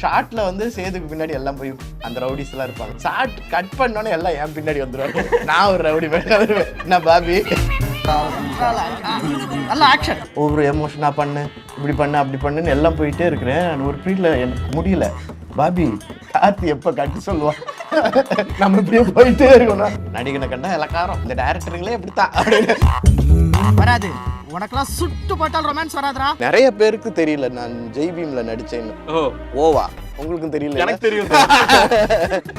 ஷார்ட்ல வந்து சேதுக்கு பின்னாடி எல்லாம் போய் அந்த ரவுடிஸ் எல்லாம் இருப்பாங்க. ஷார்ட் கட் பண்ணோன்னே எல்லாம் என் பின்னாடி வந்துருவாங்க. நான் ஒரு ரவுடி வருவேன். என்ன பாபி நல்ல ஆக்ஷன், ஒவ்வொரு எமோஷனா பண்ணு, இப்படி பண்ணு அப்படி பண்ணுன்னு எல்லாம் போயிட்டே இருக்கிறேன். ஒரு பீரியட்ல எனக்கு முடியல. பாபி கார்த்தி எப்ப கட்டி சொல்லுவான், நம்ம இப்படியே போயிட்டே இருக்கணும். நடிகனை கண்டா இலக்காரம், இந்த டைரக்டருங்களே இப்படித்தான் அப்படின்னு வராது. உனக்கெல்லாம் சுட்டு போட்டால் ரொமான்ஸ் வராதுடா. நிறைய பேருக்கு தெரியல நான் ஜெய் பீம்ல நடிச்சேன்னு. ஓவா உங்களுக்கும் தெரியல? எனக்கு தெரியும்.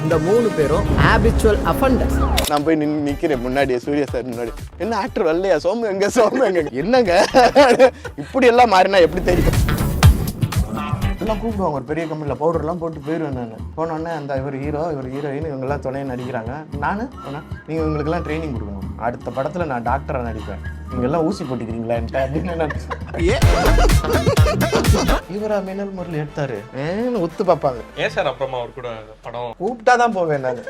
இந்த 3 பேரும் ஹாபிச்சுவல் அஃபெண்டர்ஸ். நான் போய் நிக்கிறேன் முன்னாடியே சூர்யா சார் முன்னாடி. என்ன ஆக்டர் வரலையா? சோமு எங்க, சோமு எங்க? என்னங்க இப்படி எல்லாம் மாறினா எப்படி தெரியும்? எல்லாம் கூப்பிடுவாங்க. ஒரு பெரிய கம்பெனியில் பவுடர்லாம் போட்டு போயிடுவேன். நான் போனோடனே அந்த இவர் ஹீரோ, இவர் ஹீரோயின், இவங்கெல்லாம் துணையை நடிக்கிறாங்க. நான் நீங்கள் இவங்களுக்கெல்லாம் ட்ரைனிங் கொடுக்கணும். அடுத்த படத்தில் நான் டாக்டராக நடிப்பேன், நீங்கள்லாம் ஊசி போட்டுக்கிறீங்களா என்கிட்ட அப்படின்னு நான் இவரா மின்னல் முரளி எடுத்தாரு ஒத்து பார்ப்பாங்க. ஏன் சார் அப்புறமா அவர் கூட படம் கூப்பிட்டா தான் போவேன் நான்.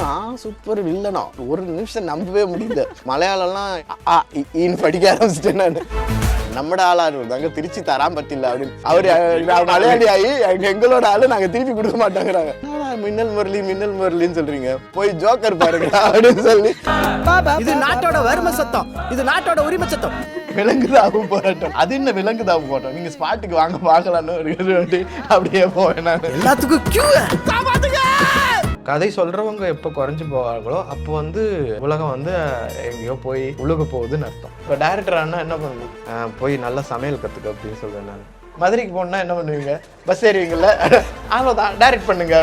நான் சூப்பர் வில்லனா, ஒரு நிமிஷம் நம்பவே முடியல. மலையாளம்லாம் படிக்க ஆரம்பிச்சிட்டேன் நான். நம்மட ஆளா இருந்தாங்க, திருச்சி தராம பத்தில அப்படின்னு. அவரு மலையாளி ஆகி எங்களோட ஆளு நாங்க திருப்பி கொடுக்க மாட்டாங்கிறாங்க. மின்னல் முரளி மின்னல் முரளின்னு சொல்றீங்க, போய் ஜோக்கர் பாருங்க அப்படின்னு சொல்லி. இது நாட்டோட வறுமை சத்தம், இது நாட்டோட உரிமை சத்தம். விலங்குதாவும் போராட்டம். அது என்ன விலங்குதாவும் போராட்டம்? நீங்க ஸ்பாட்டுக்கு வாங்க பார்க்கலான்னு அப்படியே போவேன் நான். எல்லாத்துக்கும் கதை சொல்றவங்க எப்போ குறைஞ்சு போவாங்களோ அப்போ வந்து உலகம் வந்து எங்கேயோ போய் உழுக போகுதுன்னு அர்த்தம். இப்போ டைரக்டர் ஆனா என்ன பண்ணுவோம், போய் நல்லா சமையல் கற்றுக்க அப்படின்னு சொல்றேன் நான். மதுரைக்கு போனா என்ன பண்ணுவீங்க, பஸ் ஏறுவீங்கல்ல, அவ்வளோதான் டைரக்ட் பண்ணுங்க.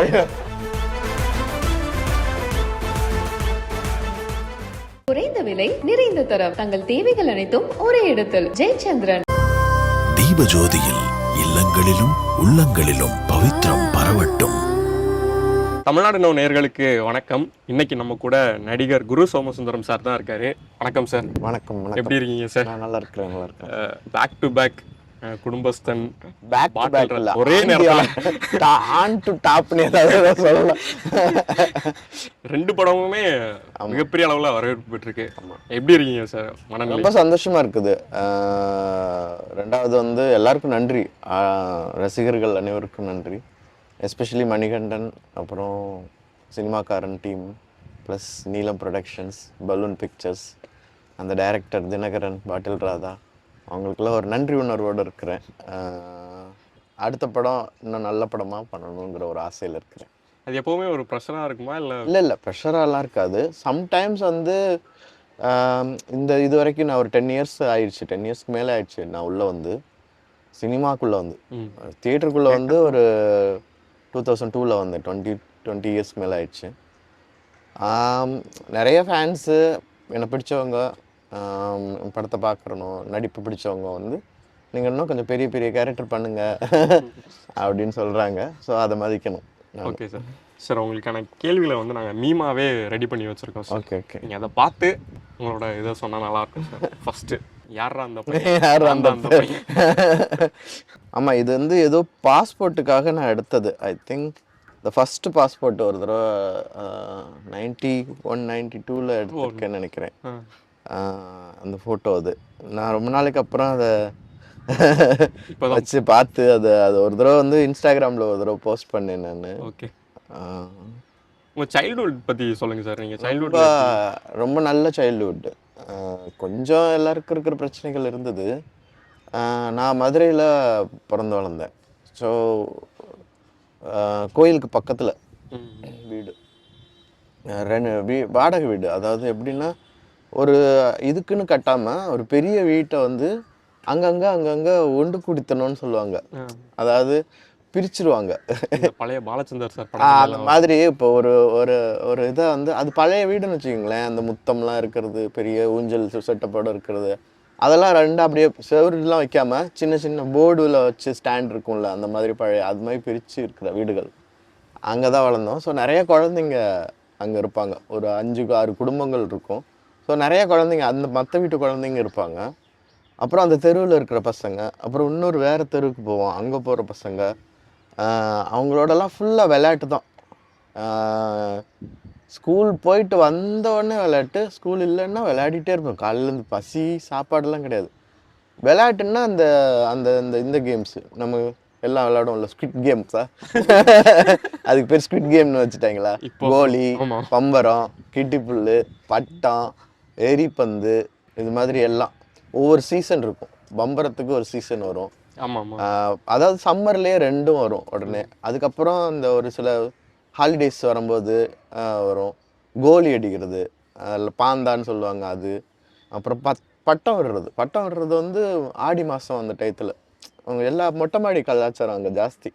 குறைந்த விலை நிறைந்த தரம், தங்கள் தேவைகள் அனைத்தும் ஒரே இடத்தில். ஜெயச்சந்திரன். தீபஜோதியில் இல்லங்களிலும் உள்ளங்களிலும் பவித்ரம் பரவட்டும். தமிழ்நாடு நோ நேயர்களுக்கு வணக்கம். இன்னைக்கு நம்ம கூட நடிகர் குரு சோமசுந்தரம் சார் தான் இருக்காரு. வணக்கம் சார். வணக்கம். எப்படி இருக்கீங்க சார்? நான் நல்லா இருக்கிறேன், நல்லா இருக்கேன். பேக் டு பேக் குடும்பஸ்தன், ஒரே நேரத்துல ஆன் டு டாப்னு ஏதாவது சொல்லலாம். 2 படமுமே மிகப்பெரிய அளவுல வரவேற்பு பெற்றிருக்கு. எப்படி இருக்கீங்க சார்? ரொம்ப சந்தோஷமா இருக்குது. 2வது வந்து எல்லாருக்கும் நன்றி, ரசிகர்கள் அனைவருக்கும் நன்றி. எஸ்பெஷலி மணிகண்டன், அப்புறம் சினிமாக்காரன் டீம், ப்ளஸ் நீலம் ப்ரொடக்ஷன்ஸ், பலூன் பிக்சர்ஸ், அந்த டைரக்டர் தினகரன், பாட்டில் ராதா, அவங்களுக்கெல்லாம் ஒரு நன்றி உணர்வோடு இருக்கிறேன். அடுத்த படம் இன்னும் நல்ல படமாக பண்ணணுங்கிற ஒரு ஆசையில் இருக்கிறேன். அது எப்போவுமே ஒரு ப்ரெஷராக இருக்குமா? இல்லை ப்ரெஷராலாம் இருக்காது. சம்டைம்ஸ் வந்து இது வரைக்கும் நான் ஒரு 10 இயர்ஸ் ஆயிடுச்சு, 10 இயர்ஸ்க்கு மேலே ஆயிடுச்சு நான் உள்ளே வந்து சினிமாக்குள்ளே வந்து தியேட்டருக்குள்ளே வந்து ஒரு 2002 வந்தேன். 20 இயர்ஸ்க்கு மேலே ஆயிடுச்சு. நிறைய ஃபேன்ஸு, என்னை பிடிச்சவங்க, படத்தை பார்க்குறணும், நடிப்பு பிடிச்சவங்க வந்து நீங்கள் இன்னும் கொஞ்சம் பெரிய பெரிய கேரக்டர் பண்ணுங்க அப்படின்னு சொல்கிறாங்க. ஸோ அதை மதிக்கணும். Okay sir. சார் உங்களுக்கான கேள்விகளை வந்து நாங்கள் மீமாவே ரெடி பண்ணி வச்சுருக்கோம் சார். ஓகே. நீங்கள் அதை பார்த்து உங்களோட இதை சொன்னால் நல்லாயிருக்கும் சார். ஃபஸ்ட்டு யாரா அந்த ஆமாம், இது வந்து ஏதோ பாஸ்போர்ட்டுக்காக நான் எடுத்தது. I think the first passport ஒரு தடவை 91, 92 எடுத்திருக்கேன்னு நினைக்கிறேன். அந்த ஃபோட்டோ அது நான் ரொம்ப நாளைக்கு அப்புறம் அதை வச்சு பார்த்து அது ஒரு தடவை வந்து இன்ஸ்டாகிராமில் ஒரு தடவை போஸ்ட் பண்ணேன் நான். ஓகே. உங்கள் சைல்ட்ஹுட் பற்றி சொல்லுங்கள் சார். நீங்கள் சைல்ட்ஹுட் ரொம்ப நல்ல சைல்ட்ஹுட். கொஞ்சம் எல்லாருக்கும் இருக்கிற பிரச்சனைகள் இருந்தது. நான் மதுரையில் பிறந்து வளர்ந்தேன். ஸோ கோயிலுக்கு பக்கத்தில் வீடு, 2 வாடகை வீடு. அதாவது எப்படின்னா ஒரு இதுக்குன்னு கட்டாமல் ஒரு பெரிய வீட்டை வந்து அங்கங்கே ஒன்று குடித்தணும்னு சொல்லுவாங்க. அதாவது பிரிச்சிருவாங்க. பழைய பாலச்சந்தர் சார் அந்த மாதிரி. இப்போ ஒரு இதை வந்து அது பழைய வீடுன்னு வச்சுக்கோங்களேன். அந்த முத்தம்லாம் இருக்கிறது, பெரிய ஊஞ்சல் செட்டப்போடு இருக்கிறது, அதெல்லாம் 2 அப்படியே செவருலாம் வைக்காமல் சின்ன சின்ன போர்டில் வச்சு ஸ்டாண்ட் இருக்கும்ல, அந்த மாதிரி பழைய அது மாதிரி பிரித்து இருக்கிற வீடுகள். அங்கே தான் வளர்ந்தோம். ஸோ நிறைய குழந்தைங்க அங்கே இருப்பாங்க. ஒரு 5-6 குடும்பங்கள் இருக்கும். ஸோ நிறைய குழந்தைங்க, அந்த மற்ற வீட்டு குழந்தைங்க இருப்பாங்க. அப்புறம் அந்த தெருவில் இருக்கிற பசங்க, அப்புறம் இன்னொரு வேறு தெருவுக்கு போவோம், அங்கே போகிற பசங்க, அவங்களோடலாம் ஃபுல்லாக விளையாட்டு தான். ஸ்கூல் போயிட்டு வந்தோடனே விளையாட்டு, ஸ்கூல் இல்லைன்னா விளையாடிட்டே இருப்போம். காலையிலேருந்து பசி சாப்பாடுலாம் கிடையாது. விளையாட்டுன்னா அந்த அந்த இந்த கேம்ஸு நம்ம எல்லாம் விளையாடுவோம்ல ஸ்குவிட் கேம்ஸா அதுக்கு பேர் ஸ்குவிட் கேம்னு வச்சுட்டாங்களா. கோலி, பம்பரம், கிட்டிப்புல், பட்டம், எரிப்பந்து, இது மாதிரி எல்லாம் ஒவ்வொரு சீசன் இருக்கும். பம்பரத்துக்கு ஒரு சீசன் வரும். அதாவது சம்மர்லேயே 2 வரும் உடனே. அதுக்கப்புறம் இந்த ஒரு சில ஹாலிடேஸ் வரும்போது வரும். கோலி அடிக்கிறது, அதில் பாந்தான்னு சொல்லுவாங்க அது. அப்புறம் பட்டம் விடுறது வந்து ஆடி மாதம் அந்த டயத்தில் அவங்க எல்லா மொட்டை மாடி கலாச்சாரம் அங்கே ஜாஸ்தி.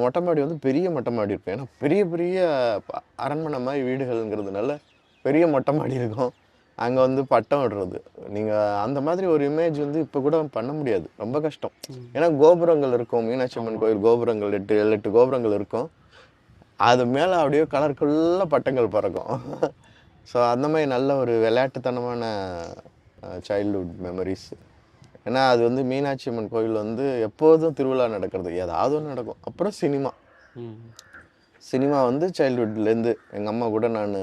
மொட்டை மாடி வந்து பெரிய மொட்டை மாடி இருக்கும். ஏன்னா பெரிய பெரிய அரண்மனை மாதிரி வீடுகள்ங்கிறதுனால பெரிய மொட்டை மாடி இருக்கும். அங்கே வந்து பட்டம் விடுறது, நீங்கள் அந்த மாதிரி ஒரு இமேஜ் வந்து இப்போ கூட பண்ண முடியாது, ரொம்ப கஷ்டம். ஏன்னா கோபுரங்கள் இருக்கும், மீனாட்சி அம்மன் கோயில் கோபுரங்கள் 7-8 கோபுரங்கள் இருக்கும். அது மேலே அப்படியே கலர்ஃபுல்லாக பட்டங்கள் பறக்கும். ஸோ அந்த மாதிரி நல்ல ஒரு விளையாட்டுத்தனமான சைல்ட்ஹுட் மெமரிஸ். ஏன்னா அது வந்து மீனாட்சி அம்மன் கோயில் வந்து எப்போதும் திருவிழா நடக்கிறது, ஏதாவது ஒன்று நடக்கும். அப்புறம் சினிமா வந்து சைல்ட்ஹுட்லேருந்து எங்கள் அம்மா கூட நான்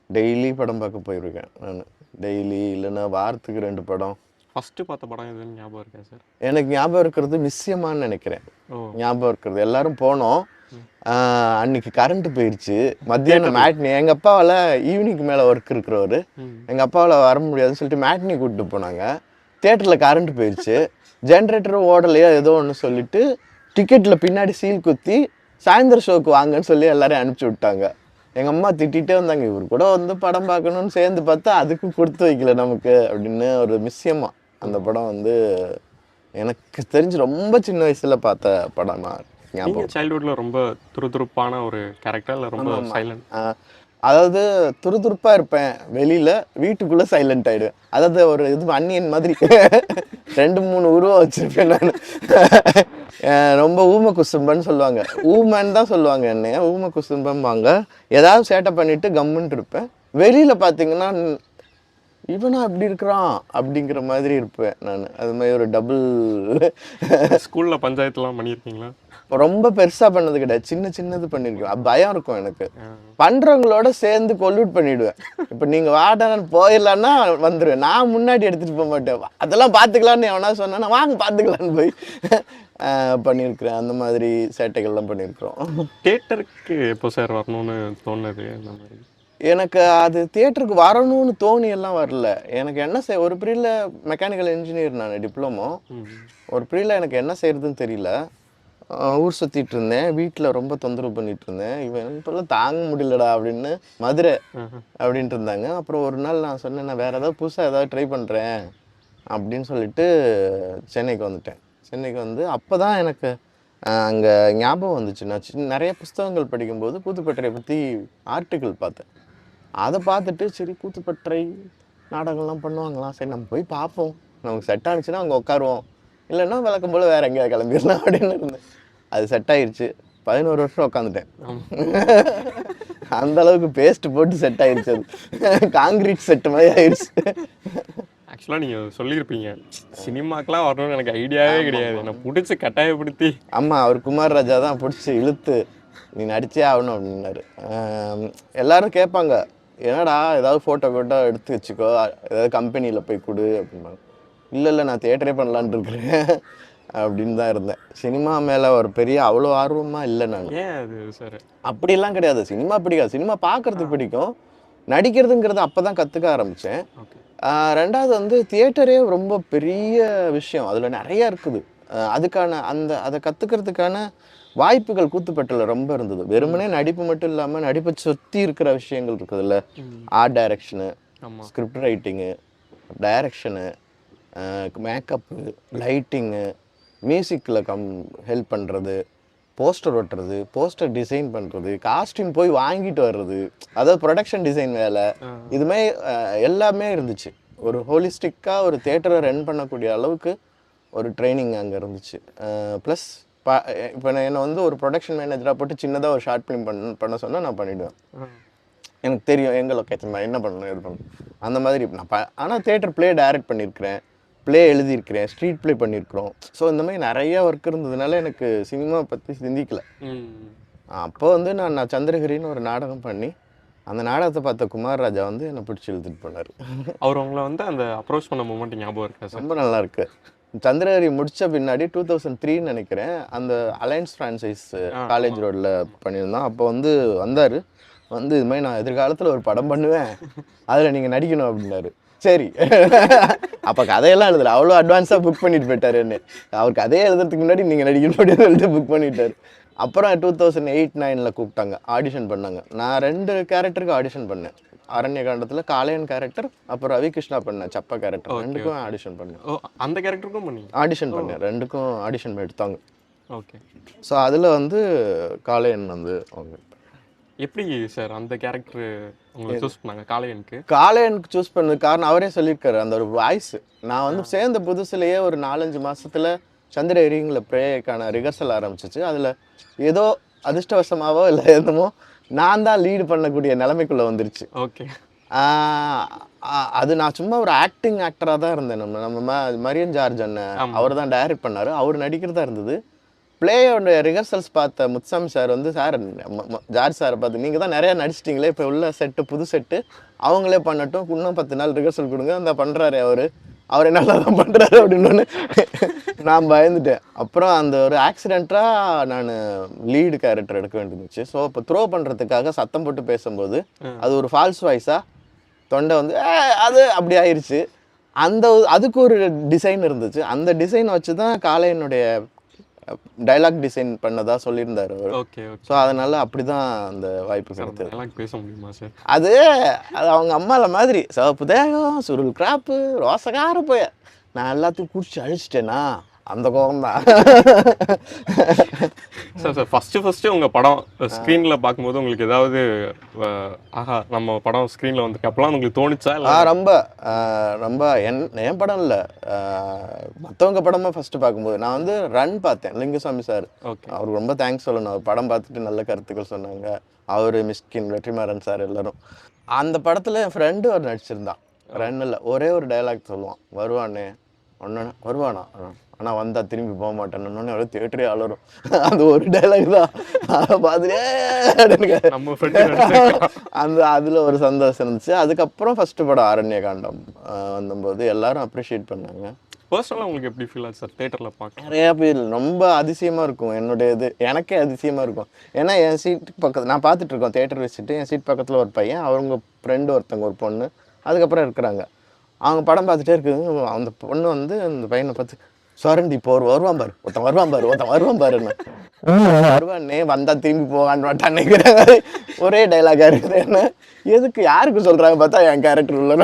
டெய்லி படம் பார்க்க போயிருக்கேன். நான் டெய்லி இல்லைன்னா வாரத்துக்கு 2 படம். ஃபஸ்ட்டு பார்த்த படம் எதுன்னு ஞாபகம் இருக்கா சார்? எனக்கு ஞாபகம் இருக்கிறது மிஸ்யமான்னு நினைக்கிறேன். ஞாபகம் இருக்கிறது எல்லாரும் போனோம். அன்னைக்கு கரண்ட் போயிடுச்சு, மத்தியானம் மேட்னி. எங்கள் அப்பாவால் ஈவினிங் மேலே ஒர்க் இருக்கிறவர், எங்கள் அப்பாவால் வர முடியாதுன்னு சொல்லிட்டு மேட்னி கூப்பிட்டு போனாங்க. தியேட்டரில் கரண்ட் போயிடுச்சு, ஜென்ரேட்டரும் ஓடலையோ ஏதோ ஒன்று சொல்லிட்டு டிக்கெட்டில் பின்னாடி சீல் குத்தி சாயந்தரம் ஷோக்கு வாங்கன்னு சொல்லி எல்லாரையும் அனுப்பிச்சி விட்டாங்க. எங்கள் அம்மா திட்டிகிட்டே வந்தாங்க, இவர் கூட வந்து படம் பார்க்கணுன்னு சேர்ந்து பார்த்தா அதுக்கும் கொடுத்து வைக்கல நமக்கு அப்படின்னு. ஒரு மிஸ்யமாக அந்த படம் வந்து எனக்கு தெரிஞ்சு ரொம்ப சின்ன வயசில் பார்த்த படமா ஞாபகம். சைல்ட்ஹுட்ல ரொம்ப துருதுருப்பான ஒரு கேரக்டர் இல்லை? ரொம்ப சைலண்ட். அதாவது துருதுருப்பாக இருப்பேன் வெளியில், வீட்டுக்குள்ளே சைலண்ட் ஆகிடுவேன். அதாவது ஒரு இது அன்னியன் மாதிரி 2-3 உருவம் வச்சுருப்பேன் நான். ரொம்ப ஊம குசும்பன்னு சொல்லுவாங்க, ஊமன்னு தான் சொல்லுவாங்க என்னைய, ஊம குசும்பம்பாங்க. ஏதாவது சேட்டை பண்ணிவிட்டு கம்முன்ட்டு இருப்பேன். வெளியில் பார்த்தீங்கன்னா இவனா அப்படி இருக்கிறான் அப்படிங்கிற மாதிரி இருப்பேன் நான். அது மாதிரி ஒரு டபுள். ஸ்கூலில் பஞ்சாயத்துலாம் பண்ணியிருக்கீங்களா? ரொம்ப பெருசாக பண்ணது கிடையாது, சின்னது பண்ணியிருக்கேன். பயம் இருக்கும் எனக்கு, பண்ணுறவங்களோட சேர்ந்து கொல்யூட் பண்ணிவிடுவேன். இப்போ நீங்கள் வாடன்னு போயிடலான்னா வந்துடுவேன், நான் முன்னாடி எடுத்துகிட்டு போக மாட்டேன். அதெல்லாம் பார்த்துக்கலான்னு எவனா சொன்னா வாங்க பார்த்துக்கலான்னு போய் பண்ணியிருக்கிறேன். அந்த மாதிரி சேட்டைகள்லாம் பண்ணியிருக்கிறோம். தியேட்டருக்கு எப்போ சார் வரணும்னு தோணுது? அந்த மாதிரி எனக்கு அது தியேட்டருக்கு வரணும்னு தோணி எல்லாம் வரல. எனக்கு என்ன ஒரு பீரியடில் மெக்கானிக்கல் இன்ஜினியர், நான் டிப்ளமோ. ஒரு பீரியடில் எனக்கு என்ன செய்யறதுன்னு தெரியல, ஊர் சுற்றிட்டு இருந்தேன், வீட்டில் ரொம்ப தொந்தரவு பண்ணிட்டு இருந்தேன். இவன் இப்போல்லாம் தாங்க முடியலடா அப்படின்னு மதுரை அப்படின்ட்டு இருந்தாங்க. அப்புறம் ஒரு நாள் நான் சொன்னேன், நான் வேறு ஏதாவது புதுசாக ஏதாவது ட்ரை பண்ணுறேன் அப்படின்னு சொல்லிட்டு சென்னைக்கு வந்துட்டேன். சென்னைக்கு வந்து அப்போ தான் எனக்கு அங்கே ஞாபகம் வந்துச்சு. நான் நிறைய புஸ்தகங்கள் படிக்கும்போது கூத்துப்பட்டறையை பற்றி ஆர்டிக்கிள் பார்த்தேன். அதை பார்த்துட்டு சரி கூத்துப்பட்டறை நாடகம்லாம் பண்ணுவாங்களாம், சரி நம்ம போய் பார்ப்போம், நமக்கு செட் ஆனிச்சுன்னா அங்கே உட்காருவோம், இல்லைன்னா வழக்கம் போல் வேறு எங்கேயாவது கிளம்பிடலாம் அப்படின்னு இருந்தேன். அது செட் ஆயிடுச்சு. 11 வருஷம் உட்காந்துட்டேன். அந்த அளவுக்கு பேஸ்ட் போட்டு செட் ஆயிடுச்சு, அது காங்கிரீட் செட்டு மாதிரி ஆயிடுச்சு. ஆக்சுவலாக நீங்கள் சொல்லியிருப்பீங்க, சினிமாக்கெலாம் வரணும்னு எனக்கு ஐடியாவே கிடையாது, என்னை பிடிச்சி கட்டாயப்படுத்தி. ஆமாம், அவர் குமார் ராஜா தான் பிடிச்சி இழுத்து நீ நடிச்சே ஆகணும் அப்படின்னாரு. எல்லாரும் கேட்பாங்க, என்னடா ஏதாவது ஃபோட்டோ எடுத்து வச்சுக்கோ, ஏதாவது கம்பெனியில் போய் கொடு அப்படின்னாங்க. இல்லை நான் தியேட்டரே பண்ணலான் இருக்கிறேன் அப்படின்னு தான் இருந்தேன். சினிமா மேலே ஒரு பெரிய அவ்வளோ ஆர்வமாக இல்லை நான். ஏன் அது சார்? அப்படிலாம் கிடையாது, சினிமா பிடிக்காது, சினிமா பார்க்குறதுக்கு பிடிக்கும், நடிக்கிறதுங்கிறது அப்போ தான் கற்றுக்க ஆரம்பித்தேன். ரெண்டாவது வந்து தியேட்டரே ரொம்ப பெரிய விஷயம், அதில் நிறையா இருக்குது. அதுக்கான அதை கற்றுக்கிறதுக்கான வாய்ப்புகள் கூத்துப்பட்டில் ரொம்ப இருந்தது. வெறுமனே நடிப்பு மட்டும் இல்லாமல் நடிப்பை சுற்றி இருக்கிற விஷயங்கள் இருக்குதுல்ல, art direction, script writing, direction, makeup, lighting, மியூசிக்கில் ஹெல்ப் பண்ணுறது, போஸ்டர் ஒட்டுறது, போஸ்டர் டிசைன் பண்ணுறது, காஸ்டியூம் போய் வாங்கிட்டு வர்றது, அதாவது ப்ரொடக்ஷன் டிசைன் வேலை, இதுமாதிரி எல்லாமே இருந்துச்சு. ஒரு ஹோலிஸ்டிக்காக ஒரு தியேட்டரை ரன் பண்ணக்கூடிய அளவுக்கு ஒரு ட்ரைனிங் அங்கே இருந்துச்சு. ப்ளஸ் இப்போ என்னை வந்து ஒரு ப்ரொடக்ஷன் மேனேஜராக போட்டு சின்னதாக ஒரு ஷார்ட் ஃபிலிம் பண்ண சொன்னால் நான் பண்ணிவிடுவேன். எனக்கு தெரியும் எங்கே லொக்கேஷன் என்ன பண்ணணும் எது பண்ணணும் அந்த மாதிரி. நான் ஆனால் தியேட்டர் ப்ளே டைரக்ட் பண்ணியிருக்கிறேன், ப்ளே எழுதியிருக்கிறேன், ஸ்ட்ரீட் ப்ளே பண்ணியிருக்கிறோம். ஸோ இந்த மாதிரி நிறைய ஒர்க் இருந்ததுனால எனக்கு சினிமா பற்றி சிந்திக்கல. அப்போ வந்து நான் சந்திரகிரின்னு ஒரு நாடகம் பண்ணி அந்த நாடகத்தை பார்த்த குமார் ராஜா வந்து என்னை பிடிச்சி இழுத்துட்டு போனார். அவர் உங்களை வந்து அந்த அப்ரோச் பண்ண மூமெண்ட் ஞாபகம் இருக்கா சார்? ரொம்ப நல்லா இருக்கு. சந்திரகிரி முடித்த பின்னாடி 2003 நினைக்கிறேன், அந்த அலையன்ஸ் ஃப்ரான்சைஸ் காலேஜ் ரோடில் பண்ணியிருந்தோம். அப்போ வந்து வந்தார், வந்து இது மாதிரி நான் எதிர்காலத்தில் ஒரு படம் பண்ணுவேன், அதில் நீங்கள் நடிக்கணும் அப்படின்னாரு. சரி. அப்போ கதையெல்லாம் எழுதலை, அவ்வளோ அட்வான்ஸாக புக் பண்ணிட்டு போயிட்டார் என்ன. அவர் கதையை எழுதுறதுக்கு முன்னாடி நீங்கள் நடிக்கணும் அப்படின்னு சொல்லிட்டு புக் பண்ணிட்டார். அப்புறம் 2008-09 கூப்பிட்டாங்க, ஆடிஷன் பண்ணாங்க. நான் 2 கேரக்டருக்கு ஆடிஷன் பண்ணேன். அரண்ய காண்டத்தில் காளையன் கேரக்டர், அப்புறம் ரவி கிருஷ்ணா பண்ணேன் சப்பா கேரக்டர். 2க்கும் ஆடிஷன் பண்ணேன். அந்த கேரக்டருக்கும் பண்ணீங்க? ஆடிஷன் பண்ணேன், 2க்கும் ஆடிஷன் எடுத்தாங்க. ஓகே. ஸோ அதில் வந்து காளையன் வந்து அவங்க. எப்படி சார் அந்த கேரக்டர் உங்களுக்கு சூஸ் பண்ணாங்க காளையனுக்கு? காளையனுக்கு சூஸ் பண்ணது காரணம் அவரே சொல்லியிருக்காரு, அந்த ஒரு வாய்ஸ். நான் வந்து சேர்ந்த புதுசுலேயே ஒரு 4-5 மாதத்தில் சந்திரகிரிங்கில் ப்ரேக்கான ரிஹர்சல் ஆரம்பிச்சிச்சு. அதில் ஏதோ அதிர்ஷ்டவசமாவோ இல்லை எதுமோ நான் தான் லீடு பண்ணக்கூடிய நிலைமைக்குள்ளே வந்துருச்சு. ஓகே. அது நான் சும்மா ஒரு ஆக்டராக தான் இருந்தேன். நம்ம மரியன் ஜார்ஜ் அண்ணன் அவர் தான் டைரக்ட் பண்ணார், அவர் நடிக்கிறதா இருந்தது. பிளேயோட ரிஹர்சல்ஸ் பார்த்த முத்துசாமி சார் வந்து, சார் ஜார்ஜ் சாரை பார்த்து, நீங்கள் தான் நிறையா நடிச்சிட்டிங்களே, இப்போ உள்ள செட்டு புது செட்டு அவங்களே பண்ணட்டும், இன்னும் 10 நாள் ரிஹர்சல் கொடுங்க, அந்த பண்ணுறாரு அவர் நல்லா தான் பண்ணுறாரு அப்படின்னு நான் பயந்துட்டேன். அப்புறம் அந்த ஒரு ஆக்சிடெண்ட்டாக நான் லீடு கேரக்டர் எடுக்க வேண்டியிருந்துச்சு. ஸோ இப்போ த்ரோ பண்ணுறதுக்காக சத்தம் போட்டு பேசும்போது அது ஒரு ஃபால்ஸ் வாய்ஸாக தொண்டை வந்து அது அப்படி ஆயிடுச்சு. அதுக்கு ஒரு டிசைன் இருந்துச்சு. அந்த டிசைன் வச்சு தான் காளையனுடைய டைலாக் டிசைன் பண்ணதா சொல்லியிருந்தாரு அவர். ஓகே. ஸோ அதனால அப்படி தான் அந்த வாய்ப்பு கிடைத்தது. டைலாக் பேச முடியுமா சார்? அது அவங்க அம்மால மாதிரி சிவப்பு தேகம், சுருள் கிராப்பு, ரோசகார போய நான் எல்லாத்தையும் குடிச்சு அழிச்சிட்டேனா, அந்த கோபம் தான். சார் ஃபஸ்ட்டு உங்கள் படம் ஸ்க்ரீனில் பார்க்கும்போது உங்களுக்கு ஏதாவது ஆஹா நம்ம படம் ஸ்க்ரீனில் வந்துருக்கு அப்போலாம் உங்களுக்கு தோணுச்சா? ரொம்ப ரொம்ப என் படம் இல்லை, மற்றவங்க படமாக ஃபஸ்ட்டு பார்க்கும்போது நான் வந்து ரன் பார்த்தேன், லிங்குசாமி சார். ஓகே. அவருக்கு ரொம்ப தேங்க்ஸ் சொல்லணும். அவர் படம் பார்த்துட்டு நல்ல கருத்துக்கள் சொன்னாங்க. அவர் மிஸ்கின், வெற்றிமாறன் சார் எல்லாரும். அந்த படத்தில் என் ஃப்ரெண்டு ஒரு நடிச்சிருந்தான். ரன்னில் ஒரே ஒரு டைலாக் சொல்லுவான், வருவானே ஒன்று வருவானா, ஆனால் வந்தால் திரும்பி போக மாட்டேன்னு அவரே தியேட்டரே அலரும். அந்த ஒரு டைலாக் தான். அதை பார்த்துட்டு நம்ம ஃப்ரெண்டு அதில் ஒரு சந்தோஷம் இருந்துச்சு. அதுக்கப்புறம் ஃபஸ்ட்டு படம் அரண்ய காண்டம் வந்தபோது எல்லாரும் அப்ரிஷியேட் பண்ணாங்க. பர்சனலாக உங்களுக்கு எப்படி ஃபீல் ஆச்சு சார் தேட்டரில் பார்க்க? நிறையா பேர் ரொம்ப அதிசயமாக இருக்கும். என்னுடைய எனக்கே அதிசயமாக இருக்கும். ஏன்னா என் சீட்டுக்கு பக்கத்தில் நான் பார்த்துட்ருக்கோம், தேட்டர் வச்சுட்டு என் சீட் பக்கத்தில் ஒரு பையன், அவங்க ஃப்ரெண்டு ஒருத்தங்க, ஒரு பொண்ணு அதுக்கப்புறம் இருக்கிறாங்க. அவங்க படம் பார்த்துட்டே இருக்குது. அந்த பொண்ணு வந்து அந்த பையனை பார்த்து, சொரண்டி இப்போ வருவான் பாரு, ஒருத்தன் வருவான் பாருன்னு, வருவானே வந்தால் திரும்பி போகான்னு நினைக்கிறாங்க. ஒரே டைலாகாக இருக்குது. என்ன எதுக்கு யாருக்கு சொல்கிறாங்க பார்த்தா என் கேரக்டர் உள்ள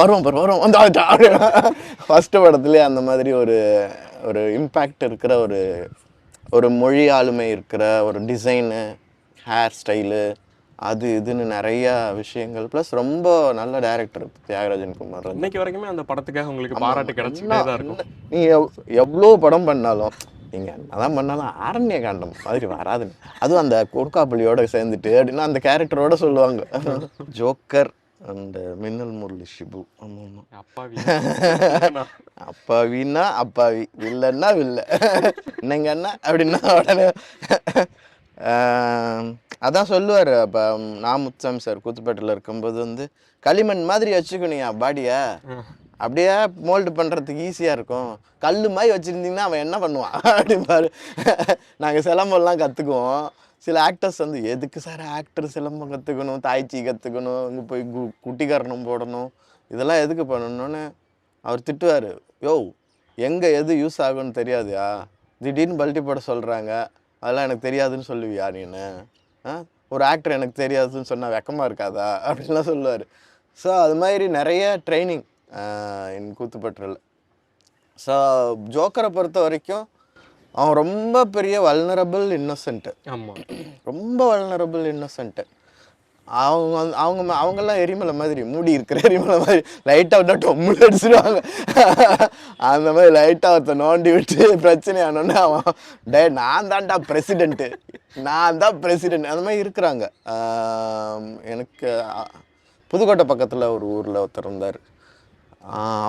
வருவான் வந்தா. ஃபஸ்ட்டு படத்துலேயே அந்த மாதிரி ஒரு இம்பேக்ட் இருக்கிற ஒரு மொழி ஆளுமை இருக்கிற ஒரு டிசைனு, ஹேர் ஸ்டைலு, அது இதுன்னு நிறைய விஷயங்கள், ப்ளஸ் ரொம்ப நல்ல டைரக்டர் தியாகராஜன் குமார். இன்னைக்கு வரைக்குமே அந்த படத்துக்காக உங்களுக்கு பாராட்டு கிடைச்சிட்டே தான் இருக்கும். நீங்கள் எவ்வளோ படம் பண்ணாலும், நீங்கள் அதான் பண்ணாலும் அரண்ய காண்டம் மாதிரி வராதுன்னு. அதுவும் அந்த கொடுக்காப்புலியோட சேர்ந்துட்டு அப்படின்னா அந்த கேரக்டரோட சொல்லுவாங்க. ஜோக்கர் அண்ட் மின்னல் முரளி ஷிபு. அப்பாவின்னா அப்பாவி, வில்லன்னா வில்ல, என்னங்க அண்ணா அப்படின்னா உடனே அதான் சொல்லுவார். அப்போ நான் முத்துசாமி சார் கூத்துப்பேட்டில் இருக்கும்போது வந்து, களிமண் மாதிரி வச்சுக்கணியா பாடியை, அப்படியே மோல்டு பண்ணுறதுக்கு ஈஸியாக இருக்கும், கல் மாதிரி வச்சுருந்தீங்கன்னா அவன் என்ன பண்ணுவான் அப்படின்பாரு. நாங்கள் சிலம்பம்லாம் கற்றுக்குவோம். சில ஆக்டர்ஸ் வந்து, எதுக்கு சார் ஆக்டர் சிலம்பம் கற்றுக்கணும், தாய்ச்சி கற்றுக்கணும், இங்கே போய் குட்டிக்காரணம் போடணும், இதெல்லாம் எதுக்கு பண்ணணும்னு அவர் திட்டுவார். யோ எங்கே எது யூஸ் ஆகும்னு தெரியாதுயா, திடீர்னு பல்ட்டி போட சொல்கிறாங்க, அதெல்லாம் எனக்கு தெரியாதுன்னு சொல்லுவியா நீன்னு, ஒரு ஆக்டர் எனக்கு தெரியாதுன்னு சொன்னால் வெக்கமாக இருக்காதா அப்படின்லாம் சொல்லுவார். ஸோ அது மாதிரி நிறைய ட்ரைனிங் என் கூத்துப்பட்டில். ஸோ ஜோக்கரை பொறுத்த வரைக்கும் அவன் ரொம்ப பெரிய வல்னரபிள் இன்னோசென்ட்டு. ஆமாம், ரொம்ப வல்னரபிள் இன்னோசென்ட்டு. அவங்கெல்லாம் எரிமலை மாதிரி, மூடி இருக்கிற எரிமலை மாதிரி லைட்டாக விட்டா டொம்முன்னு அடிச்சிடுவாங்க. அந்த மாதிரி லைட்டாக ஒருத்த நோண்டி விட்டு பிரச்சனை ஆனோடனே அவன் நான் தான்டா பிரசிடென்ட்டு, நான் தான் பிரசிடென்ட், அந்த மாதிரி இருக்கிறாங்க. எனக்கு புதுக்கோட்டை பக்கத்தில் ஒரு ஊரில் ஒருத்தர் இருந்தார்.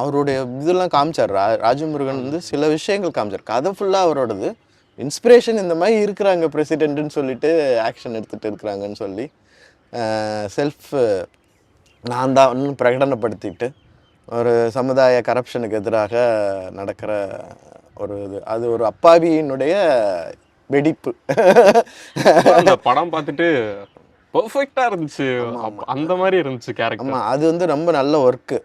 அவருடைய இதெல்லாம் காமிச்சார். ராஜமுருகன் வந்து சில விஷயங்கள் காமிச்சார். கதை ஃபுல்லாக அவரோடது இன்ஸ்பிரேஷன். இந்த மாதிரி இருக்கிறாங்க பிரசிடென்ட்டுன்னு சொல்லிட்டு ஆக்ஷன் எடுத்துகிட்டு இருக்கிறாங்கன்னு சொல்லி செல்ஃப் நான் தான் பிரகடனப்படுத்திட்டு ஒரு சமுதாய கரப்ஷனுக்கு எதிராக நடக்கிற ஒரு இது. அது ஒரு அப்பாவியினுடைய வெடிப்பு. அந்த படம் பார்த்துட்டு பெர்ஃபெக்ட்டா இருந்துச்சு. அந்த மாதிரி இருந்துச்சு கேரக்டர். ஆமாம், அது வந்து ரொம்ப நல்ல ஒர்க்கு.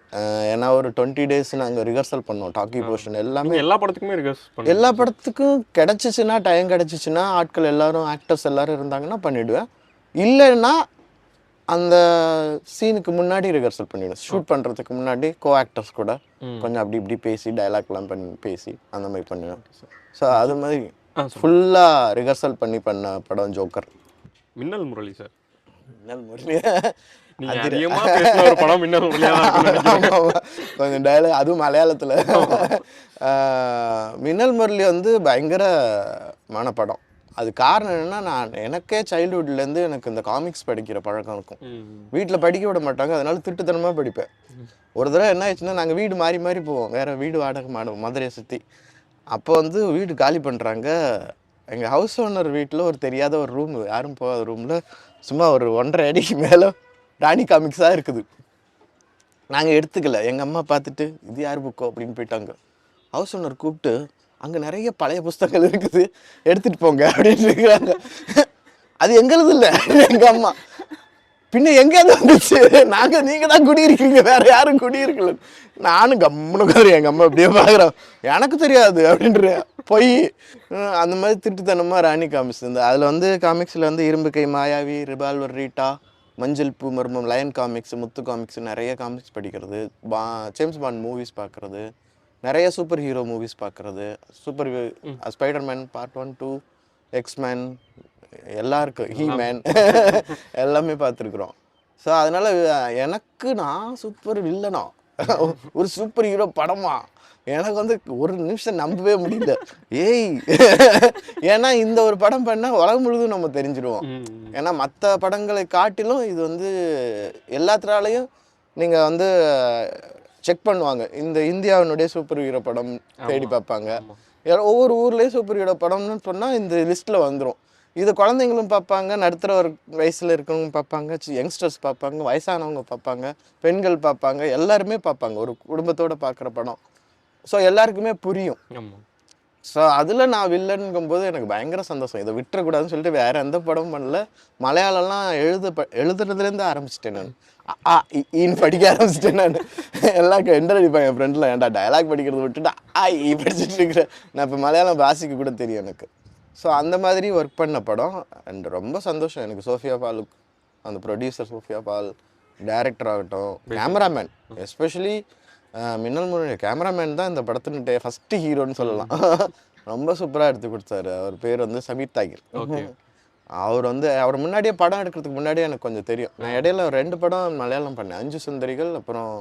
ஏன்னா ஒரு 20 days நாங்கள் ரிஹர்சல் பண்ணோம். டாக்கி போர்ஷன் எல்லாமே எல்லா படத்துக்குமே இருக்கு. எல்லா படத்துக்கும் கிடச்சிச்சின்னா, டைம் கிடச்சிச்சின்னா, ஆட்கள் எல்லாரும் ஆக்டர்ஸ் எல்லாரும் இருந்தாங்கன்னா பண்ணிவிடுவேன். இல்லைன்னா அந்த சீனுக்கு முன்னாடி ரிஹர்சல் பண்ணிவிடுவேன். ஷூட் பண்ணுறதுக்கு முன்னாடி கோ ஆக்டர்ஸ் கூட கொஞ்சம் அப்படி இப்படி பேசி டைலாக்லாம் பண்ணி பேசி அந்த மாதிரி பண்ணுவேன். ஸோ அது மாதிரி ஃபுல்லாக ரிஹர்சல் பண்ண படம் ஜோக்கர். மின்னல் முரளி சார். மின்னல் முரளி நீங்க அதிகமா பேசின ஒரு படம் மின்னல் முரளியா தான் இருக்கும்னு நினைக்கிறேன். கொஞ்சம் டைலாக், அதுவும் மலையாளத்தில். மின்னல் முரளி வந்து பயங்கரமான படம். அது காரணம் என்னன்னா, எனக்கே சைல்டுஹுட்லேருந்து எனக்கு இந்த காமிக்ஸ் படிக்கிற பழக்கம் இருக்கும். வீட்டில் படிக்க விட மாட்டாங்க, அதனால திருட்டுத்தனமாக படிப்பேன். ஒரு தடவை என்ன ஆயிடுச்சுன்னா, நாங்கள் வீடு மாறி மாறி போவோம், வேறு வீடு வாடகை மாடுவோம் மதுரையை சுற்றி. அப்போ வந்து வீடு காலி பண்ணுறாங்க. எங்கள் ஹவுஸ் ஓனர் வீட்டில் ஒரு தெரியாத ஒரு ரூம், யாரும் போகாத ரூமில் சும்மா ஒரு 1.5 அடிக்கு மேலே ராணி காமிக்ஸாக இருக்குது. நாங்கள் எடுத்துக்கல. எங்கள் அம்மா பார்த்துட்டு இது யார் புக்கோ அப்படின்னு போயிட்டாங்க. ஹவுஸ் ஓனர் கூப்பிட்டு, அங்கே நிறைய பழைய புஸ்தகங்கள் இருக்குது, எடுத்துகிட்டு போங்க அப்படின்னு இருக்கிறாங்க. அது எங்களுது இல்லை, எங்கள் அம்மா. பின்ன எங்கேயாவது வந்துச்சு, நீங்கள் தான் குடியிருக்கீங்க, வேறு யாரும் குடியிருக்கல. நானும் கம்முன்னு எங்கள் அம்மா அப்படியே பார்க்குறோம், எனக்கு தெரியாது அப்படின்ற போய் அந்த மாதிரி திருட்டுத்தனமாக ராணி காமிக்ஸ் இருந்து. அதில் வந்து காமிக்ஸில் வந்து இரும்பு கை மாயாவி, ரிவால்வர் ரீட்டா, மஞ்சள் பூ மர்மம், லயன் காமிக்ஸ், முத்து காமிக்ஸ், நிறைய காமிக்ஸ் படிக்கிறது, ஜேம்ஸ் பாண்ட் மூவிஸ் பார்க்குறது, நிறைய சூப்பர் ஹீரோ மூவிஸ் பார்க்குறது, ஸ்பைடர்மேன் பார்ட் 1, 2, எக்ஸ்மேன் எல்லாம் இருக்குது, ஹீமேன் எல்லாமே பார்த்துருக்குறோம். ஸோ அதனால் எனக்கு நான் சூப்பர் வில்லனா ஒரு சூப்பர் ஹீரோ படமா எனக்கு வந்து ஒரு நிமிஷம் நம்பவே முடியல. ஏன்னா இந்த ஒரு படம் பண்ணால் உலகம் முழுதும் நம்ம தெரிஞ்சிடுவோம். ஏன்னா மற்ற படங்களை காட்டிலும் இது வந்து எல்லாத்தினாலையும் நீங்கள் வந்து செக் பண்ணுவாங்க. இந்த இந்தியாவினுடைய சூப்பர் ஹீரோ படம் தேடி பார்ப்பாங்க. ஒவ்வொரு ஊர்லேயும் சூப்பர் ஹீரோ படம்னு சொன்னால் இந்த லிஸ்ட்டில் வந்துடும். இது குழந்தைங்களும் பார்ப்பாங்க, நடுத்தர ஒரு வயசில் இருக்கவங்க பார்ப்பாங்க, யங்ஸ்டர்ஸ் பார்ப்பாங்க, வயசானவங்க பார்ப்பாங்க, பெண்கள் பார்ப்பாங்க, எல்லாருமே பார்ப்பாங்க. ஒரு குடும்பத்தோடு பார்க்குற படம். ஸோ எல்லாருக்குமே புரியும். ஸோ அதில் நான் வில்லனுங்கும்போது எனக்கு பயங்கர சந்தோஷம். இதை விட்டுறக்கூடாதுன்னு சொல்லிட்டு வேறு எந்த படமும் பண்ணல. மலையாளம்லாம் எழுதுறதுலேருந்து ஆரம்பிச்சிட்டேன் நான். இன்னு படிக்க ஆரம்பிச்சிட்டேன் நான். எல்லாம் எண்டர் அடிப்பேன் என் ஃப்ரெண்டில், ஏன்டா டயலாக் படிக்கிறத விட்டுட்டு படிச்சுட்டு இருக்கிறேன். நான் இப்போ மலையாளம் வாசிக்க கூட தெரியும் எனக்கு. ஸோ அந்த மாதிரி ஒர்க் பண்ண படம். அண்ட் ரொம்ப சந்தோஷம் எனக்கு. சோஃபியா பாலுக், அந்த ப்ரொடியூசர் சோஃபியா பால், டைரக்டர் ஆகட்டும், கேமராமேன், எஸ்பெஷலி மின்னல் முரளி கேமராமேன் தான் இந்த படத்தினுடைய ஃபஸ்ட்டு ஹீரோன்னு சொல்லலாம். ரொம்ப சூப்பராக எடுத்து கொடுத்தாரு. அவர் பேர் வந்து சமீர் தாகிர். அவர் வந்து அவர் முன்னாடியே படம் எடுக்கிறதுக்கு முன்னாடியே எனக்கு கொஞ்சம் தெரியும். நான் இடையில 2 படம் மலையாளம் பண்ணேன், 5 சுந்தரிகள், அப்புறம்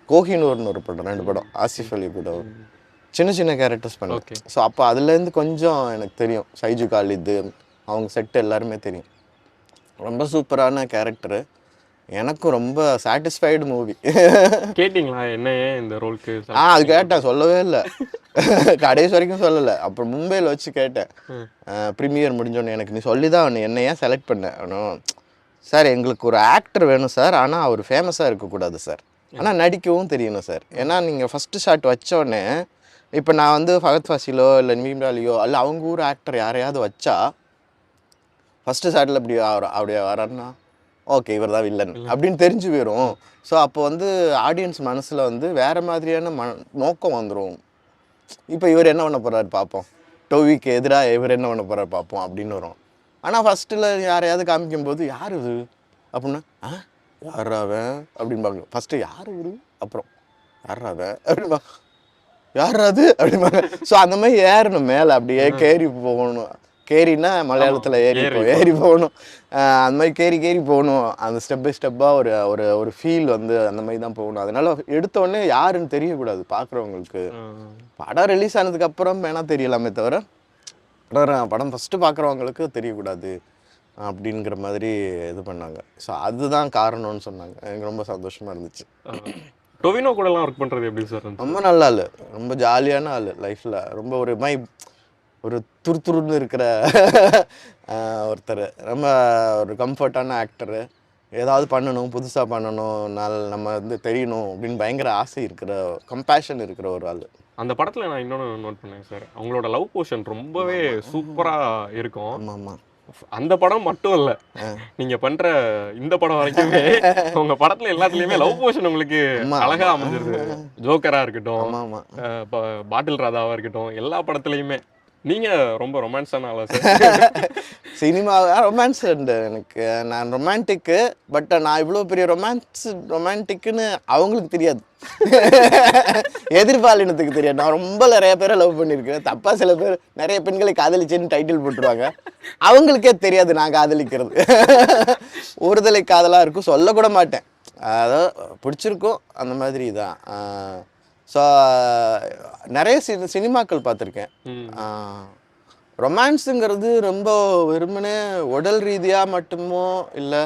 கோஹினூர்னு ஒரு படம், 2 படம் ஆசிஃப் அலி கூட சின்ன சின்ன கேரக்டர்ஸ் பண்ணேன். ஸோ அப்போ அதுலேருந்து கொஞ்சம் எனக்கு தெரியும். சைஜு காலிது, அவங்க செட்டு எல்லாருமே தெரியும். ரொம்ப சூப்பரான கேரக்டரு. எனக்கும் ரொம்ப சாட்டிஸ்ஃபைடு மூவி. கேட்டிங்களா என்ன இந்த ரோலுக்கு? அது கேட்டேன், சொல்லவே இல்லை, கடைசி வரைக்கும் சொல்லலை. அப்புறம் மும்பையில் வச்சு கேட்டேன், ப்ரீமியர் முடிஞ்சோடனே எனக்கு நீ சொல்லி தான் என்னை ஏன் செலக்ட் பண்ணேன். சார் எங்களுக்கு ஒரு ஆக்டர் வேணும் சார், ஆனால் அவர் ஃபேமஸாக இருக்கக்கூடாது சார், ஆனால் நடிக்கவும் தெரியணும் சார். ஏன்னா நீங்கள் ஃபஸ்ட்டு ஷாட் வச்சோடனே, இப்போ நான் வந்து ஃபகத் ஃபாசிலோ இல்லை நிவீம்ராலியோ இல்லை அவங்க ஊர் ஆக்டர் யாரையாவது வச்சா ஃபஸ்ட்டு ஷாட்டில் அப்படியே வரான்னா ஓகே இவர் தான் வில்லன் அப்படின்னு தெரிஞ்சு போயிடும். ஸோ அப்போ வந்து ஆடியன்ஸ் மனசில் வந்து வேறு மாதிரியான நோக்கம் வந்துடும். இப்போ இவர் என்ன பண்ண போகிறாரு பார்ப்போம், டோவிக்கு எதிராக இவர் என்ன பண்ண போகிறாரு பார்ப்போம் அப்படின்னு வரும். ஆனால் ஃபஸ்ட்டில் யாரையாவது காமிக்கும்போது யார் இது அப்படின்னா யாராவன் அப்படின்பாங்க. ஃபஸ்ட்டு யார் இவரு, அப்புறம் யாராவன் அப்படின்பா, யாராது அப்படிம்பாங்க. ஸோ அந்த மாதிரி ஏறணும் மேலே, அப்படியே கேரி போகணும். கேரின்னா மலையாளத்தில் ஏறி போகணும். அந்த மாதிரி கேரி போகணும். அந்த ஸ்டெப் பை ஸ்டெப்பாக ஒரு ஃபீல் வந்து அந்த மாதிரி தான் போகணும். அதனால எடுத்தோடனே யாருன்னு தெரியக்கூடாது பார்க்குறவங்களுக்கு. படம் ரிலீஸ் ஆனதுக்கப்புறம் வேணால் தெரியலாமே தவிர படம் ஃபஸ்ட்டு பார்க்குறவங்களுக்கு தெரியக்கூடாது அப்படிங்கிற மாதிரி இது பண்ணாங்க. ஸோ அதுதான் காரணம்னு சொன்னாங்க. எனக்கு ரொம்ப சந்தோஷமாக இருந்துச்சு. டொவினோ கூடலாம் ஒர்க் பண்ணுறது எப்படி சார்? ரொம்ப நல்ல ஆள், ரொம்ப ஜாலியான ஆள். லைஃப்பில் ரொம்ப ஒரு துருத்துருன்னு இருக்கிற ஒருத்தர், ரொம்ப ஒரு கம்ஃபர்ட்டான ஆக்டரு. ஏதாவது பண்ணணும், புதுசாக பண்ணணும், நம்ம வந்து தெரியணும் அப்படின்னு பயங்கர ஆசை இருக்கிற, கம்பேஷன் இருக்கிற ஒரு ஆள். அந்த படத்துல நான் இன்னொன்று நோட் பண்ணேன் சார், அவங்களோட லவ் போர்ஷன் ரொம்பவே சூப்பரா இருக்கும். ஆமாம் ஆமாம். அந்த படம் மட்டும் இல்ல, நீங்க பண்ற இந்த படம் வரைக்குமே உங்க படத்துல எல்லாத்துலயுமே லவ் போர்ஷன் உங்களுக்கு அழகா அமைஞ்சிருது. ஜோக்கரா இருக்கட்டும், ஆமாம் ஆமாம். பாட்டில் ராதாவா இருக்கட்டும், எல்லா படத்துலயுமே நீங்க ரொம்ப ரொமான்ஸான ஆளா சார்? சினிமா ரொமான்ஸ் உண்டு எனக்கு. நான் ரொமான்டிக்கு, பட் நான் இவ்வளோ பெரிய ரொமான்டிக்குன்னு அவங்களுக்கு தெரியாது. எதிர்பாலினத்துக்கு தெரியாது. நான் ரொம்ப நிறைய பேரை லவ் பண்ணியிருக்கேன். தப்பா சில பேர் நிறைய பெண்களை காதலிச்சேன்னு டைட்டில் போட்டுருவாங்க. அவங்களுக்கே தெரியாது நான் காதலிக்கிறது. ஒருதலை காதலாக இருக்கும், சொல்லக்கூட மாட்டேன். அதாவது பிடிச்சிருக்கும் அந்த மாதிரி தான். ஸோ நிறைய சினிமாக்கள் பார்த்துருக்கேன். ரொமான்ஸுங்கிறது ரொம்ப வெறுமனே உடல் ரீதியாக மட்டுமோ இல்லை,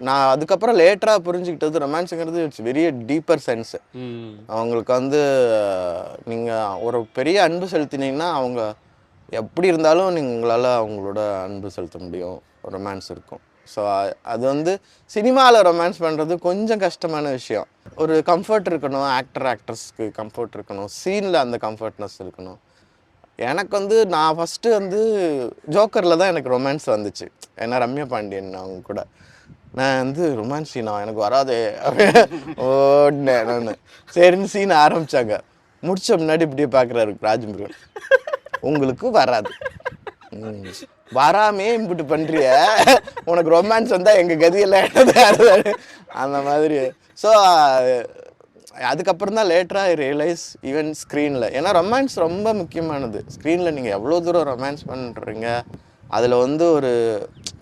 நான் அதுக்கப்புறம் லேட்டராக புரிஞ்சுக்கிட்டது ரொமான்ஸுங்கிறது இட்ஸ் வெரி டீப்பர் சென்ஸு. அவங்களுக்கு வந்து நீங்கள் ஒரு பெரிய அன்பு செலுத்தினீங்கன்னா அவங்க எப்படி இருந்தாலும் உங்களால் அவங்களோட அன்பு செலுத்த முடியும். ரொமான்ஸ் இருக்கும். ஸோ அது வந்து சினிமாவில் ரொமான்ஸ் பண்ணுறது கொஞ்சம் கஷ்டமான விஷயம். ஒரு கம்ஃபர்ட் இருக்கணும், ஆக்ட்ரஸ்க்கு கம்ஃபர்ட் இருக்கணும், சீனில் அந்த கம்ஃபர்ட்னஸ் இருக்கணும். எனக்கு வந்து நான் ஃபஸ்ட்டு வந்து ஜோக்கரில் தான் எனக்கு ரொமான்ஸ் வந்துச்சு. ஏன்னா ரம்யா பாண்டியன் அவங்க கூட நான் வந்து ரொமான்ஸ் சீனா எனக்கு வராதே ஓடினேன் நான். சரின்னு சீனை ஆரம்பித்தாங்க. முடிச்ச முன்னாடி இப்படியே பார்க்குறாரு ராஜமுருகன், உங்களுக்கு வராது, வராமே இம்பிட்டு பண்ணுறிய, உனக்கு ரொமான்ஸ் வந்தால் எங்கள் கதியெல்லாம் என்னது அந்த மாதிரி. ஸோ அதுக்கப்புறம் தான் லேட்டராக ரியலைஸ் ஈவன் ஸ்க்ரீனில், ஏன்னா ரொமான்ஸ் ரொம்ப முக்கியமானது. ஸ்க்ரீனில் நீங்கள் எவ்வளோ தூரம் ரொமான்ஸ் பண்ணுறீங்க, அதில் வந்து ஒரு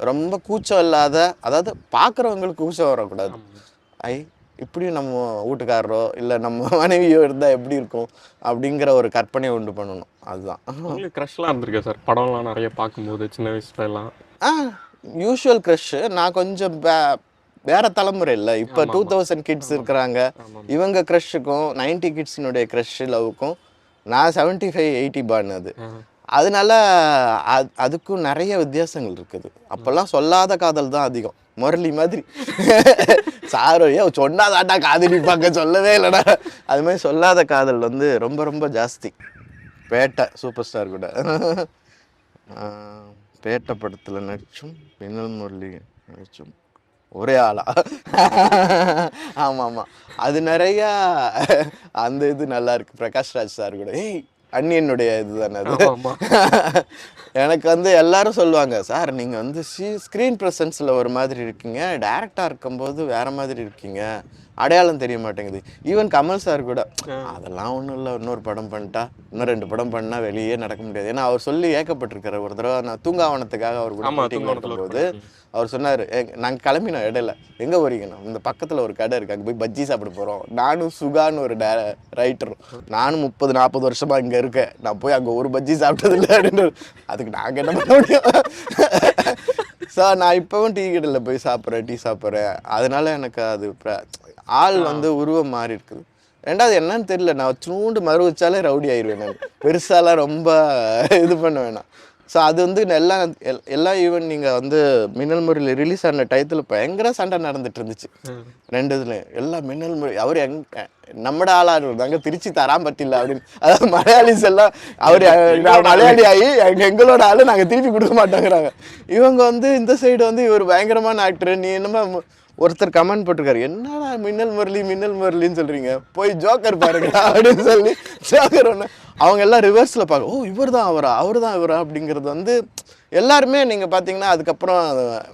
ரொம்ப கூச்சம் இல்லாத, அதாவது பார்க்குறவங்களுக்கு கூச்சம் வரக்கூடாது. இப்படியும் நம்ம வீட்டுக்காரரோ இல்லை நம்ம மனைவியோ இருந்தால் எப்படி இருக்கும் அப்படிங்கிற ஒரு கற்பனையை உண்டு பண்ணணும். அதுதான். உங்களுக்கு க்ரஷ்லாம் இருந்திருக்கேன் சார் படம்லாம் நிறைய பார்க்கும்போது சின்ன வயசுல எல்லாம்? Usual crush. நான் கொஞ்சம் வேற தலைமுறை இல்லை. இப்போ 2000 கிட்ஸ் இருக்கிறாங்க. இவங்க க்ரஷ்ஷுக்கும் 90 கிட்ஸினுடைய க்ரஷ் லவ்வுக்கும் நான் 75, 80 பான். அதனால அதுக்கும் நிறைய வித்தியாசங்கள் இருக்குது. அப்போல்லாம் சொல்லாத காதல் தான் அதிகம். முரளி மாதிரி சாரோ சொன்னாதாட்டா காதலிப்பாங்க, சொல்லவே இல்லைடா. அது மாதிரி சொல்லாத காதல் வந்து ரொம்ப ரொம்ப ஜாஸ்தி. பேட்டை சூப்பர் ஸ்டார் கூட பேட்டை படத்தில் நடிச்சும் மின்னல் முரளி நடிச்சும் ஒரே ஆளா? ஆமாம் ஆமாம், அது நிறையா அந்த இது நல்லா இருக்கு. பிரகாஷ் ராஜ் சார் கூட அண்ணியனுடைய இது தானே அது. எனக்கு வந்து எல்லாரும் சொல்லுவாங்க, சார் நீங்கள் வந்து ஸ்க்ரீன் ப்ரெசன்ஸில் ஒரு மாதிரி இருக்கீங்க, டேரக்டாக இருக்கும்போது வேறு மாதிரி இருக்கீங்க, அடையாளம் தெரிய மாட்டேங்குது. ஈவன் கமல் சார் கூட அதெல்லாம் ஒன்றும் இல்லை, இன்னொரு படம் பண்ணிட்டா இன்னும் 2 படம் பண்ணால் வெளியே நடக்க முடியாது. ஏன்னா அவர் சொல்லி ஏக்கப்பட்டிருக்கிற ஒரு தடவை நான் தூங்காவனத்துக்காக அவர் கூட மீட்டிங் நடக்கும்போது அவர் சொன்னார், நாங்கள் கிளம்பினோம் இடையில, எங்கே போறீங்கண்ணா, இந்த பக்கத்தில் ஒரு கடை இருக்குது, அங்கே போய் பஜ்ஜி சாப்பிட போகிறோம். நானும் சுகான்னு ஒரு ரைட்டரும், நானும் 30-40 வருஷமாக இங்கே இருக்கேன், நான் போய் அங்கே ஒரு பஜ்ஜி சாப்பிட்டதில்லை அப்படின்னு. அதுக்கு நாங்கள் என்ன பண்ண முடியும்? சார் நான் இப்போவும் டீ கடையில் போய் டீ சாப்பிட்றேன். அதனால எனக்கு அது ஆள் வந்து உருவம் மாறி இருக்குது. ரெண்டாவது என்னன்னு தெரியல, நான் சூண்டு மறு வச்சாலே ரவுடி ஆயிடுவேன். நான் பெருசாலாம் ரொம்ப இது பண்ண வேணாம். ஸோ அது வந்து எல்லாம் ஈவன் நீங்கள் வந்து மின்னல் முரளி ரிலீஸ் ஆன டயத்தில் பயங்கர சண்டை நடந்துட்டு இருந்துச்சு 2 இதுலையும். எல்லாம் மின்னல் முரளி அவர் நம்மட ஆளாக இருந்தாங்க, திருச்சி தராம்பட்டியில் அப்படின்னு. அதாவது மலையாளிஸ் எல்லாம் அவர் மலையாளி ஆகி எங்களோட ஆளு நாங்கள் திருப்பி கொடுக்க மாட்டோங்கிறாங்க. இவங்க வந்து இந்த சைடு வந்து இவர் பயங்கரமான ஆக்டர், நீ என்னமா ஒருத்தர் கமெண்ட் போட்டிருக்காரு, என்னடா மின்னல் முரளின்னு சொல்றீங்க, போய் ஜோக்கர் பாருங்க அப்படின்னு சொல்லி ஜோக்கர் ஒன்று அவங்க எல்லாம் ரிவர்ஸில் பார்க்க, இவர் தான் இவரா அப்படிங்கிறது வந்து எல்லாருமே நீங்கள் பார்த்தீங்கன்னா அதுக்கப்புறம்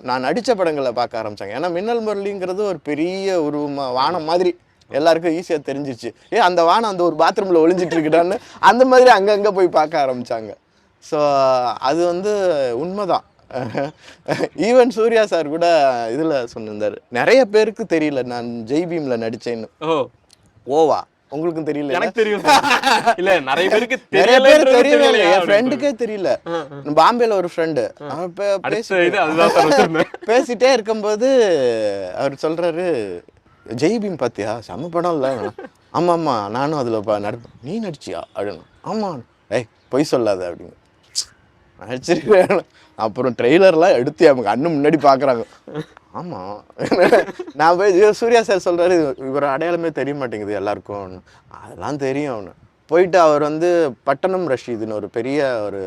நான் நடித்த படங்களை பார்க்க ஆரம்பித்தாங்க. ஏன்னா மின்னல் முரளிங்கிறது ஒரு பெரிய உருவமாக வானம் மாதிரி எல்லாருக்கும் ஈஸியாக தெரிஞ்சிச்சு. அந்த வானம் அந்த ஒரு பாத்ரூமில் ஒளிஞ்சிட்டு இருக்குடான்னு அந்த மாதிரி அங்கங்கே போய் பார்க்க ஆரம்பித்தாங்க. ஸோ அது வந்து உண்மைதான். ஈவன் சூர்யா சார் கூட இதில் சொன்னிருந்தார், நிறைய பேருக்கு தெரியல நான் ஜெய்பீமில் நடித்தேன்னு. ஓவா உங்களுக்கும் தெரியல? எனக்கு தெரியும். இல்ல நிறைய பேருக்கு தெரியவே இல்லை, என் ஃப்ரெண்டுக்கே தெரியல. பாம்பேல ஒரு ஃப்ரெண்டு பேசிட்டே இருக்கும்போது அவர் சொல்றாரு, ஜெய்பீம் பார்த்தியா, செம்ம படம் இல்லை? ஆமாம்மா நானும் அதில் நடிப்பேன். நீ நடிச்சியா அப்படின்னு. ஆமாம். பொய் சொல்லாத அப்படின்னு நடிச்சிருக்கேன். அப்புறம் ட்ரெய்லர்லாம் எடுத்து அவங்க கண்ணு முன்னாடி பார்க்குறாங்க. ஆமாம். நான் போய் சூர்யா சார் சொல்கிறாரு இவர் அடையாளமே தெரிய மாட்டேங்குது எல்லாருக்கும். அதெல்லாம் தெரியும் அவனு. போயிட்டு அவர் வந்து பட்டணம் ரஷீதுன்னு ஒரு பெரிய ஒரு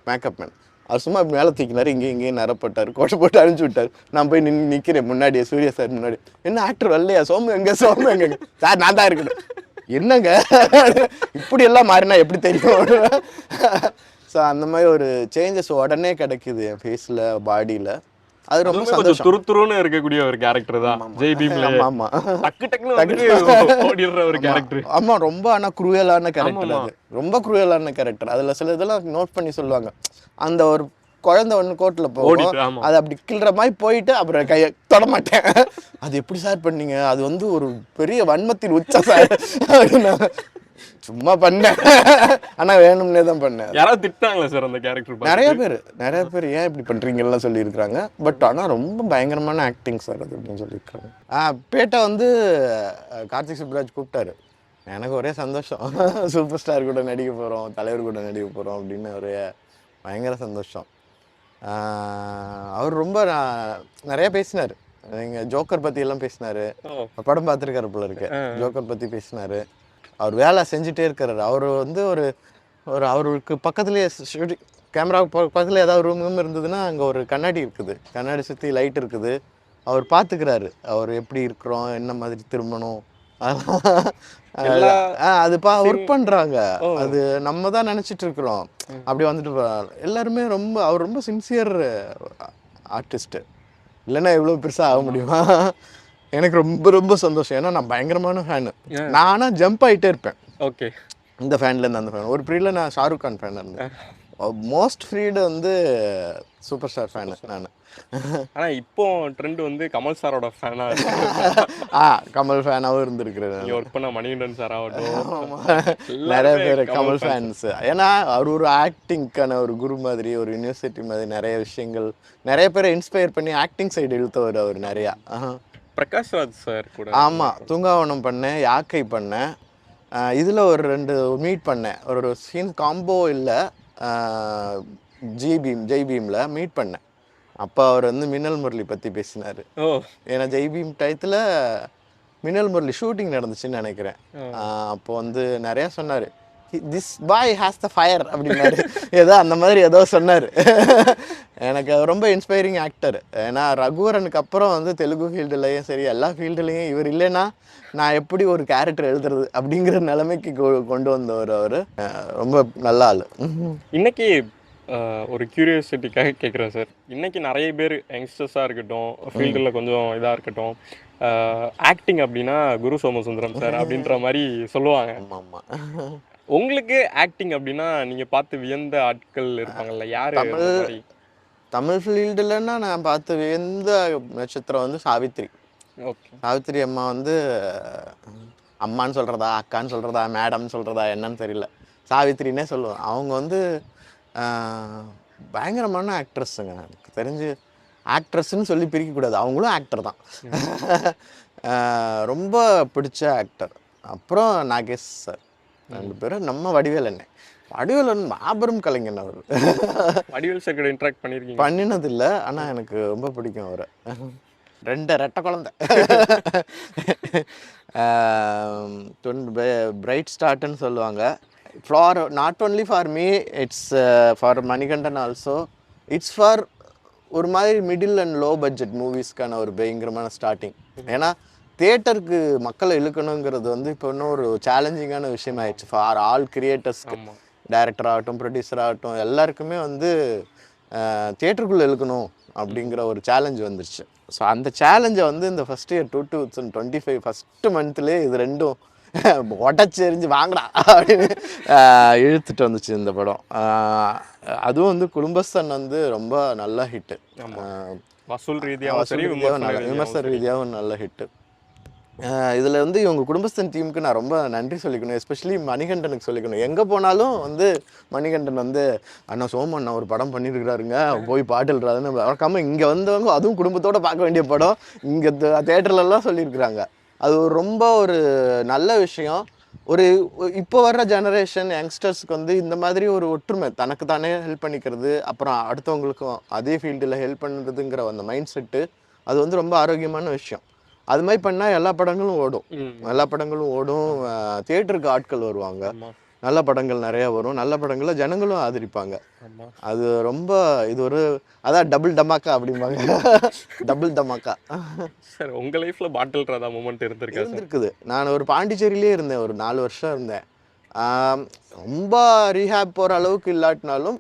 மேக்கப் மேன். அவர் சும்மா மேலே தூக்கினார், இங்கேயும் நிறப்பட்டார், கோட்டை போட்டு அனுப்பிச்சி விட்டார். நான் போய் நிற்கிறேன் முன்னாடியே, சூர்யா சார் முன்னாடி. என்ன ஆக்டர் வரலையா? சோமு எங்கே சார்? நான் தான் இருக்கணும். என்னங்க இப்படி எல்லாம் மாறினா எப்படி தெரியும்? ஸோ அந்த மாதிரி ஒரு சேஞ்சஸ் உடனே கிடைக்குது என் ஃபேஸில், பாடியில். அது ரொம்ப சந்தோஷம். துருத்துருன்னு இருக்கக்கூடிய ஒரு கேரக்டர் தான் ஜெய் பீம்ல. ஆமா, டக்கு டக்குன்னு ஓடிடுற ஒரு கேரக்டர். ஆமா, ரொம்ப ஆனா குரூயலான கேரக்டர். அது ரொம்ப குரூயலான கேரக்டர். அதுல சில இதெல்லாம் நோட் பண்ணி சொல்லுவாங்க. அந்த ஒரு குழந்தை ஒன்று கோர்ட்ல போகும், அது அப்படி கிள்ற மாதிரி போயிட்டு அப்புறம் கையை தொட மாட்டேன். அது எப்படி சார் பண்ணீங்க? அது வந்து ஒரு பெரிய வன்மத்தின் உச்சம் சார். சும்மா பண்ணேன், ஆனா வேணும்னே தான் பண்ணேன். யாராவது திட்டாங்களா சார் அந்த கேரக்டர்? நிறைய பேர் ஏன் இப்படி பண்றீங்கலாம் சொல்லியிருக்காங்க. பட் ஆனா ரொம்ப பயங்கரமான ஆக்டிங் சார் அது அப்படின்னு சொல்லியிருக்காங்க. பேட்டை வந்து கார்த்திக் சுப்ராஜ் கூப்பிட்டாரு. எனக்கு ஒரே சந்தோஷம். சூப்பர் ஸ்டார் கூட நடிக்க போறோம், தலைவர் கூட நடிக்க போறோம் அப்படின்னு ஒரே பயங்கர சந்தோஷம். அவர் ரொம்ப நிறைய பேசினார். நீங்கள் ஜோக்கர் பற்றி எல்லாம் பேசினாரு. படம் பார்த்துருக்காரு போல இருக்கு. ஜோக்கர் பற்றி பேசினாரு. அவர் வேலை செஞ்சுட்டே இருக்கிறாரு. அவர் வந்து ஒரு அவருக்கு பக்கத்துலேயே ஷூட்டிங் கேமரா பக்கத்தில் ஏதாவது ரூம் இருந்ததுன்னா அங்கே ஒரு கண்ணாடி இருக்குது, கண்ணாடி சுற்றி லைட் இருக்குது. அவர் பார்த்துக்கிறாரு அவர் எப்படி இருக்கிறோம், என்ன மாதிரி திரும்பணும், அது ஒர்க் பண்றாங்க. அது நம்ம தான் நினைச்சிட்டு இருக்கிறோம் அப்படி வந்துட்டு எல்லாருமே. அவர் ரொம்ப சின்சியர் ஆர்டிஸ்ட். இல்லைன்னா எவ்வளவு பெருசா ஆக முடியுமா? எனக்கு ரொம்ப ரொம்ப சந்தோஷம். ஏன்னா நான் பயங்கரமான ஃபேனு. நான் ஆனால் ஜம்ப் ஆகிட்டே இருப்பேன். ஓகே, இந்த ஃபேன்லேருந்து அந்த ஃபேன். ஒரு பீரியடில் நான் ஷாருக் கான் ஃபேனாக இருந்தேன். மோஸ்ட் ஃப்ரீடு வந்து சூப்பர் ஸ்டார் ஃபேனு நான். ஆனால் இப்போ ட்ரெண்ட் வந்து கமல் சாரோட ஃபேனாக கமல் ஃபேனாகவும் இருந்திருக்கிறேன். ஒர்க் பண்ண மணிகண்டன் சார் ஆகட்டும், நிறைய பேர் கமல் ஃபேன்ஸ். ஏன்னா அவர் ஒரு ஆக்டிங்க்கான ஒரு குரு மாதிரி, ஒரு யூனிவர்சிட்டி மாதிரி நிறைய விஷயங்கள் நிறைய பேரை இன்ஸ்பயர் பண்ணி ஆக்டிங் சைடு இழுத்தவர் அவர் நிறையா. பிரகாஷ் ராஜ் சார் கூட. ஆமாம், தூங்காவனம் பண்ணேன், யாக்கை பண்ணேன். இதில் ஒரு 2 மீட் பண்ணேன். ஒரு சீன் காம்போ இல்லை, ஜெய் பீமில் மீட் பண்ணேன். அப்போ அவர் வந்து மின்னல் முரளி பற்றி பேசினார். ஏன்னா ஜெய் பீம் டயத்தில் மின்னல் முரளி ஷூட்டிங் நடந்துச்சுன்னு நினைக்கிறேன். அப்போ வந்து நிறையா சொன்னார், this boy has the fire அப்படின்னாரு. ஏதோ அந்த மாதிரி ஏதோ சொன்னார். எனக்கு ரொம்ப இன்ஸ்பைரிங் ஆக்டர். ஏன்னா ரகுவரனுக்கு அப்புறம் வந்து தெலுங்கு ஃபீல்டுலேயும் சரி எல்லா ஃபீல்டுலேயும் இவர் இல்லைன்னா நான் எப்படி ஒரு கேரக்டர் எழுதுறது அப்படிங்கிற நிலைமைக்கு கொண்டு வந்தவர் அவர். ரொம்ப நல்ல ஆள். இன்னைக்கு ஒரு கியூரியாசிட்டிக்காக கேட்குறேன் சார். இன்னைக்கு நிறைய பேர் யங்ஸ்டர்ஸாக இருக்கட்டும், ஃபீல்டில் கொஞ்சம் இதாக இருக்கட்டும், ஆக்டிங் அப்படின்னா குரு சோமசுந்தரம் சார் அப்படின்ற மாதிரி சொல்லுவாங்க. ஆமாம். உங்களுக்கு ஆக்டிங் அப்படின்னா நீங்கள் பார்த்து வியந்த ஆட்கள் இருப்பாங்கல்ல, யார்? தமிழ் ஃபீல்டுலன்னா நான் பார்த்து வியந்த நட்சத்திரம் வந்து சாவித்ரி. ஓகே, சாவித்ரி அம்மா வந்து அம்மான்னு சொல்கிறதா, அக்கான்னு சொல்கிறதா, மேடம்னு சொல்கிறதா என்னன்னு தெரியல, சாவித்ரின்னே சொல்லுவேன். அவங்க வந்து பயங்கரமான ஆக்ட்ரஸுங்க. எனக்கு தெரிஞ்சு ஆக்ட்ரஸ்ன்னு சொல்லி பிரிக்கக்கூடாது, அவங்களும் ஆக்டர் தான். ரொம்ப பிடிச்ச ஆக்டர். அப்புறம் நாகேஷ் சார், 2 பேரும். நம்ம வடிவேல் வடிவேல் மாபெரும் கலைஞன் அவர். வடிவேல் சார் கூட இன்ட்ராக்ட் பண்ணியிருக்கீங்க? பண்ணினதில்லை, ஆனால் எனக்கு ரொம்ப பிடிக்கும் அவரை. 2 ரெட்டை குழந்தை. பிரைட் ஸ்டார்ட்னு சொல்லுவாங்க. Not only for me, it's for Manikandan also. It's for ஒரு மாதிரி மிடில் அண்ட் லோ பட்ஜெட் மூவிஸ்க்கான ஒரு பயங்கரமான ஸ்டார்டிங். ஏன்னா தியேட்டருக்கு மக்களை இழுக்கணுங்கிறது வந்து இப்போ இன்னும் ஒரு சேலஞ்சிங்கான விஷயம் ஆயிடுச்சு ஃபார் ஆல் கிரியேட்டர்ஸ்க்கு. டைரக்டர் ஆகட்டும், ப்ரொடியூசர் ஆகட்டும், எல்லாருக்குமே வந்து தியேட்டருக்குள்ளே இழுக்கணும் அப்படிங்கிற ஒரு சேலஞ்ச் வந்துருச்சு. ஸோ அந்த சேலஞ்சை வந்து இந்த ஃபஸ்ட் இயர் 2025 ஃபஸ்ட்டு மந்த்லேயே இது 2ம் உடச்சி எரிஞ்சு வாங்கடா அப்படின்னு இழுத்துட்டு வந்துச்சு இந்த படம். அதுவும் வந்து குடும்பஸ்தன் வந்து ரொம்ப நல்ல ஹிட்டு. வசூல் ரீதியாகவும் விமர்சன ரீதியாகவும் நல்ல ஹிட்டு. இதில் வந்து இவங்க குடும்பஸ்தன் டீமுக்கு நான் ரொம்ப நன்றி சொல்லிக்கணும். எஸ்பெஷலி மணிகண்டனுக்கு சொல்லிக்கணும். எங்கே போனாலும் வந்து மணிகண்டன் வந்து அண்ணா சோமண்ணா ஒரு படம் பண்ணியிருக்கிறாருங்க, போய் பாட்டு எழுறாருன்னு மறக்காமல் இங்கே வந்தவங்க, அதுவும் குடும்பத்தோடு பார்க்க வேண்டிய படம், இங்கே தேட்டர்லலாம் சொல்லியிருக்கிறாங்க. அது ரொம்ப ஒரு நல்ல விஷயம். ஒரு இப்போ வர்ற ஜெனரேஷன் யங்ஸ்டர்ஸ்க்கு வந்து இந்த மாதிரி ஒரு ஒற்றுமை, தனக்கு தானே ஹெல்ப் பண்ணிக்கிறது, அப்புறம் அடுத்தவங்களுக்கும் அதே ஃபீல்டில் ஹெல்ப் பண்ணுறதுங்கிற அந்த மைண்ட் செட்டு அது வந்து ரொம்ப ஆரோக்கியமான விஷயம். அது மாதிரி பண்ணால் எல்லா படங்களும் ஓடும். எல்லா படங்களும் ஓடும். தியேட்டருக்கு ஆட்கள் வருவாங்க. நல்ல படங்கள் நிறையா வரும். நல்ல படங்களை ஜனங்களும் ஆதரிப்பாங்க. அது ரொம்ப இது ஒரு அதான் டபுள் டமாக்கா அப்படிம்பாங்க. டபுள் டமாக்கா. சார் உங்கள் லைஃப்பில் பாட்டில் ராதா மூமெண்ட் இருந்திருக்குது. நான் ஒரு பாண்டிச்சேரியிலே இருந்தேன், ஒரு 4 வருஷம் இருந்தேன். ரொம்ப ரீஹேப் போகிற அளவுக்கு இல்லாட்டினாலும்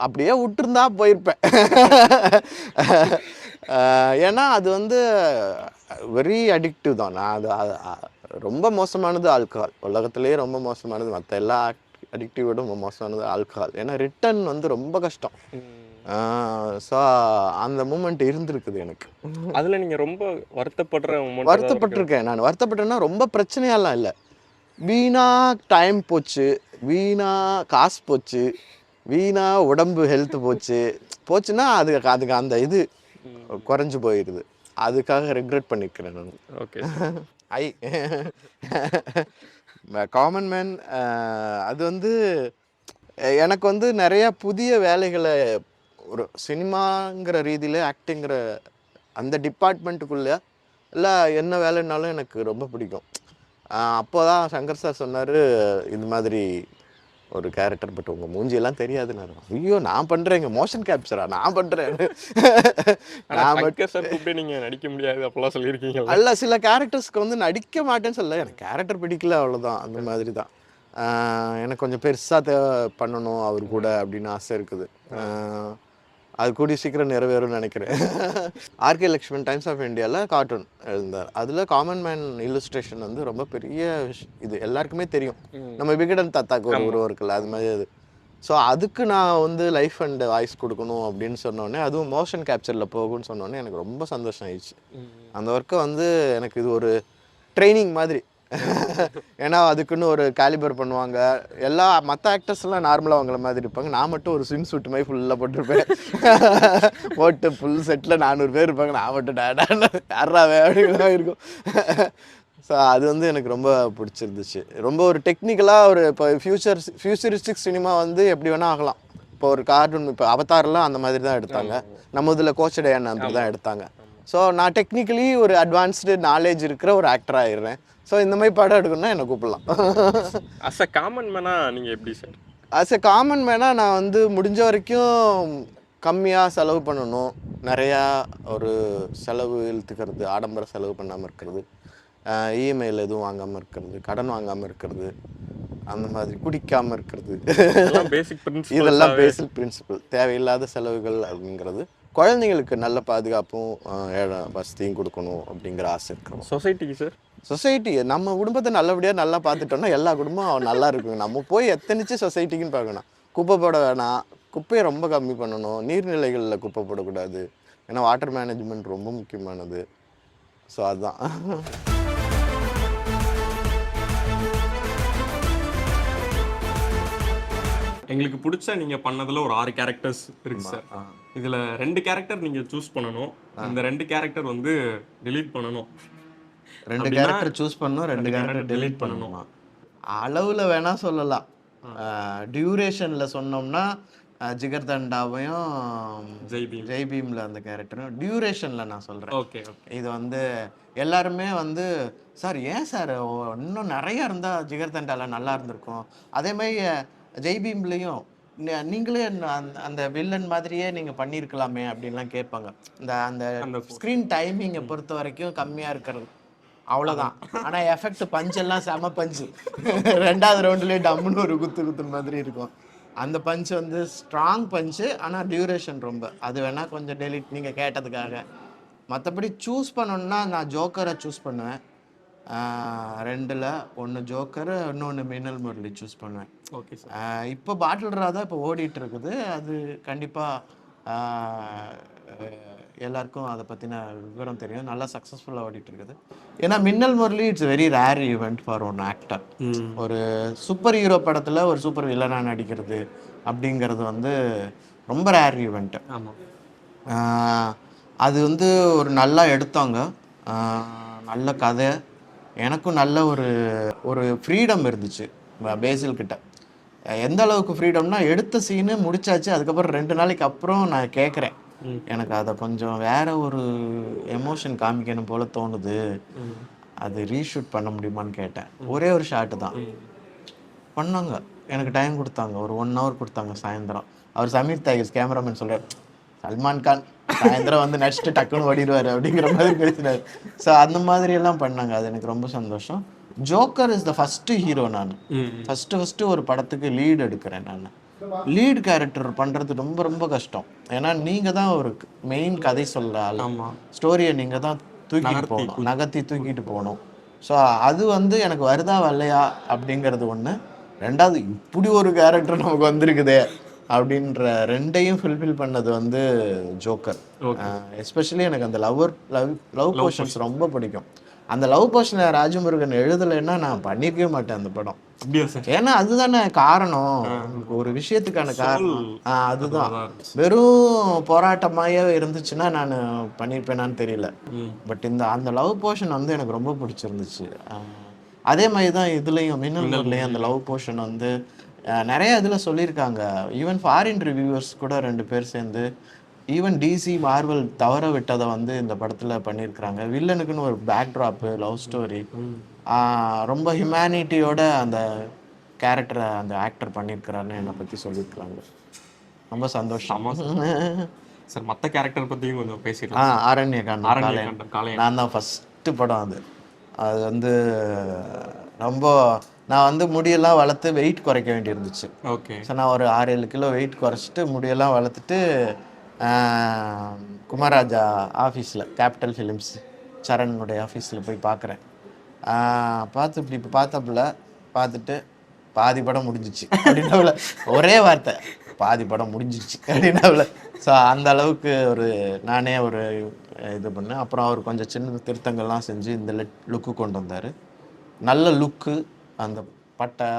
அப்படியே விட்டுருந்தா போயிருப்பேன். ஏன்னா அது வந்து வெரி அடிக்டிவ் தான். நான் அது ரொம்ப மோசமானது ஆல்கஹால். உலகத்துலேயே ரொம்ப மோசமானது, மற்ற எல்லா அடிக்டிவோட ரொம்ப மோசமானது ஆல்கஹால். ஏன்னா ரிட்டர்ன் வந்து ரொம்ப கஷ்டம். ஸோ அந்த மூமெண்ட் இருந்திருக்குது எனக்கு. அதில் நீங்கள் ரொம்ப வருத்தப்பட்டிருக்கேன். நான் வருத்தப்பட்டேன்னா ரொம்ப பிரச்சனையெல்லாம் இல்லை. வீணா டைம் போச்சு, வீணா காசு போச்சு, வீணா உடம்பு ஹெல்த் போச்சுன்னா அதுக்கு அந்த இது குறைஞ்சி போயிடுது. அதுக்காக ரெக்ரெட் பண்ணிக்கிறேன் நான். ஓகே. காமன் மேன் அது வந்து எனக்கு வந்து நிறையா புதிய வேலைகளை ஒரு சினிமாங்கிற ரீதியில் ஆக்டிங்கிற அந்த டிபார்ட்மெண்ட்டுக்குள்ளே இல்லை என்ன வேலைன்னாலும் எனக்கு ரொம்ப பிடிக்கும். அப்போ தான் சங்கர் சார் சொன்னார், இது மாதிரி ஒரு கேரக்டர், பட் உங்கள் மூஞ்சியெல்லாம் தெரியாதுன்னு. ஐயோ நான் பண்ணுறேங்க, மோஷன் கேப்சரா நான் பண்ணுறேன். நீங்கள் நடிக்க முடியாது அப்போல்லாம் சொல்லியிருக்கீங்க. அல்ல, சில கேரக்டர்ஸ்க்கு வந்து நடிக்க மாட்டேன்னு சொல்ல, எனக்கு கேரக்டர் பிடிக்கல, அவ்வளோதான். அந்த மாதிரி தான். எனக்கு கொஞ்சம் பெருசாக பண்ணணும் அவர் கூட அப்படின்னு ஆசை இருக்குது. அது கூடிய சீக்கிரம் நிறைவேறும்னு நினைக்கிறேன். ஆர்கே லக்ஷ்மன் டைம்ஸ் ஆஃப் இந்தியாவில் கார்ட்டூன் எழுந்தார். அதில் காமன் மேன் இல்லுஸ்ட்ரேஷன் வந்து ரொம்ப பெரிய இது எல்லாருக்குமே தெரியும். நம்ம விகடன் தாத்தாக்கு ஒரு உருவம் இருக்குல்ல, அது மாதிரி அது. ஸோ அதுக்கு நான் வந்து லைஃப் அண்ட் வாய்ஸ் கொடுக்கணும் அப்படின்னு சொன்னோடனே, அதுவும் மோஷன் கேப்சரில் போகும்னு சொன்னோடனே எனக்கு ரொம்ப சந்தோஷம் ஆயிடுச்சு. அந்த ஒர்க்கை வந்து எனக்கு இது ஒரு ட்ரைனிங் மாதிரி. ஏன்னா அதுக்குன்னு ஒரு கேலிபர் பண்ணுவாங்க. எல்லா மற்ற ஆக்டர்ஸ்லாம் நார்மலாக அவங்கள மாதிரி இருப்பாங்க. நான் மட்டும் ஒரு ஸ்விம் சூட் மாதிரி ஃபுல்லாக போட்டிருப்பேன். போட்டு ஃபுல் செட்டில் 400 பேர் இருப்பாங்க. நான் மட்டும் யாராவே அப்படிங்கிற இருக்கும். ஸோ அது வந்து எனக்கு ரொம்ப பிடிச்சிருந்துச்சு. ரொம்ப ஒரு டெக்னிக்கலாக ஒரு இப்போ ஃபியூச்சரிஸ்டிக் சினிமா வந்து எப்படி வேணால் ஆகலாம். இப்போ ஒரு கார்ட்டூன், இப்போ அவதாரெலாம் அந்த மாதிரி தான் எடுத்தாங்க. நம்ம இதில் கோச்சடையான் அப்படி தான் எடுத்தாங்க. ஸோ நான் டெக்னிக்கலி ஒரு அட்வான்ஸ்டு நாலேஜ் இருக்கிற ஒரு ஆக்டர் ஆகிடுறேன். ஸோ இந்த மாதிரி படம் எடுக்கணும்னா என்னை கூப்பிடலாம். அஸ் அ காமன் மேனாக நீங்கள் எப்படி சார்? அஸ் எ காமன் மேனாக நான் வந்து முடிஞ்ச வரைக்கும் கம்மியாக செலவு பண்ணணும். நிறையா ஒரு செலவு இழுத்துக்கிறது, ஆடம்பர செலவு பண்ணாமல் இருக்கிறது, இஎம்ஐயில் எதுவும் வாங்காமல் இருக்கிறது, கடன் வாங்காமல் இருக்கிறது, அந்த மாதிரி குடிக்காமல் இருக்கிறது, இதெல்லாம் பேசிக் பிரின்சிபல். தேவையில்லாத செலவுகள் அப்படிங்கிறது. குழந்தைங்களுக்கு நல்ல பாதுகாப்பும் வசதியும் கொடுக்கணும் அப்படிங்கிற ஆசை இருக்கிறோம். சொசைட்டிக்கு சார்? சொசைட்டி நம்ம குடும்பத்தை நல்லபடியாக நல்லா பார்த்துட்டோம்னா எல்லா குடும்பம் நல்லா இருக்குங்க. நம்ம போய் எத்தனைச்சு சொசைட்டிக்குன்னு பார்க்கணும். குப்பை போட வேணாம், குப்பையை ரொம்ப கம்மி பண்ணணும், நீர்நிலைகளில் குப்பை போடக்கூடாது. ஏன்னா வாட்டர் மேனேஜ்மெண்ட் ரொம்ப முக்கியமானது. ஸோ அதுதான். எங்களுக்கு பிடிச்ச நீங்கள் பண்ணதில் ஒரு 6 கேரக்டர்ஸ் இருக்கு சார். இதில் 2 கேரக்டர் நீங்கள் சூஸ் பண்ணணும். இந்த 2 கேரக்டர் வந்து delete பண்ணணும். 2 கேரக்டர் சூஸ் பண்ணணும், 2 கேரக்டர் delete பண்ணணுமா? அளவில் வேணால் சொல்லலாம். டியூரேஷனில் சொன்னோம்னா ஜிகர்தண்டாவையும் ஜெய்பீமில் அந்த கேரக்டரும் டியூரேஷனில் நான் சொல்கிறேன். ஓகே. இது வந்து எல்லாருமே வந்து சார் ஏன் சார் இன்னும் நிறையா இருந்தால் ஜிகர்தண்டாவில் நல்லா இருந்திருக்கும், அதேமாதிரி ஜெய்பீம்லேயும் நீங்களே அந்த வில்லன் மாதிரியே நீங்கள் பண்ணியிருக்கலாமே அப்படின்லாம் கேட்பாங்க. அந்த ஸ்க்ரீன் டைமிங்கை பொறுத்த வரைக்கும் கம்மியாக இருக்கிறது அவ்வளோதான். ஆனால் எஃபெக்ட் பஞ்செல்லாம் செம பஞ்சு. 2வது ரவுண்ட்லேயே டம்முன்னு ஒரு குத்து மாதிரி இருக்கும். அந்த பஞ்ச் வந்து ஸ்ட்ராங் பஞ்சு, ஆனால் டியூரேஷன் ரொம்ப. அது வேணால் கொஞ்சம் டெலிட் நீங்கள் கேட்டதுக்காக. மற்றபடி சூஸ் பண்ணணுன்னா நான் ஜோக்கரை சூஸ் பண்ணுவேன். 2ல் 1 ஜோக்கரு, இன்னொன்று மின்னல் முரளி சூஸ் பண்ணுவேன். Okay sir. இப்போ பாட்டில் ராதா இப்போ ஓடிட்டு இருக்குது. அது கண்டிப்பாக எல்லாருக்கும் அதை பற்றின விவரம் தெரியும். நல்லா சக்ஸஸ்ஃபுல்லாக ஓடிட்டு இருக்குது. ஏன்னா மின்னல் Murali it's very rare event for one actor. ஒரு சூப்பர் ஹீரோ படத்தில் ஒரு சூப்பர் வில்லனாக நடிக்கிறது அப்படிங்கிறது வந்து ரொம்ப ரேர் ஈவெண்ட்டு. அது வந்து ஒரு நல்லா எடுத்தாங்க, நல்ல கதை. எனக்கும் நல்ல ஒரு ஃப்ரீடம் இருந்துச்சு பேசில்கிட்ட. எந்த அளவுக்கு ஃப்ரீடம்னா, எடுத்த சீனு முடிச்சாச்சு, அதுக்கப்புறம் 2 நாளைக்கு அப்புறம் நான் கேட்குறேன் எனக்கு அதை கொஞ்சம் வேற ஒரு எமோஷன் காமிக்கணும் போல தோணுது, அது ரீஷூட் பண்ண முடியுமான்னு கேட்டேன். ஒரே ஒரு ஷாட்டு தான் பண்ணாங்க. எனக்கு டைம் கொடுத்தாங்க, ஒரு 1 hour கொடுத்தாங்க சாயந்தரம். அவர் சமீர் டைகர்ஸ் கேமராமேன் சொல்கிறார், சல்மான் கான் சாயந்தரம் வந்து நடிச்சுட்டு டக்குன்னு ஓடிடுவார் அப்படிங்கிற மாதிரி பேசினார். ஸோ அந்த மாதிரியெல்லாம் பண்ணாங்க, அது எனக்கு ரொம்ப சந்தோஷம். Joker is the first hero. நான் ஃபஸ்ட்டு ஒரு படத்துக்கு லீடு எடுக்கிறேன். நான் லீட் கேரக்டர் பண்ணுறது ரொம்ப ரொம்ப கஷ்டம். ஏன்னா நீங்கள் தான் ஒரு மெயின் கதை சொல்கிற ஆள், ஸ்டோரியை நீங்கள் தான் தூக்கிட்டு போகணும், நகர்த்தி தூக்கிட்டு போகணும். ஸோ அது வந்து எனக்கு வருதா வரலையா அப்படிங்கிறது ஒன்று. ரெண்டாவது, இப்படி ஒரு கேரக்டர் நமக்கு வந்திருக்குதே அப்படின்ற ரெண்டையும் ஃபுல்ஃபில் பண்ணது வந்து ஜோக்கர். எஸ்பெஷலி எனக்கு அந்த லவ் போர்ஷன்ஸ் ரொம்ப பிடிக்கும். அந்த லவ் போர்ஷனை ராஜமுருகன் எழுதலைன்னா நான் பண்ணியிருக்கவே மாட்டேன் அந்த படம். ஏன்னா அதுதானே காரணம், ஒரு விஷயத்துக்கான காரணம் அதுதான். வெறும் போராட்டமாயே இருந்துச்சுன்னா நான் பண்ணியிருப்பேனான்னு தெரியல. பட் அந்த லவ் போர்ஷன் வந்து எனக்கு ரொம்ப பிடிச்சிருந்துச்சு. அதே மாதிரி தான் இதுலேயும் மின்னல் முரளியும் அந்த லவ் போர்ஷன் வந்து நிறைய இதில் சொல்லியிருக்காங்க. ஈவன் ஃபாரின் ரிவ்யூவர்ஸ் கூட 2 பேர் சேர்ந்து ஈவன் டிசி மார்வல் தவற விட்டதை வந்து இந்த படத்தில் பண்ணியிருக்கிறாங்க. வில்லனுக்குன்னு ஒரு பேக்ட்ராப்பு, லவ் ஸ்டோரி, ரொம்ப ஹியூமனிட்டியோட அந்த கேரக்டரை அந்த ஆக்டர் பண்ணியிருக்கிறாருன்னு என்னை பற்றி சொல்லியிருக்கிறாங்க. ரொம்ப சந்தோஷம். சார் மற்ற கேரக்டர் பற்றியும் கொஞ்சம் பேசிடலாம். ஆரண்யகாண்டம் நான் தான் ஃபஸ்ட்டு படம். அது வந்து ரொம்ப நான் வந்து முடியெல்லாம் வளர்த்து வெயிட் குறைக்க வேண்டியிருந்துச்சு. ஓகே. ஸோ நான் ஒரு 6-7 கிலோ வெயிட் குறைச்சிட்டு முடியெல்லாம் வளர்த்துட்டு குமாராஜா ஆஃபீஸில், கேபிட்டல் ஃபிலிம்ஸ் சரணுடைய ஆஃபீஸில் போய் பார்க்குறேன். பார்த்து இப்படி இப்போ பார்த்துட்டு பாதி படம் முடிஞ்சிச்சு அப்படின்னாவில் ஒரே வார்த்தை, பாதி படம் முடிஞ்சிருச்சு அப்படின்னாவில். ஸோ அந்த அளவுக்கு நானே ஒரு இது பண்ணேன். அப்புறம் அவர் கொஞ்சம் சின்ன திருத்தங்கள்லாம் செஞ்சு இந்த லுக்கு கொண்டு வந்தார். நல்ல லுக்கு, அந்த பட்டை,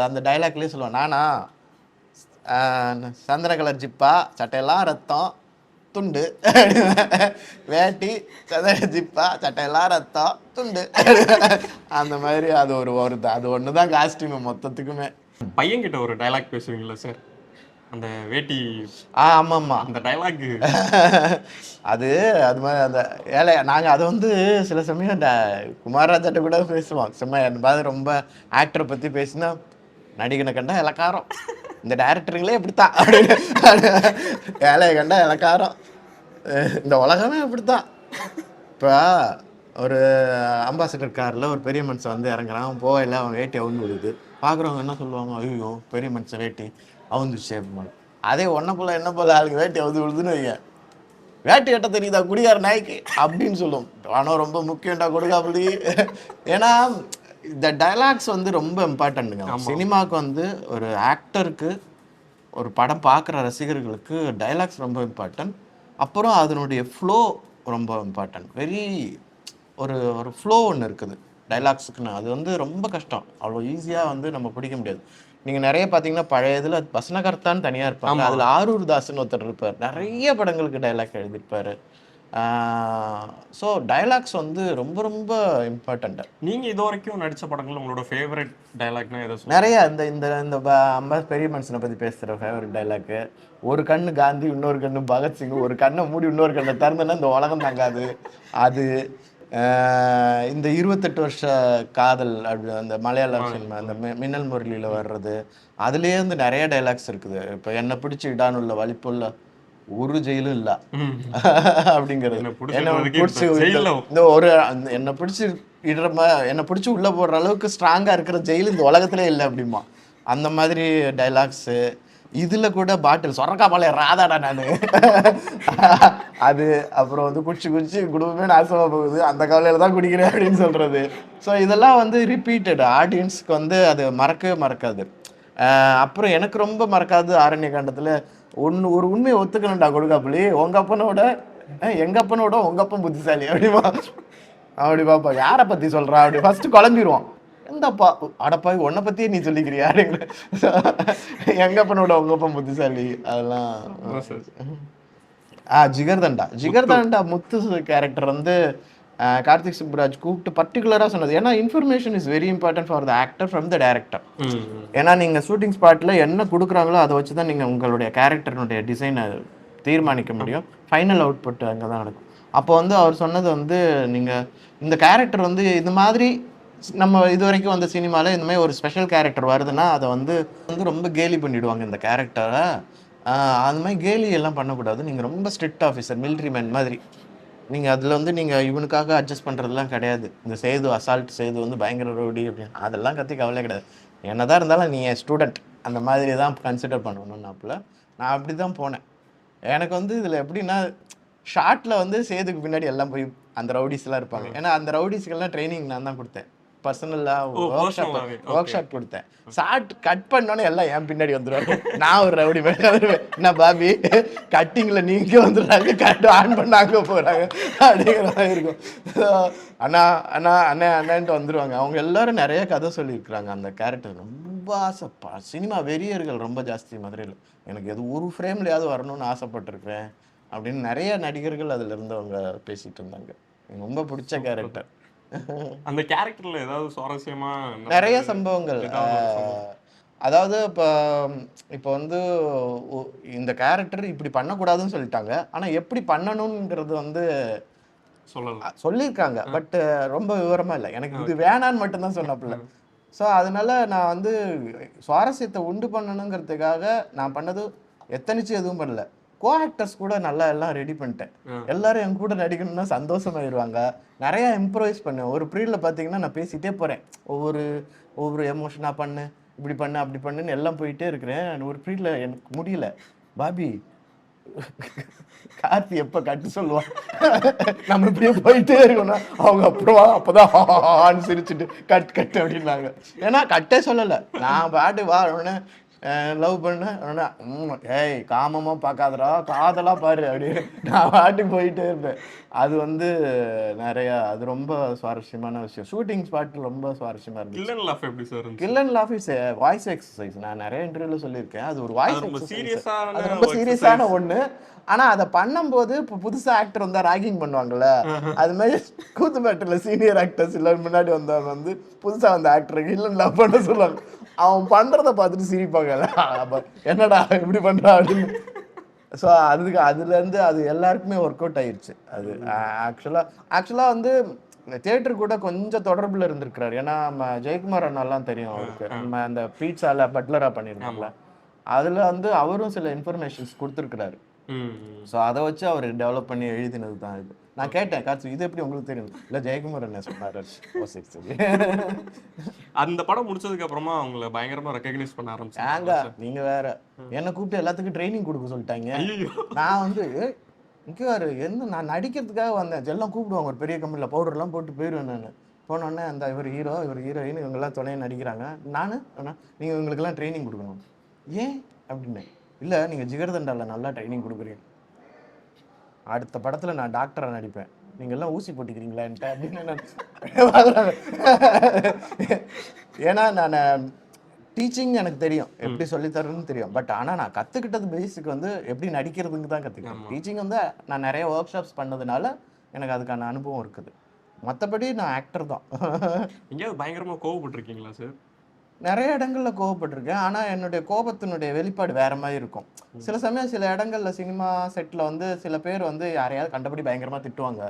அந்த டைலாக்லேயே சொல்லுவேன், நானா சந்திர கலர் ஜிப்பா, சட்டையெல்லாம் ரத்தம், துண்டு, வேட்டி, சந்திர ஜிப்பா, சட்டையெல்லாம் ரத்தம், துண்டு, அந்த மாதிரி. அது அது ஒன்று தான் காஸ்டியூம் மொத்தத்துக்குமே. பையன்கிட்ட ஒரு டைலாக் பேசுவீங்களா சார், அந்த வேட்டி? ஆமாம், அந்த டைலாக் அது மாதிரி அந்த நாங்கள் அதை வந்து சில சமயம் இந்த குமாரராஜாட்ட கூட பேசுவோம். சும்மா என்பது ரொம்ப ஆக்டரை பற்றி பேசினா, நடிகனை கண்டா இலக்காரம், இந்த டைரக்டருங்களே எப்படித்தான் அப்படின்னு, ஏழையை கண்டா இலக்காரம், இந்த உலகமே எப்படித்தான். இப்போ ஒரு அம்பாசிடர் காரில் ஒரு பெரிய மனுஷன் வந்து இறங்குறான், போகல, அவன் வேட்டி அவுந்து விடுது. பார்க்குறவங்க என்ன சொல்லுவாங்க, ஐயோ பெரிய மனுஷன் வேட்டி அவுந்துச்சு அப்படிமா. அதே என்ன போல ஆளுக்கு வேட்டி அவுந்து விடுதுன்னு வைங்க, வேட்டி கட்ட தெரியுதா குடியார நாய்க்கு அப்படின்னு சொல்லுவோம். ஆனால் ரொம்ப முக்கியம்டா கொடுக்காப்படி. ஏன்னா இந்த டைலாக்ஸ் வந்து ரொம்ப இம்பார்ட்டண்ட்டுங்க. சினிமாவுக்கு வந்து ஒரு ஆக்டருக்கு, ஒரு படம் பார்க்குற ரசிகர்களுக்கு டைலாக்ஸ் ரொம்ப இம்பார்ட்டன்ட். அப்புறம் அதனுடைய ஃப்ளோ ரொம்ப இம்பார்ட்டன்ட். ஒரு ஃப்ளோ ஒன்று இருக்குது டைலாக்ஸுக்குன்னு. அது வந்து ரொம்ப கஷ்டம், அவ்வளோ ஈஸியாக வந்து நம்ம பிடிக்க முடியாது. நீங்கள் நிறைய பார்த்தீங்கன்னா பழைய இதில் வசனகர்த்தான்னு தனியாக இருப்பாங்க, அதில் ஆரூர் தாஸ்ன்னு ஒருத்தர் இருப்பார், நிறைய படங்களுக்கு டைலாக் எழுதியிருப்பார். ஸோ டைலாக்ஸ் வந்து ரொம்ப ரொம்ப இம்பார்ட்டண்ட்டு. நீங்கள் இது வரைக்கும் நடித்த படங்கள் உங்களோட ஃபேவரட் டைலாக்னா எதை? நிறைய இந்த பெரிய மனுஷனை பற்றி பேசுகிற ஃபேவரட் டைலாக்கு, ஒரு கண்ணு காந்தி, இன்னொரு கண்ணு பகத்சிங், ஒரு கண்ணை மூடி இன்னொரு கண்ணை திறந்தனா இந்த உலகம் தாங்காது. அது இந்த 28 வருஷ காதல் அப்படி அந்த மலையாள சினிமா, அந்த மின்னல் முரளியில் வர்றது, அதுலேயே வந்து நிறைய டைலாக்ஸ் இருக்குது. இப்போ என்னை பிடிச்சி இடானுள்ள வலிப்புள்ள ஒரு ஜெயிலும் இல்லை அப்படிங்கிறது. என்னை பிடிச்சி உள்ள போடுற அளவுக்கு ஸ்ட்ராங்கா இருக்கிற ஜெயில் இந்த உலகத்திலே இல்லை அப்படிமா. அந்த மாதிரி டைலாக்ஸு. இதுல கூட பாட்டில் சொரக்கா பாளைய ராதாடா நான் அது. அப்புறம் வந்து குடிச்சு குடும்பமே நாசமா போகுது, அந்த கவலையில தான் குடிக்கிறேன் அப்படின்னு சொல்றது. ஸோ இதெல்லாம் வந்து ரிப்பீட்டட், ஆடியன்ஸ்க்கு வந்து அது மறக்கவே மறக்காது. அப்புறம் எனக்கு ரொம்ப மறக்காது ஆரண்யகாண்டத்தில் ஒரு உண்மையை ஒத்துக்கணும்டா கொடுக்காப்புலி, உங்க அப்பனோட உங்க அப்பன் புத்திசாலி அப்படிமா. அப்படி பாப்பா, யாரை பத்தி சொல்றா அப்படி ஃபர்ஸ்ட் குழம்பிடுவோம். எந்தப்பா அடப்பா உன்னை பத்தியே நீ சொல்லிக்கிறியா அப்படிங்கிற. எங்க அப்பனோட உங்க அப்பன் புத்திசாலி அதெல்லாம். ஜிகர்தண்டா முத்து கேரக்டர் வந்து கார்த்திக் சுப்புராஜ் கூப்பிட்டு பர்டிகுலராக சொன்னது. ஏன்னா information is very important for the actor from the director. ஏன்னா நீங்கள் ஷூட்டிங் ஸ்பாட்டில் என்ன கொடுக்குறாங்களோ அதை வச்சு தான் நீங்கள் உங்களுடைய கேரக்டர்னுடைய டிசைனை தீர்மானிக்க முடியும். ஃபைனல் அவுட்புட் அங்கே தான் நடக்கும். அப்போ வந்து அவர் சொன்னது வந்து, நீங்கள் இந்த கேரக்டர் வந்து இது மாதிரி நம்ம இது வரைக்கும் வந்த சினிமாவில் இந்த மாதிரி ஒரு ஸ்பெஷல் கேரக்டர் வருதுன்னா அதை வந்து ரொம்ப கேலி பண்ணிவிடுவாங்க இந்த கேரக்டரை. அந்த மாதிரி கேலி எல்லாம் பண்ணக்கூடாது. நீங்கள் ரொம்ப ஸ்ட்ரிக்ட் ஆஃபீஸர், மிலிட்ரி மேன் மாதிரி. நீங்கள் அதில் வந்து நீங்கள் இவனுக்காக அட்ஜஸ்ட் பண்ணுறதுலாம் கிடையாது. இந்த சேது அசால்ட் சேது வந்து பயங்கர ரவுடி அப்படின்னு அதெல்லாம் கற்றி கவலை கிடையாது. என்னதான் இருந்தாலும் நீ ஸ்டூடெண்ட் அந்த மாதிரி தான் கன்சிடர் பண்ணணும்னாப்புல. நான் அப்படி தான் போனேன். எனக்கு வந்து இதில் எப்படின்னா, ஷார்ட்டில் வந்து சேதுக்கு பின்னாடி எல்லாம் போய் அந்த ரவுடிஸ்லாம் இருப்பாங்க. ஏன்னா அந்த ரவுடிஸ்க்கெல்லாம் ட்ரைனிங் நான் தான் கொடுத்தேன். பர்சனலாக ஒர்க் ஷாப் கொடுத்தேன். ஷார்ட் கட் பண்ணோன்னே எல்லாம் என் பின்னாடி வந்துடுவாங்க. நான் ஒரு ரவுடி வருவேன். என்ன பாபி கட்டிங்கில் நீங்கள் வந்துடுறாங்க, கட் ஆன் பண்ண அங்கே போகிறாங்க அப்படிங்கிற மாதிரி இருக்கும். அண்ணா அண்ணா அண்ணே அண்ணன்ட்டு வந்துடுவாங்க. அவங்க எல்லாரும் நிறைய கதை சொல்லியிருக்கிறாங்க. அந்த கேரக்டர் ரொம்ப ஆசைப்பா. சினிமா வெறியர்கள் ரொம்ப ஜாஸ்தி மதுரையில். எனக்கு எது ஒரு ஃப்ரேம்லையாவது வரணும்னு ஆசைப்பட்டிருக்கேன் அப்படின்னு நிறைய நடிகர்கள் அதில் இருந்தவங்க பேசிகிட்டு இருந்தாங்க. எனக்கு ரொம்ப பிடிச்ச கேரக்டர். அந்த கேரக்டர்ல ஏதாவது சுவாரஸ்யமா நிறைய சம்பவங்கள். அதாவது இப்போ வந்து இந்த கேரக்டர் இப்படி பண்ணக்கூடாதுன்னு சொல்லிட்டாங்க. ஆனால் எப்படி பண்ணணுங்கிறது வந்து சொல்லியிருக்காங்க. பட் ரொம்ப விவரமா இல்லை. எனக்கு இது வேணான்னு மட்டும்தான் சொன்னாப்புல. ஸோ அதனால நான் வந்து சுவாரஸ்யத்தை உண்டு பண்ணணுங்கிறதுக்காக நான் பண்ணது எத்தனைச்சு எதுவும் பண்ணல. கோ ஆக்டர்ஸ் கூட நல்லா எல்லாம் ரெடி பண்ணிட்டேன். எல்லாரும் என் கூட நடிக்கணும்னா சந்தோஷமாயிருவாங்க. நிறையா இம்ப்ரோவைஸ் பண்ணேன். ஒரு ப்ரீடில் பார்த்தீங்கன்னா நான் பேசிகிட்டே போகிறேன். ஒவ்வொரு எமோஷனாக பண்ணு, இப்படி பண்ணு அப்படி பண்ணுன்னு எல்லாம் போயிட்டே இருக்கிறேன். ஒரு ப்ரீடில் எனக்கு முடியல. பாபி கார்த்தி எப்போ கட்டு சொல்லுவான், நம்ம இப்படியே போயிட்டே இருக்கோம்னா அவங்க அப்புறமா அப்போதான் சிரிச்சுட்டு கட்டு அப்படின்னாங்க. ஏன்னா கட்டே சொல்லலை. நான் பாட்டு வா உடனே லவ் பண்ண ஏய் காமமாக பார்க்காதடா காதலாக பாரு அப்படின்னு நான் பாட்டுக்கு போயிட்டே இருப்பேன். அது வந்து நிறையா அது ரொம்ப சுவாரஸ்யமான விஷயம். ஷூட்டிங் ஸ்பாட் ரொம்ப சுவாரஸ்யமாக இருந்துச்சு. Kill and laugh is voice exercise. நான் நிறைய இன்டர்வியூவில் சொல்லியிருக்கேன். அது ஒரு வாய்ஸ் எக்ஸசைஸ். அது ரொம்ப சீரியஸான ஒன்று. ஆனால் அதை பண்ணும்போது இப்போ புதுசாக ஆக்டர் வந்தால் ராகிங் பண்ணுவாங்கள்ல, அது மாதிரி கூத்துப்பேட்டில் சீனியர் ஆக்டர்ஸ் இல்லை முன்னாடி வந்தவங்க வந்து புதுசாக வந்த ஆக்டருக்கு இல்லை லவ் பண்ண சொல்லுவாங்க. அவன் பண்ணுறதை பார்த்துட்டு சிரிப்பாங்க. அப்போ என்னடா இப்படி பண்ணுறான் அப்படின்னு. ஸோ அதுலேருந்து அது எல்லாருக்குமே ஒர்க் அவுட் ஆயிடுச்சு. அது ஆக்சுவலாக வந்து தியேட்டர் கூட கொஞ்சம் தொடர்பில் இருந்திருக்கிறார். ஏன்னா நம்ம ஜெயக்குமார் அண்ணாலாம் தெரியும் அவருக்கு. நம்ம அந்த பீட்சால பட்லராக பண்ணியிருந்தாங்கள, அதில் வந்து அவரும் சில இன்ஃபர்மேஷன்ஸ் கொடுத்துருக்குறாரு. ஸோ அதை வச்சு அவர் டெவலப் பண்ணி எழுதினது தான் இது. நான் கேட்டேன், காசு இது எப்படி உங்களுக்கு தெரியும்? இல்லை ஜெயக்குமார் என்ன சொன்னார். அந்த படம் முடிச்சதுக்கு அப்புறமா அவங்கள பயங்கரமா ரெகக்னைஸ் பண்ண ஆரம்பிச்சாங்க. நீங்க வேற என்னை கூப்பிட்டு எல்லாத்துக்கும் ட்ரைனிங் கொடுக்க சொல்லிட்டாங்க. நான் வந்து இங்கே என்ன நான் நடிக்கிறதுக்காக வந்தேன். எல்லாம் கூப்பிடுவாங்க ஒரு பெரிய கம்பெனியில் பவுடர்லாம் போட்டு போயிடுவேன். நான் போனோடனே அந்த இவர் ஹீரோ இவர் ஹீரோயின் இவங்கெல்லாம் துணையை நடிக்கிறாங்க. நீங்கள் இவங்களுக்கெல்லாம் ட்ரைனிங் கொடுக்கணும். ஏன் அப்படின்னு. இல்லை நீங்கள் ஜிகர்தண்டாவில் நல்லா ட்ரைனிங் கொடுக்குறீங்க, அடுத்த படத்தில் நான் டாக்டராக நடிப்பேன், நீங்கள் எல்லாம் ஊசி போட்டுக்கிறீங்களா என்கிட்ட அப்படின்னு நான் ஏன்னா நான் டீச்சிங் எனக்கு தெரியும், எப்படி சொல்லித்தரணும்னு தெரியும். பட் ஆனால் நான் கற்றுக்கிட்டது பேசிக் வந்து எப்படி நடிக்கிறதுக்கு தான் கற்றுக்கிட்டேன். டீச்சிங் வந்து நான் நிறைய ஒர்க் ஷாப்ஸ் பண்ணதுனால எனக்கு அதுக்கான அனுபவம் இருக்குது. மற்றபடி நான் ஆக்டர் தான். எங்கேயாவது பயங்கரமாக கோவப்பட்டிருக்கீங்களா சார்? நிறைய இடங்களில் கோவப்பட்டிருக்கேன். ஆனால் என்னுடைய கோபத்தினுடைய வெளிப்பாடு வேற மாதிரி இருக்கும். சில சமயம் சில இடங்கள்ல சினிமா செட்டில் வந்து சில பேர் வந்து யாரையாவது கண்டபடி பயங்கரமாக திட்டுவாங்க,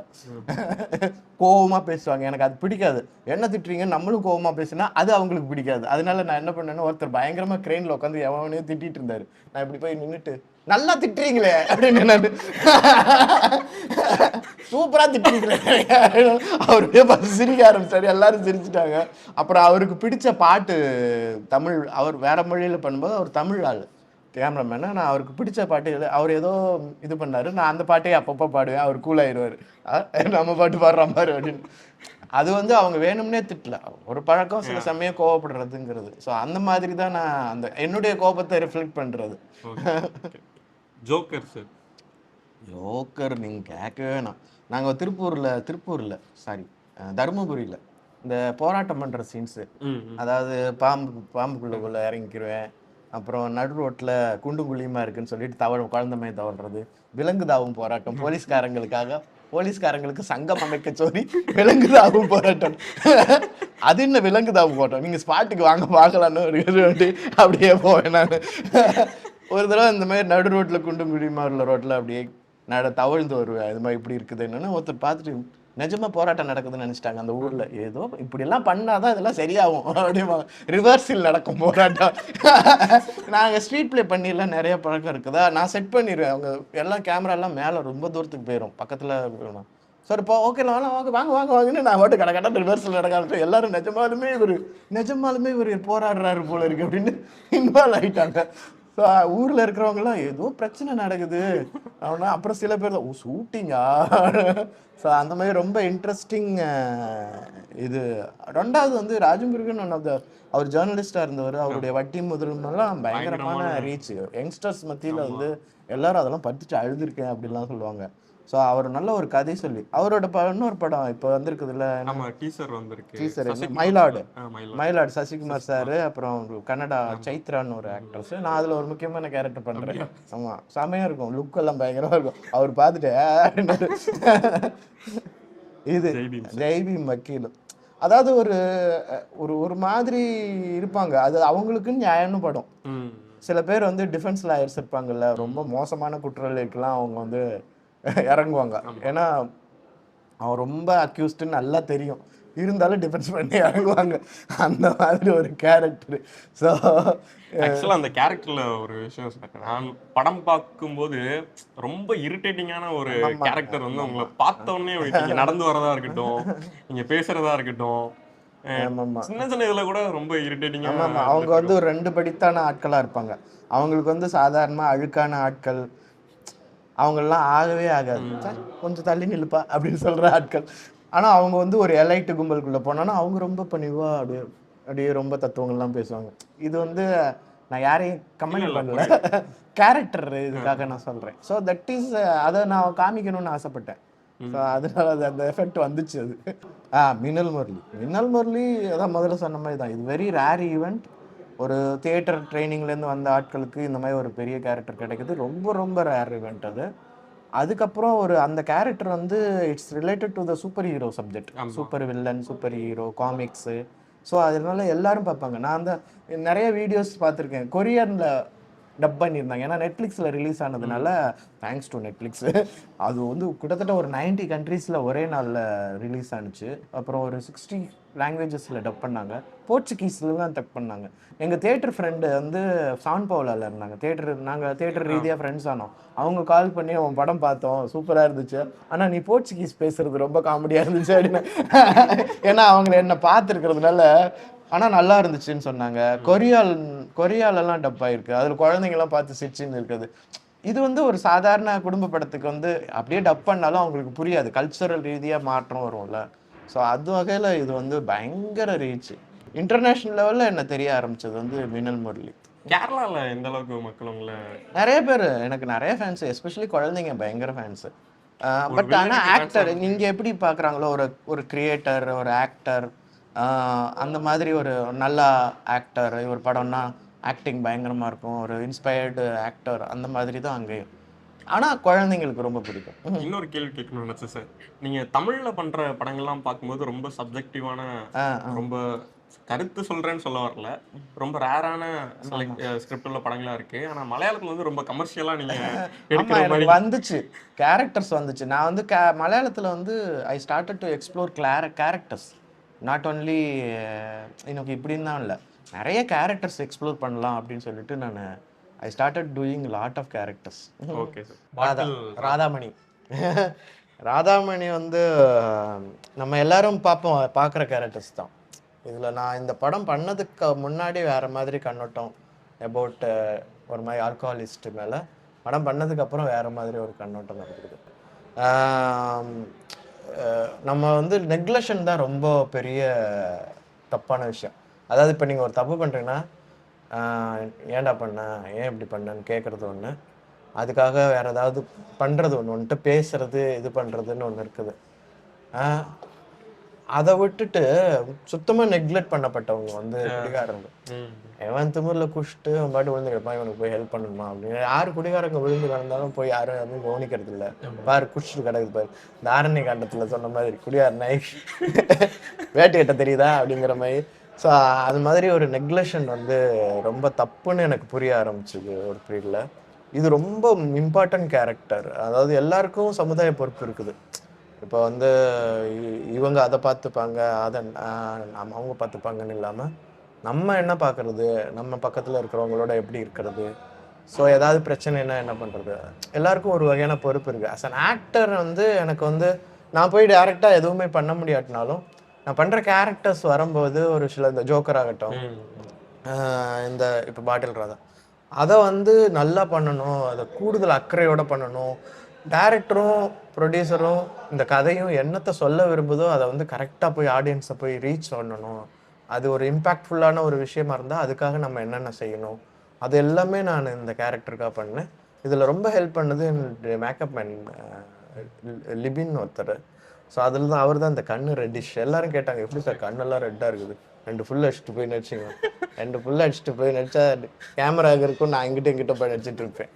கோவமாக பேசுவாங்க. எனக்கு அது பிடிக்காது. என்ன திட்டுறீங்க நம்மளும் கோவமாக பேசுனா அது அவங்களுக்கு பிடிக்காது. அதனால நான் என்ன பண்ணேன்னா, ஒருத்தர் பயங்கரமாக க்ரெயினில் உட்காந்து எவனையும் திட்டிட்டு இருந்தாரு. நான் இப்படி போய் நின்றுட்டு நல்லா திட்டுறீங்களே அப்படின்னு நான் சூப்பராக திட்டுறீங்களே அவருடைய பார்த்து சிரிக்க ஆரம்பிச்சாரு. எல்லாரும் சிரிச்சுட்டாங்க. அப்புறம் அவருக்கு பிடிச்ச பாட்டு தமிழ், அவர் வேற மொழியில் பண்ணும்போது அவர் தமிழ் ஆள் கேமராமேனு. நான் அவருக்கு பிடிச்ச பாட்டு அவர் ஏதோ இது பண்ணாரு, நான் அந்த பாட்டையே அப்பப்போ பாடுவேன். அவர் கூலாயிடுவார், நம்ம பாட்டு பாடுற மாதிரி அப்படின்னு. அது வந்து அவங்க வேணும்னே திட்டல, ஒரு பழக்கம். சில சமயம் கோவப்படுறதுங்கிறது. ஸோ அந்த மாதிரி தான் நான் அந்த என்னுடைய கோபத்தை ரிஃப்ளெக்ட் பண்ணுறது. ஜோக்கர் சார், ஜோக்கர் நீங்கள் கேட்க வேணாம். நாங்கள் திருப்பூரில் சாரி தருமபுரியில் இந்த போராட்டம் பண்ணுற சீன்ஸு, அதாவது பாம்புக்குள்ளே இறங்கிக்கிருவேன். அப்புறம் நடு ரோட்டில் குண்டும் குழியுமா இருக்குன்னு சொல்லிட்டு குழந்தைமையை தவறுறது, விலங்கு தாவும் போராட்டம், போலீஸ்காரங்களுக்கு சங்கம் அமைக்க சொல்லி விலங்கு தாவும் போராட்டம். அது என்ன விலங்கு தாவும் போராட்டம், நீங்கள் ஸ்பாட்டுக்கு வாங்க பார்க்கலான்னு அப்படியே போவேன் நான். ஒரு தடவை இந்த மாதிரி நடு ரோட்டில் குண்டுங்குடிமா உள்ள ரோட்டில் அப்படியே தவழ்ந்து வருவேன். இது மாதிரி இப்படி இருக்குது என்னன்னு ஒருத்தர் பார்த்துட்டு நிஜமா போராட்டம் நடக்குதுன்னு நினச்சிட்டாங்க அந்த ஊரில். ஏதோ இப்படிலாம் பண்ணாதான் இதெல்லாம் சரியாகும் அப்படிமா. ரிவர்ஸில் நடக்கும் போராட்டம். நாங்கள் ஸ்ட்ரீட் ப்ளே பண்ணிடலாம், நிறைய பழக்கம் இருக்குதா, நான் செட் பண்ணிடுவேன். அவங்க எல்லாம் கேமராலாம் மேலே ரொம்ப தூரத்துக்கு போயிடும், பக்கத்தில் போயிடும். சார் இப்போ ஓகே வாங்க வாங்க வாங்க வாங்கன்னு நான் ஓட்டு கடை ரிவர்ஸில் நடக்க எல்லாரும் நிஜமாலுமே இவர் போராடுறாரு போல இருக்கு அப்படின்னு இன்வால்வ் ஆகிட்டாங்க. ஸோ ஊரில் இருக்கிறவங்களாம் ஏதோ பிரச்சனை நடக்குது அப்படின்னா அப்புறம் சில பேர் தான் ஷூட்டிங்கா. ஸோ அந்த மாதிரி ரொம்ப இன்ட்ரெஸ்டிங் இது. ரெண்டாவது வந்து ராஜமுருகன் ஒன் ஆஃப் த அவர் ஜேர்னலிஸ்டாக இருந்தவர். அவருடைய வட்டி முதலாம் பயங்கரமான ரீச். யங்ஸ்டர்ஸ் மத்தியில் வந்து எல்லாரும் அதெல்லாம் படிச்சுட்டு அழுதுருக்கேன் அப்படின்லாம் சொல்லுவாங்க. ஸோ அவர் நல்ல ஒரு கதை சொல்லி அவரோட இன்னொரு படம் இப்போ வந்திருக்குதுல்ல, டீசர் மயிலாடு சசிகுமார் சார், அப்புறம் கன்னடா சைத்ரான்னு ஒரு ஆக்ட்ரஸ். நான் அதில் ஒரு முக்கியமான கேரக்டர் பண்ணுறேன். ஆமாம், செமையாக இருக்கும், லுக் எல்லாம் பயங்கரமாக இருக்கும். அவர் பார்த்துட்டு இது ஜெய்பீம் வக்கீல். அதாவது ஒரு ஒரு ஒரு மாதிரி இருப்பாங்க, அது அவங்களுக்குன்னு நியாயம்னு படம். சில பேர் வந்து டிஃபென்ஸ் லாயர்ஸ் இருப்பாங்கல்ல, ரொம்ப மோசமான குற்றவாளிகளுக்கெல்லாம் அவங்க வந்து இறங்குவாங்க. ஏன்னா அவன் ரொம்ப அக்யூஸ்டுன்னு நல்லா தெரியும், இருந்தாலும் டிஃபென்ஸ் பண்ணி இறங்குவாங்க. அந்த மாதிரி ஒரு கேரக்டர். ஸோ ஆக்சுவலாக அந்த கேரக்டரில் ஒரு விஷயம் சார், நான் படம் பார்க்கும்போது ரொம்ப இரிட்டேட்டிங்கான ஒரு கேரக்டர் வந்து உங்களை பார்த்தோன்னே நீங்க நடந்து வரதா இருக்கட்டும், நீங்க பேசுறதா இருக்கட்டும், சின்ன சின்ன இதுல கூட ரொம்ப இரிட்டேட்டிங்கா. அவங்க வந்து ஒரு 2 படித்தான ஆட்களா இருப்பாங்க. அவங்களுக்கு வந்து சாதாரணமா அழுக்கான ஆட்கள் அவங்கெல்லாம் ஆகவே ஆகாது. கொஞ்சம் தள்ளி நில்லுப்பா அப்படின்னு சொல்ற ஆட்கள். ஆனா அவங்க வந்து ஒரு எலைட்டு கும்பலுக்குள்ள போனோன்னா அவங்க ரொம்ப பணிவா அப்படியே ரொம்ப தத்துவங்கள்லாம் பேசுவாங்க. இது வந்து நான் யாரையும் கமெண்ட் பண்ணல, கேரக்டர் இதுக்காக நான் சொல்றேன். ஸோ தட் இஸ் அதை நான் காமிக்கணும்னு ஆசைப்பட்டேன். ஸோ அதனால அது அந்த எஃபெக்ட் வந்துச்சு. அது மின்னல் முரளி அதான் முதல்ல சொன்ன மாதிரி தான். இது வெரி ரேர் ஈவெண்ட். ஒரு தியேட்டர் ட்ரைனிங்லேருந்து வந்த ஆட்களுக்கு இந்த மாதிரி ஒரு பெரிய கேரக்டர் கிடைக்குது, ரொம்ப ரொம்ப ரேர் ஈவெண்ட் அது. அதுக்கப்புறம் அந்த கேரக்டர் வந்து it's related to the super hero subject, super villain, super hero, comics. So அதனால எல்லாரும் பார்ப்பாங்க. நான் நிறைய வீடியோஸ் பார்த்துருக்கேன், கொரியனில் டப் பண்ணியிருந்தாங்க. ஏன்னா நெட்ஃப்ளிக்ஸில் ரிலீஸ் ஆனதுனால, தேங்க்ஸ் டு நெட்ஃப்ளிக்ஸு, அது வந்து கிட்டத்தட்ட ஒரு 90 கண்ட்ரீஸில் ஒரே நாளில் ரிலீஸ் ஆனிச்சு. அப்புறம் ஒரு 60 லாங்குவேஜஸில் டப் பண்ணாங்க, போர்ச்சுகீஸில் தான் டப் பண்ணாங்க. எங்கள் தியேட்டர் ஃப்ரெண்டு வந்து சான் பவுலாவில் இருந்தாங்க, நாங்கள் தியேட்டர் ரீதியாக ஃப்ரெண்ட்ஸ் ஆனோம். அவங்க கால் பண்ணி அவன் படம் பார்த்தோம், சூப்பராக இருந்துச்சு, ஆனால் நீ போர்ச்சுகீஸ் பேசுறது ரொம்ப காமெடியாக இருந்துச்சு அப்படின்னு. ஏன்னா அவங்க என்னை பார்த்துருக்கிறதுனால. ஆனால் நல்லா இருந்துச்சுன்னு சொன்னாங்க. கொரியாலெல்லாம் டப் ஆகிருக்கு, அதில் குழந்தைங்கலாம் பார்த்து சிரிச்சுன்னு இருக்குது. இது வந்து ஒரு சாதாரண குடும்ப படத்துக்கு வந்து அப்படியே டப் பண்ணாலும் அவங்களுக்கு புரியாது, கல்ச்சரல் ரீதியாக மாற்றம் வரும்ல. ஸோ அது வகையில் இது வந்து பயங்கர ரீச். இன்டர்நேஷ்னல் லெவலில் என்ன தெரிய ஆரம்பிச்சது வந்து மின்னல் முரளி. கேரளாவில் எந்த அளவுக்கு மக்கள் உங்களை நிறைய பேர், எனக்கு நிறைய ஃபேன்ஸு, எஸ்பெஷலி குழந்தைங்க பயங்கர ஃபேன்ஸு. பட் ஆனால் ஆக்டர் நீங்கள் எப்படி பார்க்குறாங்களோ, ஒரு கிரியேட்டர், ஒரு ஆக்டர், அந்த மாதிரி ஒரு நல்ல ஆக்டர், ஒரு படம்னா ஆக்டிங் பயங்கரமாக இருக்கும், ஒரு இன்ஸ்பயர்டு ஆக்டர், அந்த மாதிரி தான் அங்கேயும். ஆனால் குழந்தைங்களுக்கு ரொம்ப பிடிக்கும். இன்னொரு கேள்வி கேட்கணும்னு நினச்சேன் சார், நீங்கள் தமிழில் பண்ணுற படங்கள்லாம் பார்க்கும்போது ரொம்ப சப்ஜெக்டிவான, ரொம்ப கருத்து சொல்கிறேன்னு சொல்ல வரல, ரொம்ப ரேரான ஸ்கிரிப்ட் உள்ள படங்களாக இருக்குது. ஆனால் மலையாளத்தில் வந்து ரொம்ப கமர்ஷியலாக நீங்கள் வந்துச்சு, கேரக்டர்ஸ் வந்துச்சு. நான் வந்து மலையாளத்தில் வந்து I started to explore characters, not only எனக்கு இப்படின்னு தான் இல்லை, நிறைய கேரக்டர்ஸ் எக்ஸ்ப்ளோர் பண்ணலாம் அப்படின்னு சொல்லிட்டு நான் I started doing lot of characters. Okay sir. Radhamani வந்து நம்ம எல்லாரும் பார்க்குற கேரக்டர்ஸ் தான். இதில் நான் இந்த படம் பண்ணதுக்கு முன்னாடி வேறு மாதிரி கண்ணோட்டம் அபவுட் ஒரு மாதிரி ஆல்கஹாலிஸ்ட் மேலே, படம் பண்ணதுக்கப்புறம் வேறு மாதிரி ஒரு கண்ணோட்டம் இருக்குது. நம்ம வந்து நெக்லெக்ஷன் தான் ரொம்ப பெரிய தப்பான விஷயம். அதாவது இப்போ நீங்கள் ஒரு தப்பு பண்ணுறீங்கன்னா, ஏன்டா பண்ண, ஏன் இப்படி பண்ணன்னு கேட்குறது ஒன்று, அதுக்காக வேறு ஏதாவது பண்ணுறது ஒன்று, பேசுறது, இது பண்ணுறதுன்னு ஒன்று இருக்குது. அதை விட்டுட்டு சுத்தமாக நெக்லெக்ட் பண்ணப்பட்டவங்க வந்து குடிகாரங்க. எவன் திமிரில் குடிச்சிட்டு அவன் பாட்டு விழுந்து கிடப்பான், இவனுக்கு போய் ஹெல்ப் பண்ணணுமா அப்படின்னு. யார் குடிகாரங்க விழுந்து கிடந்தாலும் போய் யாரும் வந்து கவனிக்கிறது இல்லை. பாரு குடிச்சிட்டு கிடக்குது பாரு, இந்த ஆரண்ய காண்டத்தில் சொன்ன மாதிரி குடியார் நாய் வேட்டை கட்ட தெரியுதா அப்படிங்கிற மாதிரி. ஸோ அது மாதிரி ஒரு நெக்லெக்ஷன் வந்து ரொம்ப தப்புன்னு எனக்கு புரிய ஆரம்பிச்சுது ஒரு பீரியடில். இது ரொம்ப இம்பார்ட்டன்ட் கேரக்டர். அதாவது எல்லாருக்கும் சமுதாய பொறுப்பு இருக்குது. இப்போ வந்து இவங்க அதை பார்த்துப்பாங்க, அதை அவங்க பார்த்துப்பாங்கன்னு இல்லாமல் நம்ம என்ன பார்க்குறது, நம்ம பக்கத்தில் இருக்கிறவங்களோட எப்படி இருக்கிறது, ஸோ ஏதாவது பிரச்சனைனா என்ன பண்ணுறது, எல்லாருக்கும் ஒரு வகையான பொறுப்பு இருக்குது. அஸ் அன் ஆக்டர் வந்து எனக்கு வந்து நான் போய் டைரெக்டாக எதுவுமே பண்ண முடியாட்டினாலும் நான் பண்ணுற கேரக்டர்ஸ் வரும்போது ஒரு சில இந்த ஜோக்கர் ஆகட்டும், இந்த இப்போ பாட்டில் ராதா, அதை வந்து நல்லா பண்ணணும், அதை கூடுதல் அக்கறையோடு பண்ணணும். டைரக்டரும் ப்ரொடியூசரும் இந்த கதையும் என்னத்தை சொல்ல விரும்புதோ அதை வந்து கரெக்டாக போய் ஆடியன்ஸை போய் ரீச் பண்ணணும். அது ஒரு இம்பேக்ட்ஃபுல்லான ஒரு விஷயமா இருந்தால் அதுக்காக நம்ம என்னென்ன செய்யணும், அது எல்லாமே நான் இந்த கேரக்டருக்காக பண்ணேன். இதில் ரொம்ப ஹெல்ப் பண்ணது என்னுடைய மேக்கப் மேன் லிபின் ஒருத்தர். ஸோ அதில் தான் அவர் தான் இந்த கண்ணு ரெட்டிஷ். எல்லாரும் கேட்டாங்க, எப்படி சார் கண்ணெல்லாம் ரெட்டாக இருக்குது, 2 ஃபுல் அடிச்சுட்டு போய் நடிச்சிங்க. 2 ஃபுல் அடிச்சுட்டு போய் நடித்தா கேமரா இருக்கும், நான் இங்கிட்ட போய் நடிச்சிட்டு இருப்பேன்.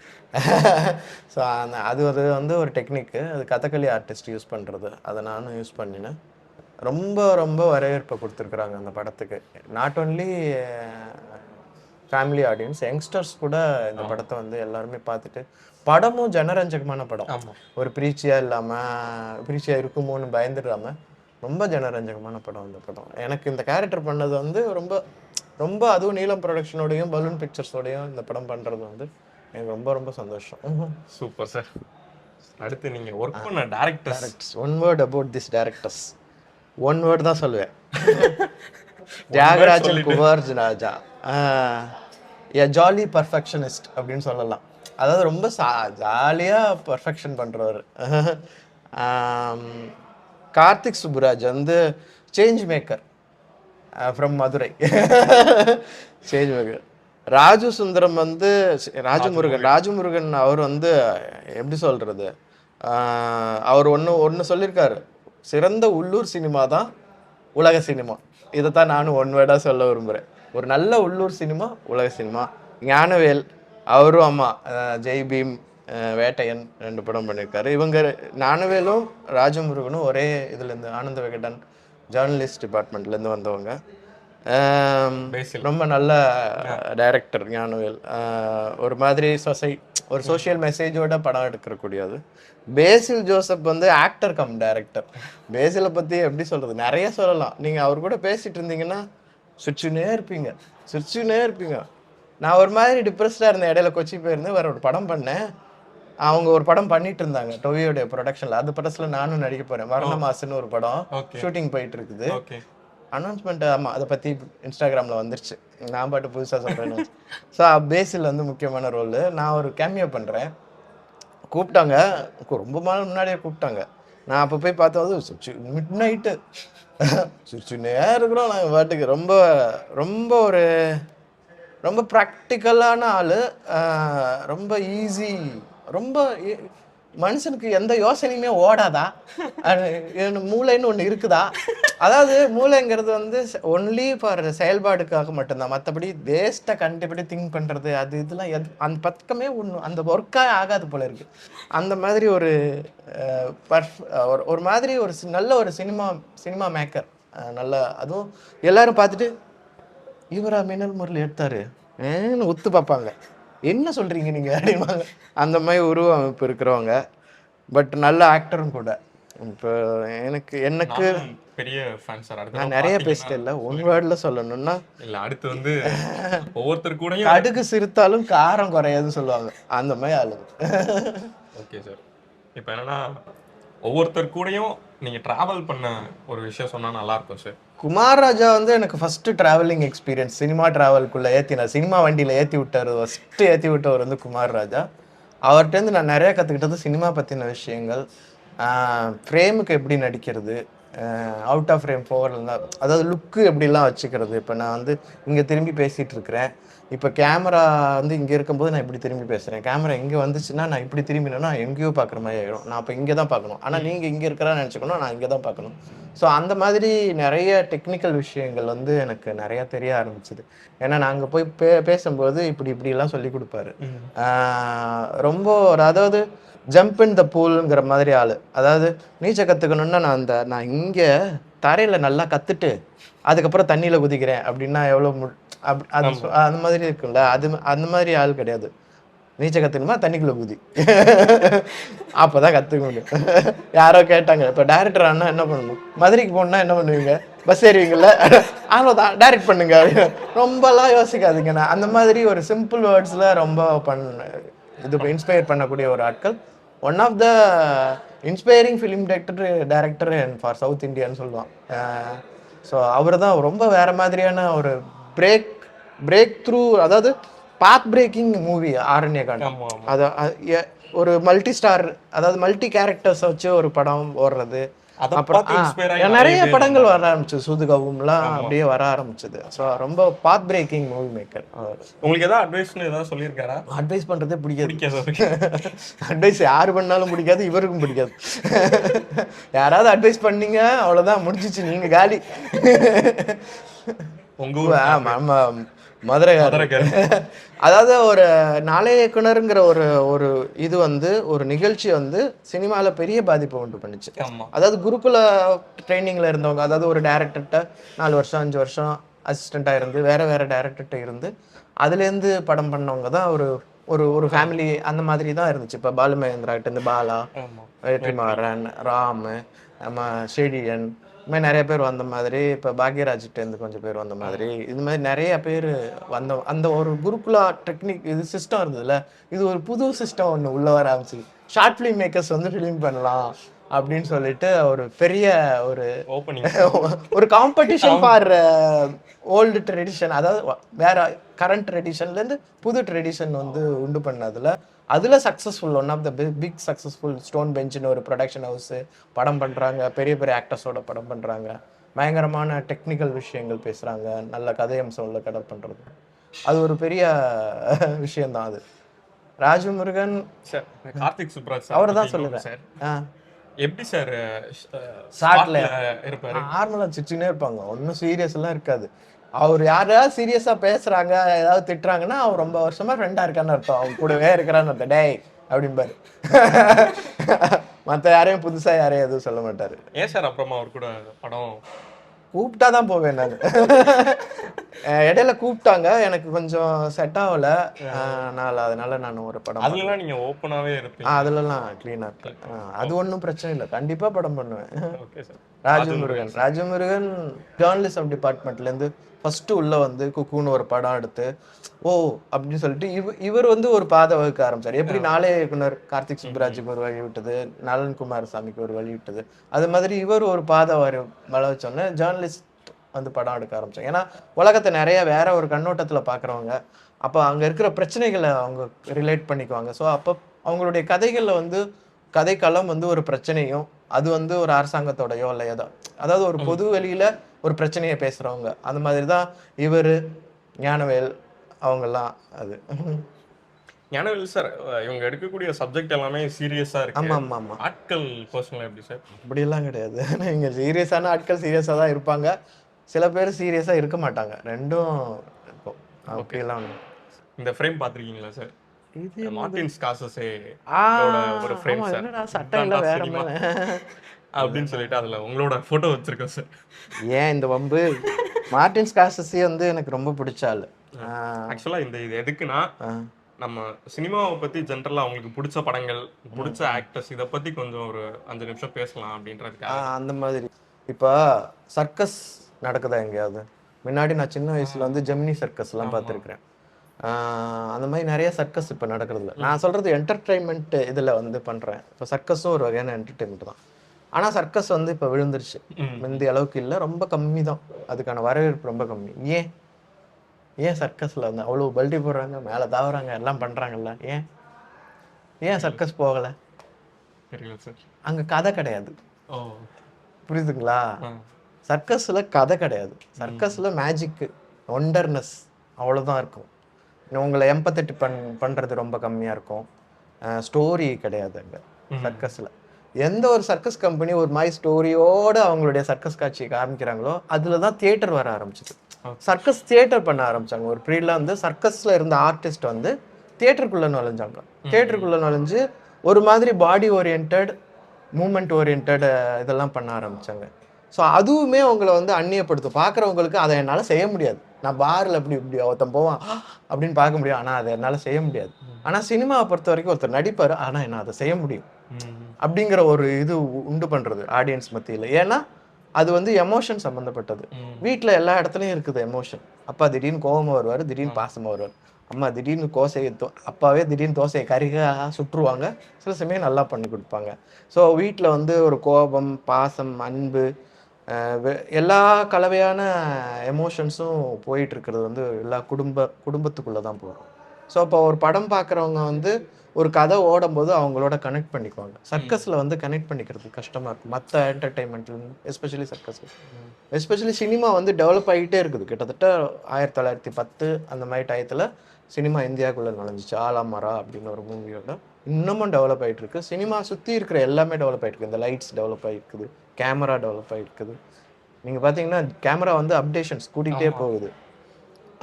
ஸோ அது வந்து ஒரு டெக்னிக்கு, அது கதகளி ஆர்டிஸ்ட் யூஸ் பண்ணுறது, அதை நானும் யூஸ் பண்ணினேன். ரொம்ப ரொம்ப வரவேற்பை கொடுத்துருக்குறாங்க அந்த படத்துக்கு. Not only family audience, youngsters கூட இந்த படத்தை வந்து எல்லாருமே பார்த்துட்டு, படமும் ஜனரஞ்சகமான படம். ஒரு பிரீச்சியாக இல்லாமல், பிரீச்சியாக இருக்குமோன்னு பயந்துடாமல் ரொம்ப ஜனரஞ்சகமான படம் இந்த படம். எனக்கு இந்த கேரக்டர் பண்ணது வந்து ரொம்ப ரொம்ப அதுவும் நீலம் ப்ரொடக்ஷனோடையும் பலூன் பிக்சர்ஸோடையும் இந்த படம் பண்ணுறது வந்து எனக்கு ரொம்ப ரொம்ப சந்தோஷம். Super sir. அடுத்து நீங்கள் ஒர்க் பண்ண directors. One word about this directors, one word தான் சொல்லுவேன். தியாகராஜன் குமார் ராஜா எ ஜாலி பர்ஃபெக்ஷனிஸ்ட் அப்படின்னு சொல்லலாம். அதாவது ரொம்ப ஜாலியாக பர்ஃபெக்ஷன் பண்ணுறவர். கார்த்திக் சுப்புராஜ் வந்து change maker from Madurai. Change maker. Raju Sundaram வந்து ராஜமுருகன் அவர் வந்து எப்படி சொல்கிறது, அவர் ஒன்று சொல்லியிருக்காரு, சிறந்த உள்ளூர் சினிமா தான் உலக சினிமா. இதைத்தான் நானும் ஒன் வேர்டாக சொல்ல விரும்புகிறேன். ஒரு நல்ல உள்ளூர் சினிமா உலக சினிமா. ஞானவேல் அவரும் அம்மா ஜெய் பீம், வேட்டையன் 2 படம் பண்ணியிருக்காரு. இவங்க ஞானவேலும் ராஜமுருகனும் ஒரே இதுலேருந்து, ஆனந்த விகடன் ஜேர்னலிஸ்ட் டிபார்ட்மெண்ட்லேருந்து வந்தவங்க. ரொம்ப நல்ல டைரக்டர் ஞானவேல். ஒரு மாதிரி ஒரு சோஷியல் மெசேஜோட படம் எடுக்கக்கூடியது. பேசில் ஜோசப் வந்து ஆக்டர் கம் டைரக்டர். பேசிலை பற்றி எப்படி சொல்கிறது, நிறைய சொல்லலாம். நீங்கள் அவர் கூட பேசிகிட்டு இருந்தீங்கன்னா சிரிச்சுனே இருப்பீங்க. நான் ஒரு மாதிரி டிப்ரெஸ்டாக இருந்தேன், இடையில கொச்சி போயிருந்தேன், வேற ஒரு படம் பண்ணேன். அவங்க ஒரு படம் பண்ணிட்டு இருந்தாங்க டொவியோடைய ப்ரொடக்ஷனில். அது படத்தில் நானும் நடிக்க போகிறேன். மரண மாசுன்னு ஒரு படம் ஷூட்டிங் போயிட்டு இருக்குது. அனௌன்ஸ்மெண்ட் ஆமாம், அதை பற்றி இன்ஸ்டாகிராமில் வந்துருச்சு. நான் பாட்டு புதுசாக சொல்கிறேன்னு. ஸோ பேசில் வந்து முக்கியமான ரோல். நான் ஒரு கேமியோ பண்ணுறேன். கூப்பிட்டாங்க, ரொம்ப நாள் முன்னாடியே கூப்பிட்டாங்க. நான் அப்போ போய் பார்த்தா மிட் நைட்டு சிரிச்சுன்னே இருக்கிறோம் நாங்கள் பாட்டுக்கு. ரொம்ப ரொம்ப ப்ராக்டிக்கலான ஆள், ரொம்ப ஈஸி, ரொம்ப மனுஷனுக்கு எந்த யோசனையுமே ஓடாதா, மூளைன்னு ஒன்று இருக்குதா. அதாவது மூளைங்கிறது வந்து ஒன்லி ஃபார் செயல்பாடுக்காக மட்டும்தான், மற்றபடி வேஸ்ட்டை கண்டுபிடி திங்க் பண்ணுறது அது இதெல்லாம் அந்த பக்கமே ஒன்று அந்த ஒர்க்காக ஆகாது போல இருக்குது. அந்த மாதிரி ஒரு மாதிரி ஒரு நல்ல ஒரு சினிமா மேக்கர். நல்லா, அதுவும் எல்லாரும் பார்த்துட்டு இவரா மின்னல் முரளி எடுத்தாரு ஏன்னு ஒத்து பார்ப்பாங்க, என்ன சொல்கிறீங்க நீங்கள் அப்படின்பாங்க. அந்த மாதிரி உருவ அமைப்பு இருக்கிறவங்க, பட் நல்ல ஆக்டரும் கூட. இப்போ எனக்கு பெரிய ஃபேன் சார். நான் நிறைய பேசிட்டேன், இல்லை ஒன் வேர்டில் சொல்லணும்னா இல்லை, அடுத்து வந்து ஒவ்வொருத்தர் கூடயும் கடுகு சிரித்தாலும் காரம் குறையாதுன்னு சொல்லுவாங்க, அந்த மாதிரி ஆளு. Okay sir. இப்போ என்னன்னா ஒவ்வொருத்தர் கூடயும் நீங்கள் ட்ராவல் பண்ண ஒரு விஷயம் சொன்னால் நல்லாயிருக்கும் சார். குமார் ராஜா வந்து எனக்கு ஃபஸ்ட்டு ட்ராவலிங் எக்ஸ்பீரியன்ஸ், சினிமா ட்ராவல்குள்ளே சினிமா வண்டியில் ஏற்றி விட்டார். ஃபஸ்ட்டு ஏற்றி விட்டவர் வந்து குமார் ராஜா. அவர்கிட்டருந்து நான் நிறையா கற்றுக்கிட்டது சினிமா பற்றின விஷயங்கள், ஃப்ரேமுக்கு எப்படி நடிக்கிறது, அவுட் ஆஃப் ஃப்ரேம் ஃபோவர்லாம், அதாவது லுக்கு எப்படிலாம் வச்சுக்கிறது. இப்போ நான் வந்து இங்கே திரும்பி பேசிகிட்டு இருக்கிறேன், இப்போ கேமரா வந்து இங்கே இருக்கும்போது நான் இப்படி திரும்பி பேசுகிறேன், கேமரா இங்கே வந்துச்சுன்னா நான் இப்படி திரும்பினேன்னா எங்கேயோ பார்க்குற மாதிரி ஆகிடும், நான் இப்போ இங்கே தான் பார்க்கணும், ஆனால் நீங்கள் இங்கே இருக்கிறான்னு நினச்சிக்கணும், நான் இங்கே தான் பார்க்கணும். ஸோ அந்த மாதிரி நிறைய டெக்னிக்கல் விஷயங்கள் வந்து எனக்கு நிறையா தெரிய ஆரம்பிச்சுது. ஏன்னா நாங்கள் போய் பேசும்போது இப்படிலாம் சொல்லி கொடுப்பாரு. ரொம்ப அதாவது ஜம்ப் இன் த பூலுங்கிற மாதிரி ஆள். அதாவது நீச்சல் கற்றுக்கணுன்னா நான் இங்கே தரையில் நல்லா கற்றுட்டு அதுக்கப்புறம் தண்ணியில் குதிக்கிறேன் அப்படின்னா எவ்வளோ அந்த மாதிரி இருக்குல்ல, அந்த மாதிரி ஆள் கிடையாது. நீச்சல் கற்றுக்கணுமா தண்ணிக்குள்ளே குதி, அப்போ தான் கற்றுக்க முடியும். யாரோ கேட்டாங்க, இப்போ டேரக்டர் ஆனால் என்ன பண்ணணும், மதுரைக்கு போகணுன்னா என்ன பண்ணுவீங்க, பஸ் ஏறுவீங்கள்ல, அவ்வளோதான் டைரக்ட் பண்ணுங்க அப்படின்னு. ரொம்பலாம் யோசிக்காதீங்கண்ணா. அந்த மாதிரி ஒரு சிம்பிள் வேர்ட்ஸில் ரொம்ப இது இன்ஸ்பயர் பண்ணக்கூடிய ஒரு ஆட்கள். One of the inspiring film director for south இந்தியான்னு சொல்லுவான். ஸோ அவர் தான் ரொம்ப வேறு மாதிரியான ஒரு பிரேக் த்ரூ, அதாவது பாத் பிரேக்கிங் மூவி ஆரண்யகாண்டம். அது ஒரு மல்டி ஸ்டார், அதாவது மல்டி கேரக்டர்ஸை வச்சு ஒரு படம் ஓடுறது. அப்புறம் நிறைய படங்கள் வர ஆரம்பிச்சு, சூதுகவும்லாம் அப்படியே வர ஆரம்பிச்சது. ஸோ ரொம்ப பாத் பிரேக்கிங் மூவி மேக்கர். உங்களுக்கு ஏதாவது அட்வைஸ்னு ஏதாவது சொல்லியிருக்காரா? அட்வைஸ் பண்ணுறதே பிடிக்காது. அட்வைஸ் யார் பண்ணாலும் பிடிக்காது, இவருக்கும் பிடிக்காது. யாராவது அட்வைஸ் பண்ணீங்க அவ்வளோதான், முடிஞ்சிச்சு, நீங்கள் காலி. மதுரைக்காரர். அதாவது ஒரு நாளைய இயக்குனருங்கிற ஒரு இது ஒரு நிகழ்ச்சி சினிமாவில் பெரிய பாதிப்பை உண்டு பண்ணுச்சு. அதாவது குருகுல ட்ரைனிங்கில் இருந்தவங்க, அதாவது ஒரு டேரக்டர்கிட்ட 4 வருஷம் 5 வருஷம் அசிஸ்டண்ட்டாக இருந்து வேறு டேரக்டர்கிட்ட இருந்து அதுலேருந்து படம் பண்ணவங்க தான் ஒரு ஃபேமிலி அந்த மாதிரி தான் இருந்துச்சு. இப்போ பாலு மகேந்திராகிட்டேருந்து பாலா, வெற்றிமாறன், ராம், நம்ம செடியன், இது மாதிரி நிறைய பேர் வந்த மாதிரி. இப்போ பாக்யராஜ்கிட்டேருந்து கொஞ்சம் பேர் வந்த மாதிரி. இது மாதிரி நிறைய பேர் அந்த ஒரு குருகுலா டெக்னிக் இது சிஸ்டம் இருந்ததுல, இது ஒரு புது சிஸ்டம் ஒன்று உள்ள வர ஆரம்பிச்சு. ஷார்ட் ஃபிலிம் மேக்கர்ஸ் ஃபிலிம் பண்ணலாம் அப்படின்னு சொல்லிட்டு ஒரு பெரிய ஒரு காம்படிஷன் ஃபார் ஓல்டு ட்ரெடிஷன், அதாவது வேற கரண்ட் ட்ரெடிஷன்லேருந்து புது ட்ரெடிஷன் உண்டு பண்ணதுல அதில் successful. One of the big successful stone பெஞ்சுன்னு ஒரு ப்ரொடக்ஷன் ஹவுஸு படம் பண்ணுறாங்க, பெரிய பெரிய ஆக்டர்ஸோட படம் பண்ணுறாங்க, பயங்கரமான டெக்னிக்கல் விஷயங்கள் பேசுகிறாங்க, நல்ல கதையம்சம் உள்ள கடை பண்ணுறது. அது ஒரு பெரிய விஷயந்தான். அது ராஜமுருகன் சார், கார்த்திக் சுப்ராஜ் அவர் தான் சொல்லுறேன் சார். எப்படி சார் ஷார்ட்ல இருப்பாரு, நார்மலாக சிரிச்சுனே இருப்பாங்க, ஒன்றும் சீரியஸ்லாம் இருக்காது. அவர் யாராவது சீரியஸாக பேசுகிறாங்க, ஏதாவது திட்டுறாங்கன்னா அவர் ரொம்ப வருஷமாக ஃப்ரெண்டாக இருக்கான்னு அர்த்தம், அவங்க கூடவே இருக்கிறான்னு அர்த்தம். டேய் அப்படின்பாரு. மற்ற யாரையும் புதுசாக யாரையும் எதுவும் சொல்ல மாட்டார். ஏன் சார் அப்புறமா அவர் கூட படம் கூப்பிட்டா தான் போவேன் நான். இடையில கூப்பிட்டாங்க, எனக்கு கொஞ்சம் செட் ஆகலை, அதனால நான் ஒரு படம் அதுலலாம் நீங்கள் ஓப்பனாகவே இருப்பீங்க. அதுலலாம் க்ளீனாக இருப்பேன். அது ஒன்றும் பிரச்சனை இல்லை, கண்டிப்பாக படம் பண்ணுவேன். Okay sir. ராஜமுருகன் ஜேர்னலிசம் டிபார்ட்மெண்ட்லேருந்து ஃபஸ்ட்டு உள்ளே குக்குன்னு ஒரு படம் எடுத்து அப்படின்னு சொல்லிட்டு இவர் ஒரு பாதை வகுக்க ஆரம்பிச்சார். எப்படி நாளைய இயக்குனர் கார்த்திக் சுப்ராஜுக்கு ஒரு வழி விட்டது, நலன் குமாரசாமிக்கு ஒரு வழி விட்டது, அது மாதிரி இவர் ஒரு பாதை வள வச்சோன்னே ஜேர்னலிஸ்ட் படம் எடுக்க ஆரம்பிச்சாங்க. ஏன்னா உலகத்தை நிறைய வேற ஒரு கண்ணோட்டத்தில் பார்க்குறவங்க, அப்போ அங்கே இருக்கிற பிரச்சனைகளை அவங்க ரிலேட் பண்ணிக்குவாங்க. ஸோ அப்போ அவங்களுடைய கதைகளில் கதைக்களம் ஒரு பிரச்சனையும், அது ஒரு அரசாங்கத்தோடையோ இல்லை ஏதோ, அதாவது ஒரு பொது வெளியில் ஒரு பிரச்சனையை பேசுகிறவங்க. அந்த மாதிரி தான் இவர், ஞானவேல் அவங்கெல்லாம். அது ஞானவேல் சார், இவங்க எடுக்கக்கூடிய சப்ஜெக்ட் எல்லாமே சீரியஸாக இருக்கு. ஆமாம். ஆட்கள் பர்சனலாக எப்படி சார்? அப்படியெல்லாம் கிடையாது. இங்கே சீரியஸான ஆட்கள் சீரியஸாக தான் இருப்பாங்க, சில பேர் சீரியஸாக இருக்க மாட்டாங்க, ரெண்டும் இருக்கும். அப்படியெல்லாம் இந்த ஃப்ரேம் பார்த்துருக்கீங்களா சார்? மார்ட்டின் ஸ்கார்செஸே ஒரு ஃப்ரேம் சார், சட்டம் இல்லை வேற அப்படின்னு சொல்லிட்டு அதில் உங்களோட ஃபோட்டோ வச்சிருக்கோம் சார். ஏன் இந்த வம்பு? மார்ட்டின் ஸ்கார்செஸே எனக்கு ரொம்ப பிடிச்ச ஆள். ஆக்சுவலாக இது எதுக்குன்னா, நம்ம சினிமாவை பற்றி ஜென்ரலாக அவங்களுக்கு பிடிச்ச படங்கள், பிடிச்ச ஆக்டர்ஸ், இதை பற்றி கொஞ்சம் ஒரு 5 நிமிஷம் பேசலாம் அப்படின்றதுக்காக. அந்த மாதிரி இப்போ சர்க்கஸ் நடக்குதா எங்கேயாவது? முன்னாடி நான் சின்ன வயசில் ஜெமினி சர்க்கஸ்லாம் பார்த்துருக்குறேன். அந்த மாதிரி நிறைய சர்க்கஸ் இப்போ நடக்கிறதுல. நான் சொல்கிறது என்டர்டெயின்மெண்ட் இதில் பண்ணுறேன். இப்போ சர்க்கஸும் ஒரு வகையான என்டர்டெயின்மெண்ட் தான். ஆனால் சர்க்கஸ் இப்போ விழுந்துருச்சு, முந்தைய அளவுக்கு இல்லை, ரொம்ப கம்மி தான், அதுக்கான வரவேற்பு ரொம்ப கம்மி. ஏன் சர்க்கஸில் அவ்வளோ பல்டி போடுறாங்க, மேலே தாவுறாங்க, எல்லாம் பண்ணுறாங்கல்ல, ஏன் சர்க்கஸ் போகலை? தெரியல சார். அங்கே கதை கிடையாது, புரியுதுங்களா? சர்க்கஸில் கதை கிடையாது, சர்க்கஸில் மேஜிக்கு, ஒண்டர்னஸ் அவ்வளோதான் இருக்கும். உங்களை எம்பத்தெட்டு பண்ணுறது ரொம்ப கம்மியாக இருக்கும், ஸ்டோரி கிடையாது அங்கே சர்க்கஸில். எந்த ஒரு சர்க்கஸ் கம்பெனி ஒரு மாதிரி ஸ்டோரியோடு அவங்களுடைய சர்க்கஸ் காட்சியை காமிக்கிறாங்களோ அதில் தான் தியேட்டர் வர ஆரம்பிச்சிது. சர்க்கஸ் தியேட்டர் பண்ண ஆரம்பித்தாங்க. ஒரு பீரியடில் சர்க்கஸில் இருந்த ஆர்டிஸ்ட் தியேட்டருக்குள்ளே நுழைஞ்சாங்க. தியேட்டருக்குள்ளே நுழைஞ்சு ஒரு மாதிரி பாடி ஓரியன்ட், மூமெண்ட் ஓரியன்ட் இதெல்லாம் பண்ண ஆரம்பித்தாங்க. ஸோ அதுவுமே அவங்கள வந்து அந்நியப்படுத்தும். பார்க்குறவங்களுக்கு அதை என்னால் செய்ய முடியாது. நான் பாரில் இப்படி ஒருத்தன் போவான் அப்படின்னு பார்க்க முடியும், ஆனால் அதை என்னால் செய்ய முடியாது. ஆனால் சினிமாவை பொறுத்த வரைக்கும் ஒருத்தர் நடிப்பார், ஆனால் என்ன அதை செய்ய முடியும் அப்படிங்கிற ஒரு இது உண்டு பண்ணுறது ஆடியன்ஸ் மத்தியில். ஏன்னா அது வந்து எமோஷன் சம்மந்தப்பட்டது. வீட்டில் எல்லா இடத்துலையும் இருக்குது எமோஷன். அப்பா திடீர்னு கோபமாக வருவார், திடீர்னு பாசமாக வருவார். அம்மா திடீர்னு அப்பாவே திடீர்னு தோசையை கறிகாக சுற்றுவாங்க, சில சமயம் நல்லா பண்ணி கொடுப்பாங்க. ஸோ வீட்டில் வந்து ஒரு கோபம், பாசம், அன்பு, எல்லா கலவையான எமோஷன்ஸும் போயிட்டு இருக்கிறது வந்து எல்லா குடும்பத்துக்குள்ளே தான் போகிறோம். ஸோ இப்போ ஒரு படம் பார்க்குறவங்க வந்து ஒரு கதை ஓடும்போது அவங்களோட கனெக்ட் பண்ணிக்குவாங்க. சர்க்கஸில் வந்து கனெக்ட் பண்ணிக்கிறது கஷ்டமாக இருக்கும் மற்ற என்டர்டெயின்மெண்ட்லேருந்து, எஸ்பெஷலி சர்க்கஸில். எஸ்பெஷலி சினிமா வந்து டெவலப் ஆகிட்டே இருக்குது. கிட்டத்தட்ட 1910 அந்த மாதிரி டயத்தில் சினிமா இந்தியாவுக்குள்ளே நுழைஞ்சிச்சு. ஆலாமரா அப்படின்னு ஒரு மூவியோட இன்னமும் டெவலப் ஆகிட்டு இருக்கு. சினிமா சுற்றி இருக்கிற எல்லாமே டெவலப் ஆகிட்டு இருக்கு. இந்த லைட்ஸ் டெவலப் ஆகிருக்குது, கேமரா டெவலப் ஆகிருக்குது. நீங்கள் பார்த்தீங்கன்னா கேமரா வந்து அப்டேஷன்ஸ் கூட்டிகிட்டே போகுது.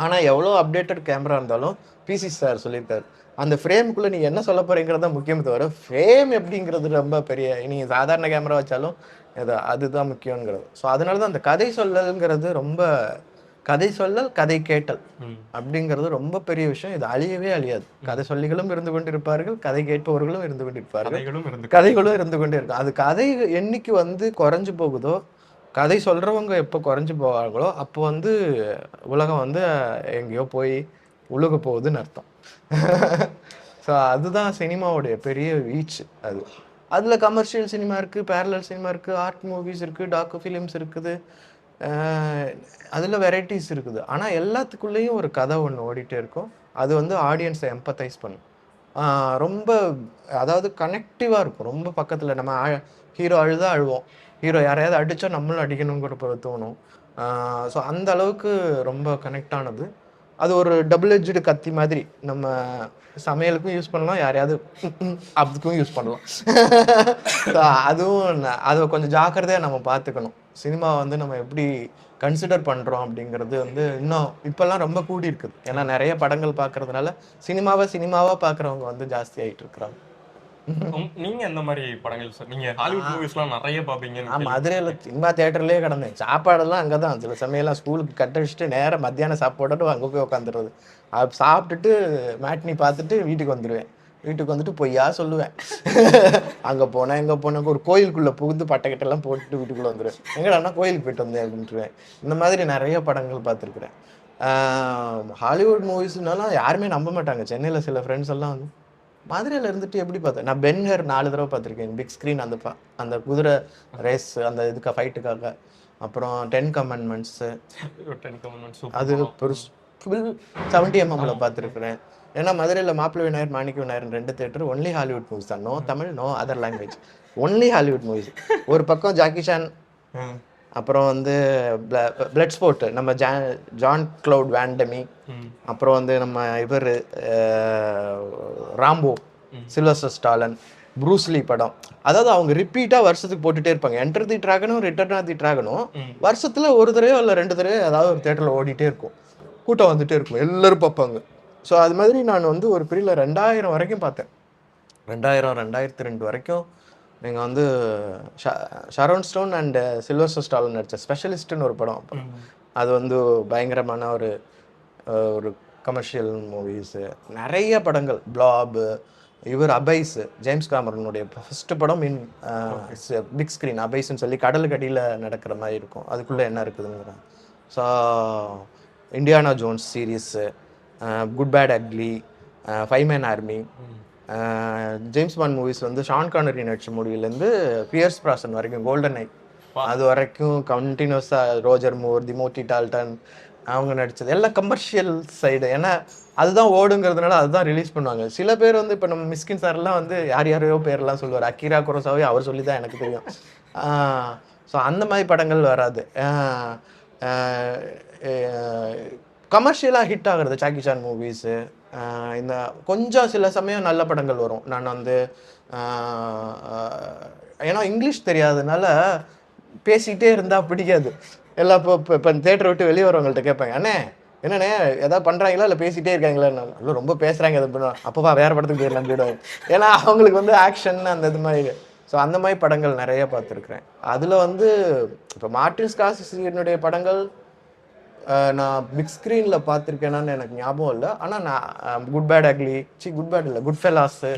ஆனால் எவ்வளோ அப்டேட்டட் கேமரா இருந்தாலும் பிசி சார் சொல்லியிருக்காரு, அந்த ஃப்ரேமுக்குள்ளே நீங்கள் என்ன சொல்ல போகிறீங்கிறது தான் முக்கியம், தவிர ஃப்ரேம் எப்படிங்கிறது ரொம்ப பெரிய, நீங்கள் சாதாரண கேமரா வச்சாலும் அதுதான் முக்கியங்கிறது. ஸோ அதனால தான் அந்த கதை சொல்லல்ங்கிறது ரொம்ப, கதை சொல்லல் கதை கேட்டல் அப்படிங்கிறது ரொம்ப பெரிய விஷயம். இது அழியவே அழியாது. கதை சொல்லிகளும் இருந்து கொண்டிருப்பார்கள், கதை கேட்பவர்களும் இருந்து கொண்டிருப்பார்கள், கதைகளும் இருந்து கொண்டே இருக்கும். அது கதை என்னைக்கு வந்து குறைஞ்சு போகுதோ, கதை சொல்கிறவங்க எப்போ குறைஞ்சி போவாங்களோ அப்போ வந்து உலகம் வந்து எங்கேயோ போய் உழுக போகுதுன்னு அர்த்தம். ஸோ அதுதான் சினிமாவுடைய பெரிய வீச். அதில் கமர்ஷியல் சினிமா இருக்குது, பேரலல் சினிமா இருக்குது, ஆர்ட் மூவிஸ் இருக்குது, டாக்கு ஃபிலிம்ஸ் இருக்குது, அதில் வெரைட்டிஸ் இருக்குது. ஆனால் எல்லாத்துக்குள்ளேயும் ஒரு கதை ஒன்று ஓடிட்டே இருக்கும். அது வந்து ஆடியன்ஸை எம்பத்தைஸ் பண்ணும். ரொம்ப அதாவது கனெக்டிவாக இருக்கும். ரொம்ப பக்கத்தில் நம்ம ஹீரோ அழுதா அழுவோம், ஹீரோ யாரையாவது அடித்தா நம்மளும் அடிக்கணுங்கிற தோணும். ஸோ அந்த அளவுக்கு ரொம்ப கனெக்ட் ஆனது. அது ஒரு டபுள் எட்ஜ்டு கத்தி மாதிரி. நம்ம சமையலுக்கும் யூஸ் பண்ணலாம், யாரையாவது அதுக்கும் யூஸ் பண்ணலாம். அதுவும் அதை கொஞ்சம் ஜாக்கிரதையாக நம்ம பார்த்துக்கணும். சினிமா வந்து நம்ம எப்படி கன்சிடர் பண்ணுறோம் அப்படிங்கிறது வந்து இன்னும் இப்போல்லாம் ரொம்ப கூடி இருக்குது. ஏன்னா நிறைய படங்கள் பார்க்கறதுனால சினிமாவாக பார்க்குறவங்க வந்து ஜாஸ்தி ஆகிட்டு இருக்கிறாங்க. நீங்க எந்த மாதிரி படங்கள் சார்? நீங்க ஹாலிவுட் மூவிஸ்லாம் நிறைய பாப்பீங்க. நான் மதுரையில் சினிமா தியேட்டர்லேயே கிடந்தேன். சாப்பாடெல்லாம் அங்கே தான். சில சமயம்லாம் ஸ்கூலுக்கு கட்ட வச்சுட்டு நேராக மத்தியானம் சாப்பாடு அங்கே போய் உட்காந்துருது. அது சாப்பிட்டுட்டு மேட்னி பார்த்துட்டு வீட்டுக்கு வந்துடுவேன். வீட்டுக்கு வந்துட்டு பொய்யா சொல்லுவேன், அங்கே போனேன் இங்கே போனேன். ஒரு கோயிலுக்குள்ளே புகுந்து பட்டைக்கிட்டெல்லாம் போட்டுட்டு வீட்டுக்குள்ளே வந்துடுவேன். எங்கடான்னா கோயிலுக்கு போயிட்டு வந்தேன் அப்படின்ட்டுருவேன். இந்த மாதிரி நிறைய படங்கள் பார்த்துருக்குறேன். ஹாலிவுட் மூவிஸ்னாலும் யாருமே நம்ப மாட்டாங்க. சென்னையில் சில ஃப்ரெண்ட்ஸ் எல்லாம் வந்து மதுரையில் இருந்துட்டு எப்படி பார்த்தேன். நான் பென்ஹர் 4 தடவை பார்த்துருக்கேன், பிக் ஸ்க்ரீன். அந்த குதிரை ரேஸ் அந்த இதுக்காக ஃபைட்டுக்காக. அப்புறம் 10 கமெண்ட்மெண்ட்ஸு, அது பெருசு ஃபுல் 70mm பார்த்துருக்குறேன். ஏன்னா மதுரையில் Mappillai Vinayagar, Manikka Vinayagar 2 theatre only Hollywood movies தான். No Tamil, no other language, only Hollywood movies. ஒரு பக்கம் ஜாக்கி சான், அப்புறம் வந்து பிளட் ஸ்போர்ட் நம்ம ஜான் கிளவுட் வேண்டமி, அப்புறம் வந்து நம்ம இவர் ராம்போ, சில்வஸ்டர் ஸ்டாலன், ப்ரூஸ்லி படம். அதாவது அவங்க ரிப்பீட்டாக வருஷத்துக்கு போட்டுகிட்டே இருப்பாங்க. என்டர் தி டிராகனும் ரிட்டர்ன் ஆஃப் தி டிராகனும் வருஷத்தில் ஒரு தடவையோ இல்லை 2 தடவையோ ஏதாவது ஒரு தேட்டரில் ஓடிட்டே இருக்கும். கூட்டம் வந்துகிட்டே இருக்கும், எல்லோரும் பார்ப்பாங்க. ஸோ அது மாதிரி நான் வந்து ஒரு பீரியடில் 2000 வரைக்கும் பார்த்தேன். 2002 வரைக்கும் நீங்கள் வந்து Sharon stone and Sylvester Stallone நடித்த ஸ்பெஷலிஸ்ட்டுன்னு ஒரு படம். அது வந்து பயங்கரமான ஒரு கமர்ஷியல் மூவிஸு, நிறைய படங்கள். பிளாபு, இவர் அபைஸ், ஜேம்ஸ் காமரனுடைய ஃபஸ்ட்டு படம் இன் பிக் ஸ்க்ரீன். அபைஸ்ன்னு சொல்லி கடலுக்கு அடியில் நடக்கிற மாதிரி இருக்கும், அதுக்குள்ளே என்ன இருக்குதுங்கிறாங்க. So Indiana Jones series, good bad ugly, 5 man army, James Bond movies வந்து ஷான் கானரி நடிச்ச மூவிலேருந்து பியர்ஸ் பிராசன் வரைக்கும், கோல்டன் ஐ அது வரைக்கும் கண்டினியூஸாக, ரோஜர் மூர், திமோத்தி டால்டன் அவங்க நடித்தது எல்லாம் கமர்ஷியல் சைடு. ஏன்னா அதுதான் ஓடுங்கிறதுனால அதுதான் ரிலீஸ் பண்ணுவாங்க. சில பேர் வந்து இப்போ நம்ம மிஸ்கின் சார்லாம் வந்து யாரையோ பேர்லாம் சொல்லுவார். அக்கீரா குரோசாவே அவர் சொல்லி தான் எனக்கு தெரியும். ஸோ அந்த மாதிரி படங்கள் வராது. கமர்ஷியலாக ஹிட் ஆகிறது ஜாக்கி சான் மூவிஸு. இந்த கொஞ்சம் சில சமயம் நல்ல படங்கள் வரும். நான் வந்து ஏன்னா இங்கிலீஷ் தெரியாததுனால பேசிக்கிட்டே இருந்தால் பிடிக்காது. எல்லாம் இப்போ தேட்டரை விட்டு வெளியே வரவங்கள்ட்ட கேட்பாங்க, அண்ணே என்னண்ணே ஏதாவது பண்ணுறாங்களா இல்லை பேசிகிட்டே இருக்காங்களா? இல்லை ரொம்ப பேசுகிறாங்க எது பண்ணுவோம், அப்போவா வேறு படத்துக்கு போயிடலாம் போயிடுவாங்க. ஏன்னா அவங்களுக்கு வந்து ஆக்ஷன் அந்த இது மாதிரி. ஸோ அந்த மாதிரி படங்கள் நிறைய பார்த்துருக்குறேன். அதில் வந்து இப்போ மார்ட்டின் ஸ்கார்செஸினுடைய படங்கள் நான் பிக் ஸ்க்ரீனில் பார்த்துருக்கேனான்னு எனக்கு ஞாபகம் இல்லை. ஆனால் நான் good bad ugly, good bad இல்லை, குட் ஃபெல்லாஸு,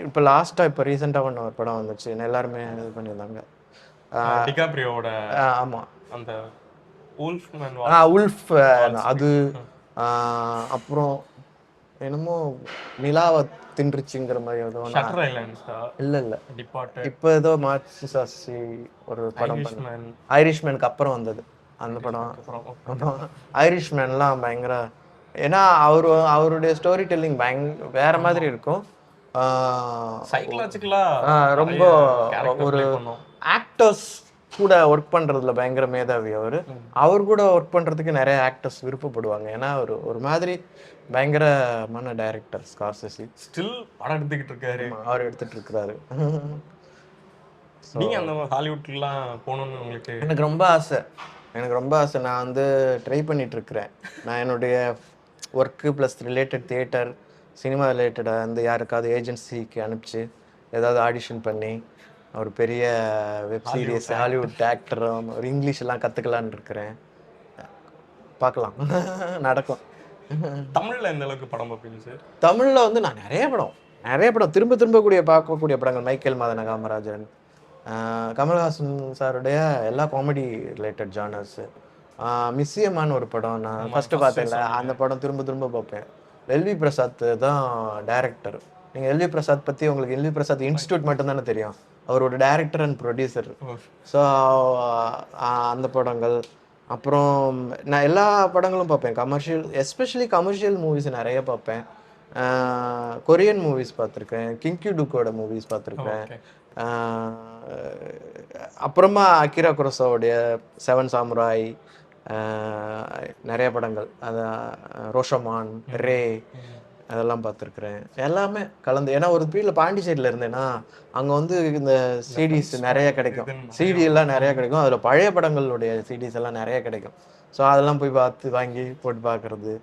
இப்போ லாஸ்ட்டாக இப்போ ரீசெண்டாக ஒன்று ஒரு படம் வந்துச்சு, எல்லாருமே இது பண்ணியிருந்தாங்க. டிகாப்ரியோட. ஆமாம், அந்த உல்ஃப் அது. அப்புறம் என்னமோ நிலாவை தின்றுச்சுங்கிற மாதிரி ஏதோ. இல்லை இல்லை, இப்போ ஏதோ மார்ச்சி ஒரு படம், ஐரிஷ்மேனுக்கு அப்புறம் வந்தது அந்த படம். அப்புறம் ஐரிஷ்மேன்லாம் பயங்கர, ஏன்னா அவருடைய ஸ்டோரி டெல்லிங் வேற மாதிரி இருக்கும். ரொம்ப ஒரு ஆக்டர்ஸ் கூட ஒர்க் பண்றதுல பயங்கர மேதாவி அவர் கூட ஒர்க் பண்றதுக்கு நிறைய ஆக்டர்ஸ் விருப்பப்படுவாங்க. ஏன்னா ஒரு மாதிரி பயங்கரமான டைரக்டர் ஸ்கார்செஸி. ஸ்டில் படம் எடுத்துக்கிட்டு இருக்காரு, அவர் எடுத்துட்டு இருக்காரு. நீங்க அந்த ஹாலிவுட்லாம் போகணும்னு உங்களுக்கு? எனக்கு ரொம்ப ஆசை. நான் வந்து ட்ரை பண்ணிட்டு இருக்கிறேன். நான் என்னுடைய work plus related theatre cinema ரிலேட்டடாக வந்து யாருக்காவது ஏஜென்சிக்கு அனுப்பிச்சு ஏதாவது ஆடிஷன் பண்ணி ஒரு பெரிய வெப் சீரிஸ் ஹாலிவுட் ஆக்டரும் ஒரு இங்கிலீஷ் எல்லாம் கற்றுக்கலான்னு இருக்கிறேன். பார்க்கலாம், நடக்கும். தமிழில் எந்த அளவுக்கு படம் பார்ப்பீங்க சார்? தமிழில் வந்து நான் நிறைய படம் திரும்ப பார்க்கக்கூடிய படங்கள். மைக்கேல் மதன காமராஜன், கமல்ஹாசன் சாருடைய எல்லா காமெடி ரிலேட்டட் ஜானர்ஸு. மிஸ்ஸியமான ஒரு படம் நான் ஃபஸ்ட்டு பார்த்தேன்ல, அந்த படம் திரும்ப பார்ப்பேன். எல்வி பிரசாத் தான் டைரக்டர். நீங்கள் எல்வி பிரசாத் பற்றி உங்களுக்கு எல்வி பிரசாத் இன்ஸ்டியூட் மட்டும்தானே தெரியும், அவரோட டைரக்டர் அண்ட் ப்ரொடியூசர். ஸோ அந்த படங்கள். அப்புறம் நான் எல்லா படங்களும் பார்ப்பேன். எஸ்பெஷலி கமர்ஷியல் மூவிஸ் நிறைய பார்ப்பேன். கொரியன் மூவிஸ் பார்த்துருக்கேன், கிங்கி டுக்கோட மூவிஸ் பார்த்துருக்கேன். அப்புறமா அகிரா குரோசாவாவுடைய 7 சாமுராய் நிறைய படங்கள், ரோஷமான், ரே, அதெல்லாம் பார்த்துருக்குறேன். எல்லாமே கலந்து. ஏன்னா ஒரு பீரியடில் பாண்டிச்சேரியில் இருந்தேன்னா அங்கே வந்து இந்த சிடிஸ் நிறைய கிடைக்கும், சிடியெல்லாம் நிறைய கிடைக்கும். அதில் பழைய படங்களுடைய சிடிஸ் எல்லாம் நிறைய கிடைக்கும். ஸோ அதெல்லாம் போய் பார்த்து வாங்கி போட்டு பார்க்குறது.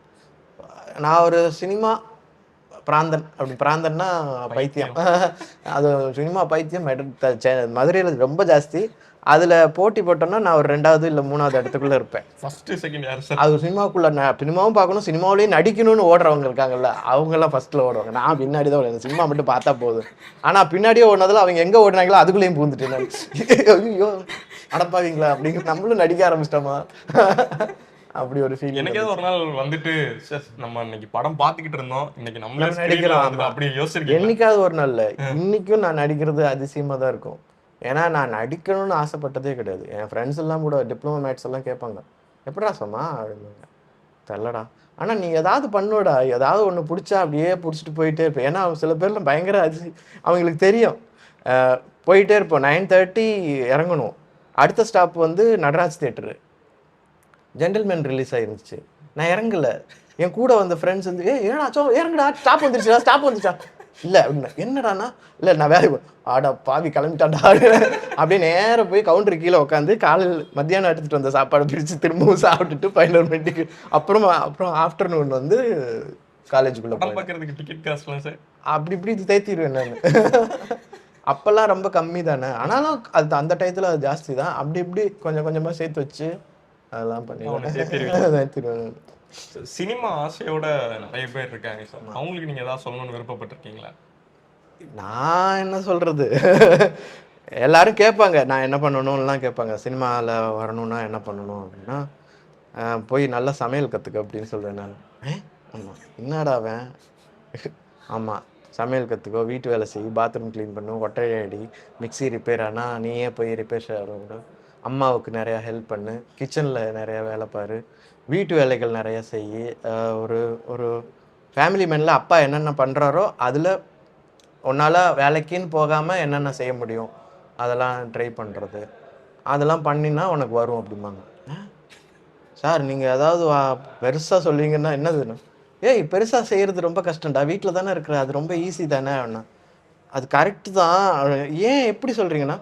நான் ஒரு சினிமா பிராந்தன்னா பைத்தியம். அது சினிமா பைத்தியம் மதுரையில் ரொம்ப ஜாஸ்தி. அதில் போட்டி போட்டோம்னா நான் ஒரு 2வது இல்லை 3வது இடத்துக்குள்ளே இருப்பேன். அது சினிமாவும் பார்க்கணும், சினிமாவிலேயே நடிக்கணும்னு ஓடுறவங்க இருக்காங்கல்ல, அவங்கெல்லாம் ஃபஸ்ட்டில் ஓடுவாங்க. நான் பின்னாடி தான் ஓடுவேன், சினிமா மட்டும் பார்த்தா போதும். ஆனால் பின்னாடியே ஓடினதில் அவங்க எங்கே ஓடினாங்களோ அதுக்குள்ளேயும் பூந்துட்டேன். ஐயோ அடப்பாவீங்களா அப்படிங்கிற, நம்மளும் நடிக்க ஆரம்பிச்சிட்டோமா அப்படி ஒரு ஃபீல். எனக்கே ஒரு நாள் வந்துட்டு நம்ம இன்னைக்கு படம் பார்த்துக்கிட்டு இருந்தோம், இன்னைக்கு நம்ம நடிக்கிறோம் அப்படி யோசிச்சிருக்கேன். என்னைக்காவது ஒரு நாள்ல, இன்னைக்கும் நான் நடிக்கிறது அதிசயமா தான் இருக்கும். ஏன்னா நான் நடிக்கணும்னு ஆசைப்பட்டதே கிடையாது. என் ஃப்ரெண்ட்ஸ் எல்லாம் கூட டிப்ளமோ மேட்ஸ் எல்லாம் கேட்பாங்க, எப்படா சொன்னா அப்படின்னாங்க, தெரிலடா. ஆனால் நீ ஏதாவது பண்ணுவடா, ஏதாவது ஒன்று பிடிச்சா அப்படியே பிடிச்சிட்டு போயிட்டே இருப்பேன். ஏன்னா சில பேர்லாம் பயங்கர அவங்களுக்கு தெரியும். போயிட்டே இருப்போம். 9:30 இறங்கணும். அடுத்த ஸ்டாப் வந்து நடராஜ் தியேட்டரு. ஜென்டில்மேன் ரிலீஸ் ஆயிருந்துச்சு, நான் இறங்கலை. என் கூட வந்த ஃப்ரெண்ட்ஸ் வந்து ஏன்னாச்சோ இறங்குடா, ஸ்டாப் வந்துருச்சா இல்லை அப்படின்னா, என்னடாண்ணா இல்லை நான் வேலை ஆடா பாவி கிளம்பிட்டாண்டா அப்படியே நேராக போய் கவுண்டர் கீழே உட்காந்து காலையில் மத்தியானம் எடுத்துகிட்டு வந்த சாப்பாடு பிரித்து திரும்பவும் சாப்பிட்டுட்டு 11 மணிக்கு அப்புறம் ஆஃப்டர்நூன் வந்து காலேஜுக்குள்ளே பார்க்கறதுக்கு டிக்கெட் காசுலாம் சார் அப்படி இப்படி தேத்திடுவேன் நான். அப்போல்லாம் ரொம்ப கம்மி தானே, ஆனாலும் அது அந்த டயத்தில் அது ஜாஸ்தி தான். அப்படி இப்படி கொஞ்சம் கொஞ்சமாக சேர்த்து வச்சு அதெல்லாம் பண்ணி சினிமா ஆசையோட நிறைய பேர் இருக்காங்க சார். அவங்களுக்கு நீங்க ஏதாவது சொல்லணும்னு விருப்பப்பட்டிருக்கீங்களா? நான் என்ன சொல்றது, எல்லாரும் கேட்பாங்க நான் என்ன பண்ணணும்லாம் கேட்பாங்க. சினிமாவில் வரணும்னா என்ன பண்ணணும் அப்படின்னா, போய் நல்லா சமையல் கற்றுக்க அப்படின்னு சொல்கிறேன் நான். ஆமாம், என்னடாவேன், ஆமாம் சமையல் கற்றுக்கோ, வீட்டு வேலை செய், பாத்ரூம் க்ளீன் பண்ணும், ஒட்டையடி, மிக்சி ரிப்பேர் ஆனால் நீயே போய் ரிப்பேர் செய்ய, அம்மாவுக்கு நிறையா ஹெல்ப் பண்ணு, கிச்சனில் நிறையா வேலை பாரு, வீட்டு வேலைகள் நிறையா செய். ஒரு ஃபேமிலி மேனில் அப்பா என்னென்ன பண்ணுறாரோ அதில் உன்னால் வேலைக்குன்னு போகாமல் என்னென்ன செய்ய முடியும் அதெல்லாம் ட்ரை பண்ணுறது, அதெல்லாம் பண்ணினா உனக்கு வரும் அப்படிம்பாங்க. சார் நீங்கள் ஏதாவது பெருசாக சொல்லுவீங்கன்னா என்னதுன்னு, ஏய் பெருசாக செய்கிறது ரொம்ப கஷ்டம்டா, வீட்டில் தானே இருக்கிற, அது ரொம்ப ஈஸி தானே அப்படின்னா. அது கரெக்டு தான். ஏன் எப்படி சொல்கிறீங்கன்னா,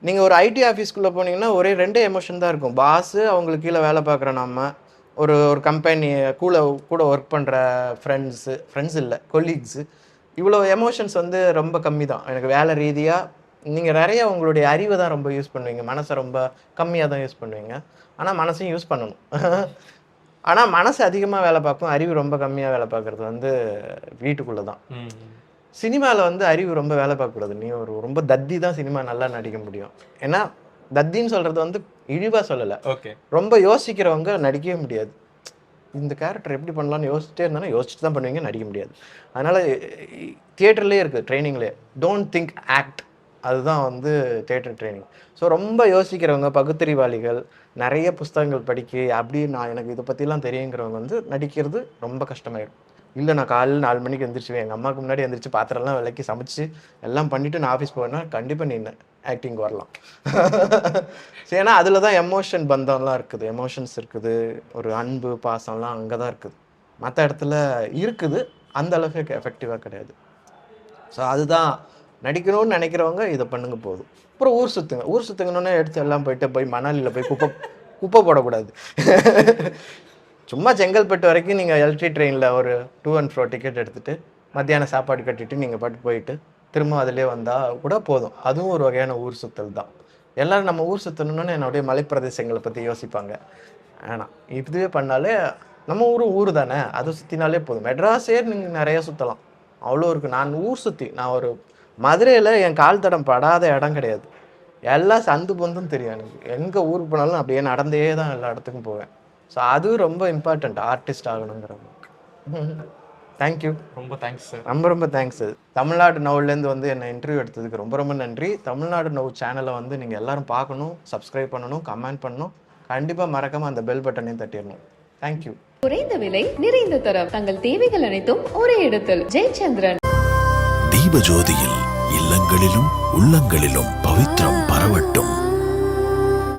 நீங்கள் ஒரு ஐடி ஆஃபீஸ்க்குள்ளே போனீங்கன்னா ஒரே 2 எமோஷன் தான் இருக்கும். பாஸு, அவங்களுக்கு கீழே வேலை பார்க்குற நம்ம, ஒரு ஒரு கம்பெனி கூட ஒர்க் பண்ணுற ஃப்ரெண்ட்ஸ் இல்லை கொலீக்ஸு, இவ்வளோ எமோஷன்ஸ் வந்து ரொம்ப கம்மி தான். எனக்கு வேலை ரீதியாக நீங்கள் நிறைய உங்களுடைய அறிவை தான் ரொம்ப யூஸ் பண்ணுவீங்க, மனசை ரொம்ப கம்மியாக தான் யூஸ் பண்ணுவீங்க. ஆனால் மனசையும் யூஸ் பண்ணணும். ஆனால் மனசு அதிகமாக வேலை பார்க்கும், அறிவு ரொம்ப கம்மியாக வேலை பார்க்குறது வந்து வீட்டுக்குள்ளே தான். சினிமாவில் வந்து அறிவு ரொம்ப வேலை பார்க்கக்கூடாது. நீ ரொம்ப தத்தி தான் சினிமா நல்லா நடிக்க முடியும். ஏன்னா தத்தின்னு சொல்கிறது வந்து இழிவாக சொல்லலை, ஓகே, ரொம்ப யோசிக்கிறவங்க நடிக்கவே முடியாது. இந்த கேரக்டர் எப்படி பண்ணலான்னு யோசிச்சுட்டே இருந்தாலும் யோசிச்சுட்டு தான் பண்ணுவீங்க, நடிக்க முடியாது. அதனால் தியேட்டர்லேயே இருக்குது ட்ரைனிங்லேயே, டோன்ட் திங்க் ஆக்ட், அதுதான் வந்து தியேட்டர் ட்ரைனிங். ஸோ ரொம்ப யோசிக்கிறவங்க, பகுத்தறிவாளிகள், நிறைய புஸ்தகங்கள் படிக்க அப்படி நான் எனக்கு இதை பற்றிலாம் தெரியுங்கிறவங்க வந்து நடிக்கிறது ரொம்ப கஷ்டமாயிடும். இல்லை நான் காலையில் 4 மணிக்கு எழுந்திரிச்சுவேன், எங்கள் அம்மாவுக்கு முன்னாடி எழுந்திரிச்சு பாத்திரம்லாம் விளக்கி சமைச்சு எல்லாம் பண்ணிவிட்டு நான் ஆஃபீஸ் போவேன்னா கண்டிப்பாக நீ ஆக்டிங் வரலாம். ஏன்னா அதில் தான் எமோஷன் பந்தம்லாம் இருக்குது, எமோஷன்ஸ் இருக்குது, ஒரு அன்பு பாசம்லாம் அங்கே தான் இருக்குது. மற்ற இடத்துல இருக்குது, அந்த அளவுக்கு எஃபெக்டிவாக கிடையாது. ஸோ அதுதான் நடிக்கணும்னு நினைக்கிறவங்க இதை பண்ணுங்க போதும். அப்புறம் ஊர் சுற்றுங்கன்னு எடுத்து எல்லாம் போய் மணாலியில் போய் குப்பை போடக்கூடாது. சும்மா செங்கல்பட்டு வரைக்கும் நீங்கள் எலக்ட்ரிக் ட்ரெயினில் ஒரு 2 and 4 டிக்கெட் எடுத்துகிட்டு மத்தியானம் சாப்பாடு கட்டிட்டு நீங்கள் பாட்டு போயிட்டு திரும்ப அதிலே வந்தால் கூட போதும். அதுவும் ஒரு வகையான ஊர் சுற்றல் தான். எல்லோரும் நம்ம ஊர் சுற்றணுன்னு என்னுடைய மலைப்பிரதேசங்களை பற்றி யோசிப்பாங்க. ஆனால் இதுவே பண்ணாலே நம்ம ஊர் தானே, அதை சுற்றினாலே போதும். மெட்ராஸே நீங்கள் நிறைய சுற்றலாம், அவ்வளோ இருக்குது. நான் ஒரு மதுரையில் என் கால் தடம் படாத இடம் கிடையாது. எல்லா சந்து பந்தும் தெரியும் எனக்கு. எங்கே ஊருக்கு போனாலும் அப்படியே நடந்தே தான் எல்லா இடத்துக்கும் போவேன். ஸோ அது ரொம்ப இம்பார்ட்டண்ட் ஆர்டிஸ்ட் ஆகணுங்கிறவங்க. தேங்க்யூ, ரொம்ப தேங்க்ஸ் சார். ரொம்ப தேங்க்ஸ். தமிழ்நாடு நவுலேருந்து வந்து என்னை இன்டர்வியூ எடுத்ததுக்கு ரொம்ப நன்றி. தமிழ்நாடு நவ் சேனலை வந்து நீங்கள் எல்லாரும் பார்க்கணும், சப்ஸ்கிரைப் பண்ணணும், கமெண்ட் பண்ணணும், கண்டிப்பாக மறக்காமல் அந்த பெல் பட்டனையும் தட்டிடணும். தேங்க்யூ. குறைந்த விலை நிறைந்த தரம், தங்கள் தேவைகள் அனைத்தும் ஒரே இடத்தில். ஜெயச்சந்திரன். தீபஜோதியில் இல்லங்களிலும் உள்ளங்களிலும் பவித்ரம் பரவட்டும்.